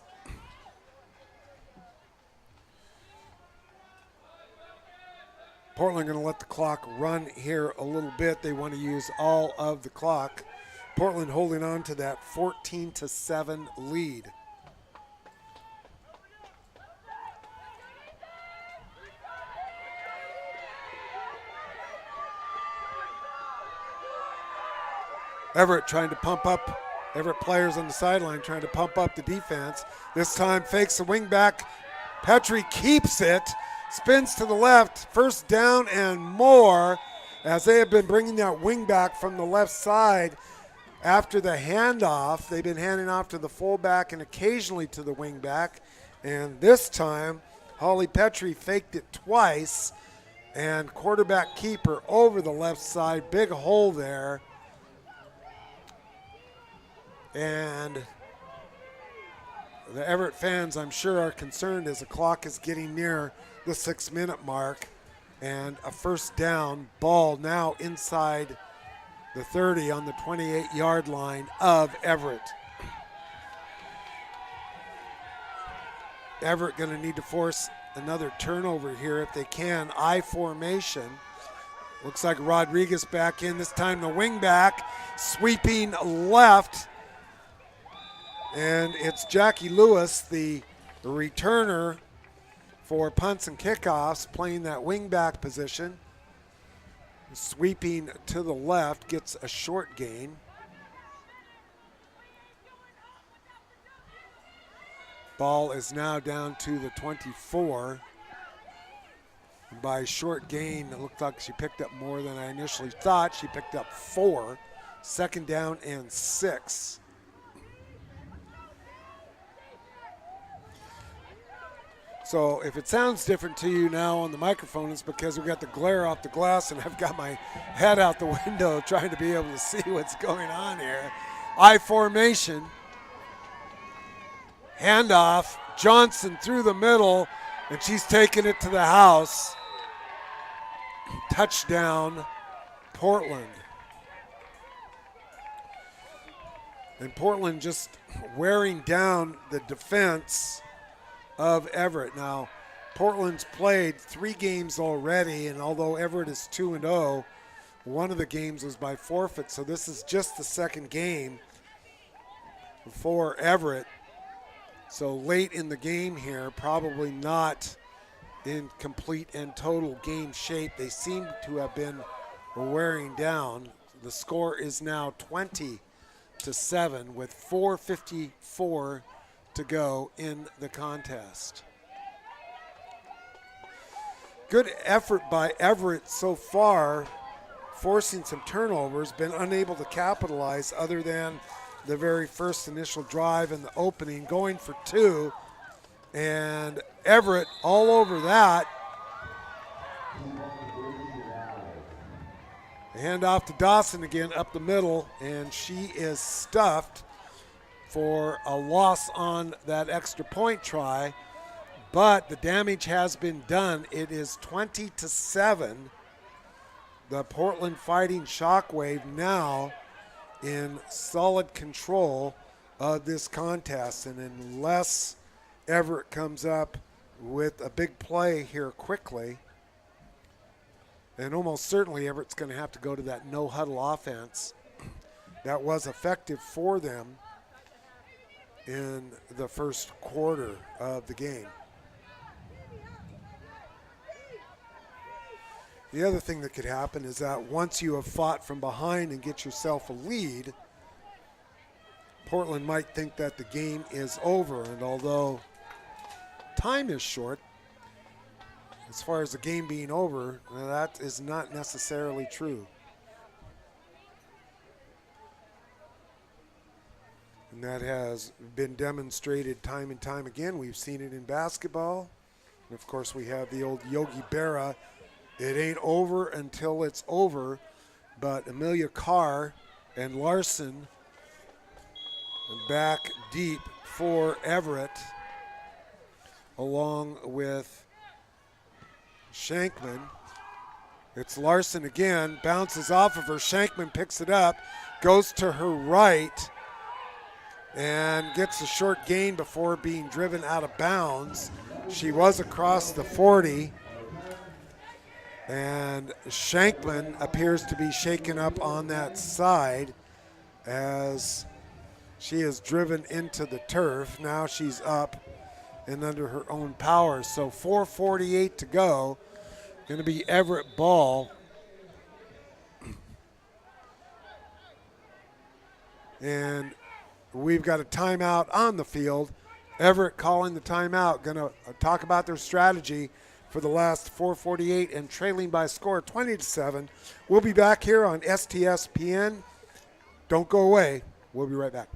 Portland going to let the clock run here a little bit. They want to use all of the clock. Portland holding on to that 14-7 lead. Everett trying to pump up. Everett players on the sideline trying to pump up the defense. This time fakes the wing back. Petrie keeps it. Spins to the left. 1st down and more, as they have been bringing that wing back from the left side after the handoff. They've been handing off to the fullback and occasionally to the wing back. And this time, Holly Petrie faked it twice. And quarterback keeper over the left side. Big hole there. And the Everett fans, I'm sure, are concerned as the clock is getting near the 6-minute mark. And a 1st down, ball now inside the 30 on the 28-yard line of Everett. Everett going to need to force another turnover here if they can. I formation. Looks like Rodriguez back in. This time the wing back sweeping left. And it's Jackie Lewis, the returner for punts and kickoffs, playing that wingback position. Sweeping to the left, gets a short gain. Ball is now down to the 24. By short gain, it looked like she picked up more than I initially thought. She picked up 4. 2nd down and 6. So if it sounds different to you now on the microphone, it's because we got the glare off the glass and I've got my head out the window trying to be able to see what's going on here. I formation. Handoff. Johnson through the middle, and she's taking it to the house. Touchdown, Portland. And Portland just wearing down the defense of Everett. Now, Portland's played 3 games already, and although Everett is 2-0, one of the games was by forfeit, so this is just the 2nd game for Everett. So late in the game here, probably not in complete and total game shape. They seem to have been wearing down. The score is now 20-7 with 4:54 to go in the contest. Good effort by Everett so far, forcing some turnovers, been unable to capitalize other than the very first initial drive in the opening, going for 2. And Everett all over that. Hand off to Dawson again up the middle, and she is stuffed for a loss on that extra point try. But the damage has been done. It is 20-7. The Portland Fighting Shockwave now in solid control of this contest. And unless Everett comes up with a big play here quickly. And almost certainly Everett's going to have to go to that no-huddle offense. That was effective for them in the first quarter of the game. The other thing that could happen is that once you have fought from behind and get yourself a lead, Portland might think that the game is over. And although time is short, as far as the game being over, that is not necessarily true. And that has been demonstrated time and time again. We've seen it in basketball. And of course, we have the old Yogi Berra, it ain't over until it's over. But Amelia Carr and Larson back deep for Everett, along with Shankman. It's Larson again, bounces off of her. Shankman picks it up, goes to her right, and gets a short gain before being driven out of bounds. She was across the 40, and Shankman appears to be shaken up on that side as she is driven into the turf. Now she's up and under her own power. So 4:48 to go. Going to be Everett ball. And we've got a timeout on the field. Everett calling the timeout. Going to talk about their strategy for the last 4:48 and trailing by a score 20-7. We'll be back here on STSPN. Don't go away. We'll be right back.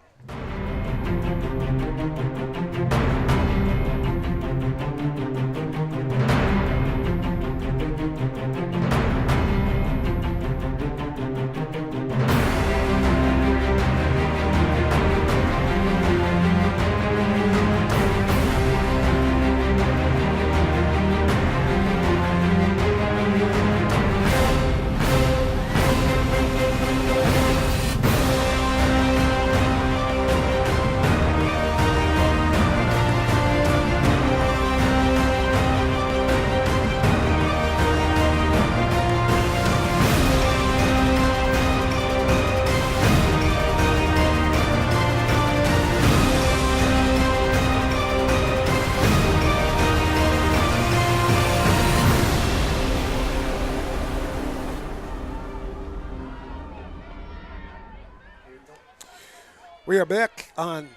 We are back on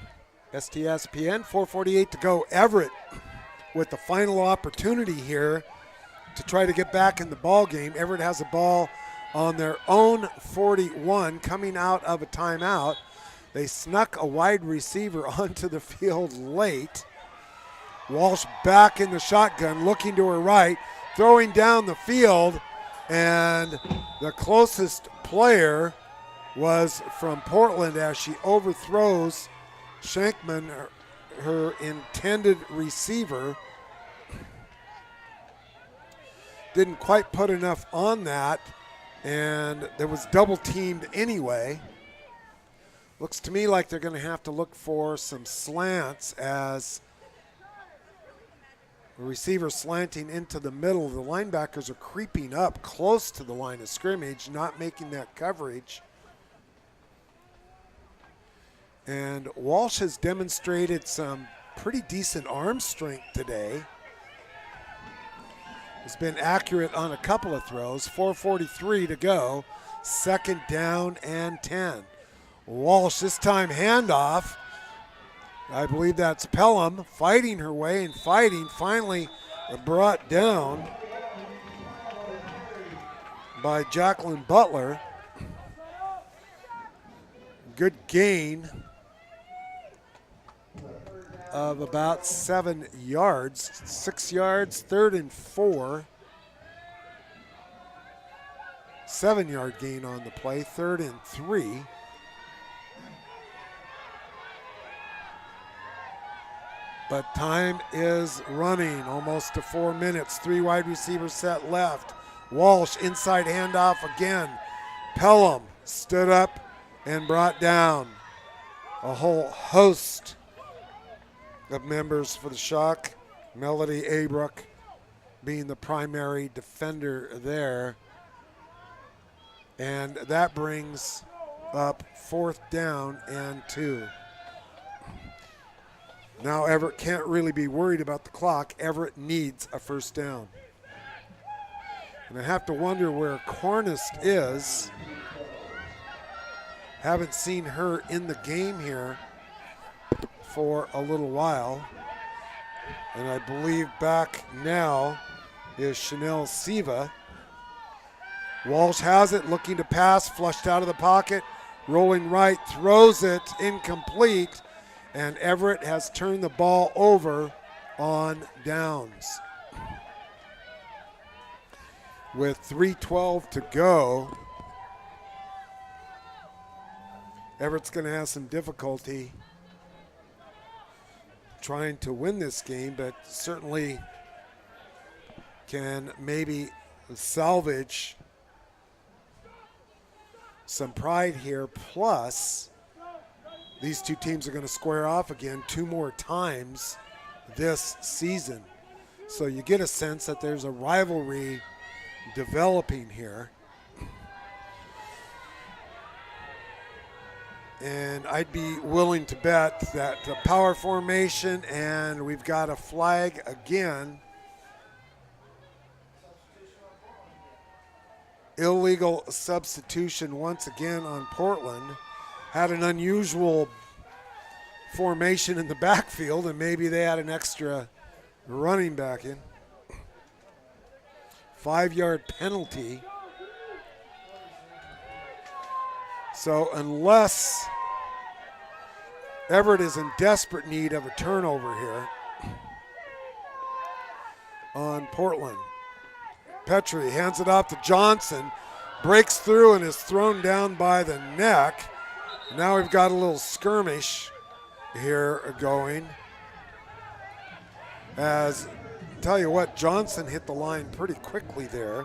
STSPN. 4:48 to go. Everett with the final opportunity here to try to get back in the ball game. Everett has a ball on their own 41 coming out of a timeout. They snuck a wide receiver onto the field late. Walsh back in the shotgun, looking to her right, throwing down the field, and the closest player was from Portland as she overthrows Shankman, her intended receiver. Didn't quite put enough on that, and there was double teamed anyway. Looks to me like they're going to have to look for some slants as the receiver slanting into the middle. The linebackers are creeping up close to the line of scrimmage, not making that coverage. And Walsh has demonstrated some pretty decent arm strength today. He's been accurate on a couple of throws. 4:43 to go. Second down and 10. Walsh this time handoff. I believe that's Pelham fighting her way and fighting. Finally brought down by Jacqueline Butler. Good gain of about 7 yards, 6 yards, 3rd and 4. 7-yard gain on the play, 3rd and 3. But time is running, almost to 4 minutes. 3 wide receiver set left. Walsh inside handoff again. Pelham stood up and brought down a whole host of members for the Shock. Melody Abrook being the primary defender there. And that brings up 4th down and 2. Now Everett can't really be worried about the clock. Everett needs a 1st down. And I have to wonder where Cornist is. Haven't seen her in the game here for a little while. And I believe back now is Chanel Siva. Walsh has it, looking to pass, flushed out of the pocket, rolling right, throws it, incomplete, and Everett has turned the ball over on downs. With 3:12 to go, Everett's going to have some difficulty trying to win this game, but certainly can maybe salvage some pride here. Plus, these two teams are going to square off again 2 more times this season. So you get a sense that there's a rivalry developing here. And I'd be willing to bet that the power formation, and we've got a flag again. Illegal substitution once again on Portland. Had an unusual formation in the backfield, and maybe they had an extra running back in. 5-yard penalty. So unless Everett is in desperate need of a turnover here on Portland. Petrie hands it off to Johnson, breaks through and is thrown down by the neck. Now we've got a little skirmish here going. As, tell you what, Johnson hit the line pretty quickly there.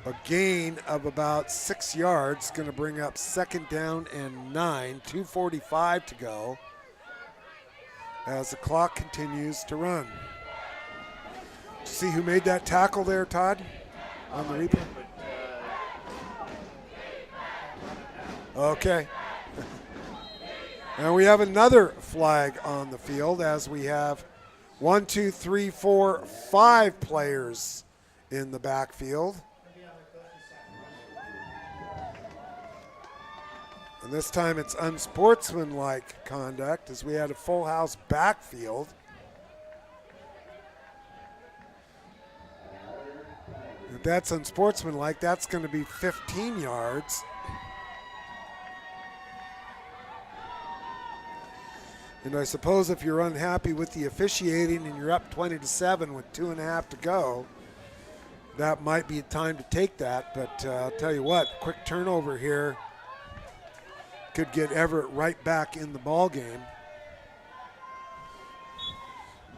A gain of about 6 yards, going to bring up 2nd down and 9, 2:45 to go as the clock continues to run. See who made that tackle there, Todd, on the replay? Okay. And we have another flag on the field as we have 1, 2, 3, 4, 5 players in the backfield. And this time it's unsportsmanlike conduct as we had a full house backfield. If that's unsportsmanlike, that's going to be 15 yards. And I suppose if you're unhappy with the officiating and you're up 20-7 with 2.5 to go, that might be time to take that. But I'll tell you what, quick turnover here could get Everett right back in the ball game.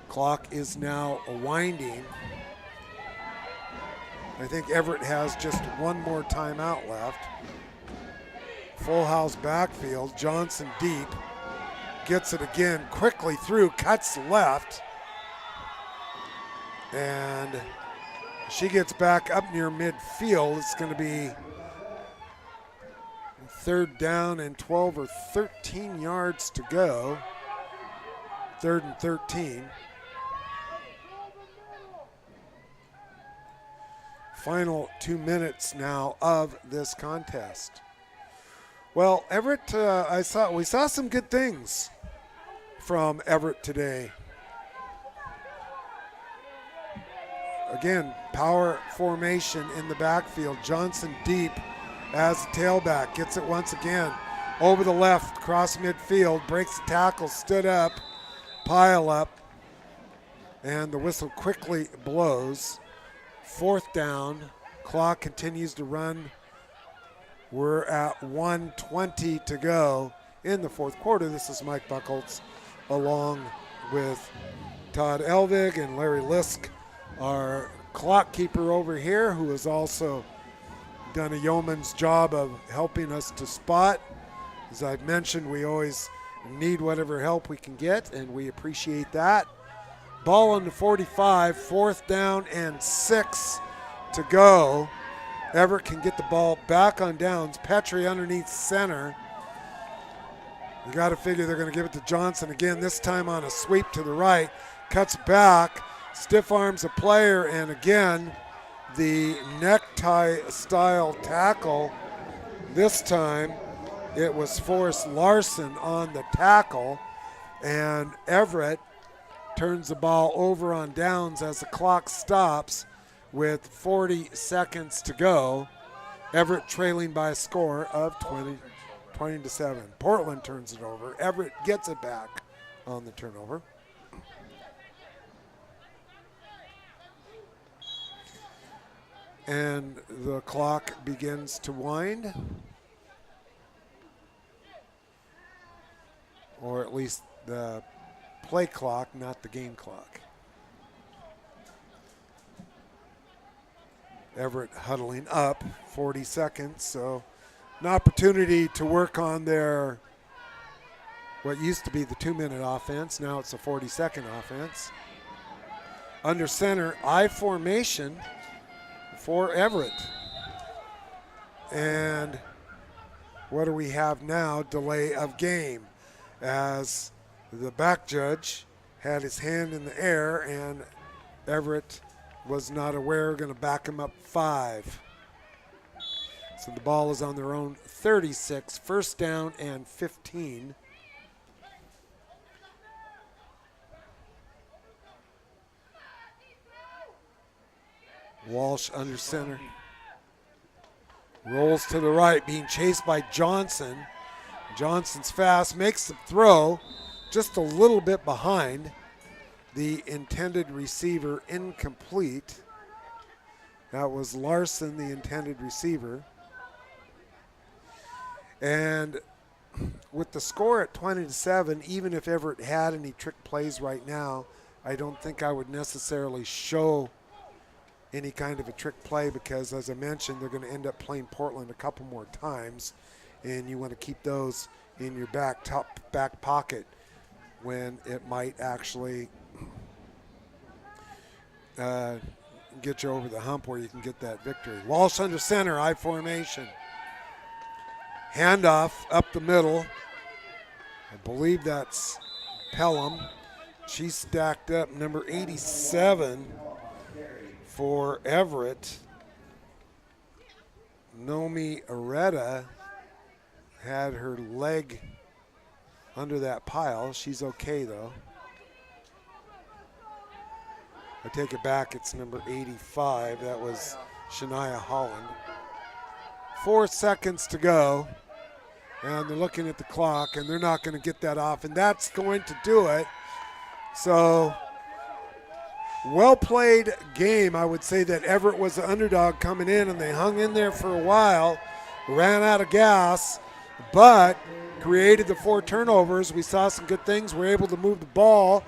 Clock is now winding. I think Everett has just one more timeout left. Full house backfield. Johnson deep. Gets it again quickly through, cuts left. And she gets back up near midfield. It's going to be 3rd down and 12 or 13 yards to go. 3rd and 13. Final 2 minutes now of this contest. Well, Everett, we saw some good things from Everett today. Again, power formation in the backfield. Johnson deep as the tailback. Gets it once again. Over the left, cross midfield. Breaks the tackle, stood up, pile up. And the whistle quickly blows. 4th down. Clock continues to run. We're at 1:20 to go in the 4th quarter. This is Mike Buckholtz along with Todd Elvig and Larry Lisk, our clock keeper over here, who has also done a yeoman's job of helping us to spot As I've mentioned, we always need whatever help we can get, and we appreciate that. Ball on the 45, 4th down and 6 to go. Everett can get the ball back on downs. Petrie underneath center. You got to figure they're going to give it to Johnson again, this time on a sweep to the right. Cuts back, stiff arms a player, and again, the necktie-style tackle. This time, it was Forrest Larson on the tackle, and Everett turns the ball over on downs as the clock stops with 40 seconds to go. Everett trailing by a score of 20-7. Portland turns it over. Everett gets it back on the turnover. And the clock begins to wind. Or at least the play clock, not the game clock. Everett huddling up, 40 seconds, so an opportunity to work on their, what used to be the 2-minute offense, now it's a 40-second offense. Under center, I formation for Everett. And what do we have now? Delay of game, as the back judge had his hand in the air and Everett was not aware, going to back him up 5. So the ball is on their own 36, 1st down and 15. Walsh under center. Rolls to the right, being chased by Johnson. Johnson's fast, makes the throw, just a little bit behind the intended receiver, incomplete. That was Larson, the intended receiver. And with the score at 20-7, even if Everett had any trick plays right now, I don't think I would necessarily show any kind of a trick play because, as I mentioned, they're going to end up playing Portland a couple more times, and you want to keep those in your back pocket when it might actually get you over the hump where you can get that victory. Walsh under center, I formation. Handoff up the middle. I believe that's Pelham. She's stacked up, number 87 for Everett. Nomi Areta had her leg under that pile. She's okay though. I take it back, it's number 85. That was Shania Holland. 4 seconds to go. And they're looking at the clock, and they're not going to get that off, and that's going to do it. So, well-played game. I would say that Everett was the underdog coming in, and they hung in there for a while, ran out of gas, but created the 4 turnovers. We saw some good things. We're able to move the ball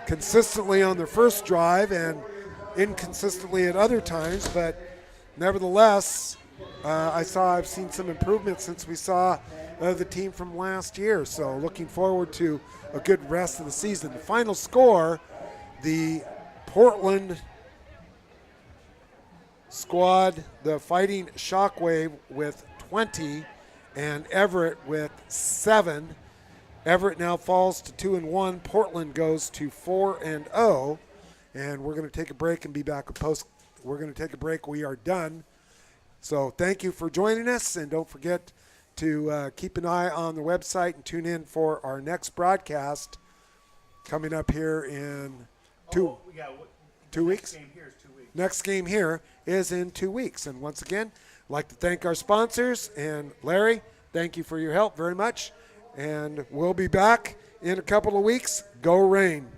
consistently on their first drive and inconsistently at other times, but nevertheless, I've seen some improvement since we saw the team from last year. So looking forward to a good rest of the season. The final score, the Portland squad, the Fighting Shockwave with 20 and Everett with 7. Everett now falls to 2-1. Portland goes to 4-0. And we're going to take a break and be back with post. We're going to take a break. We are done. So thank you for joining us, and don't forget to keep an eye on the website and tune in for our next broadcast coming up here in 2 weeks. Next game here is in 2 weeks. And once again, I'd like to thank our sponsors. And Larry, thank you for your help very much. And we'll be back in a couple of weeks. Go Rain.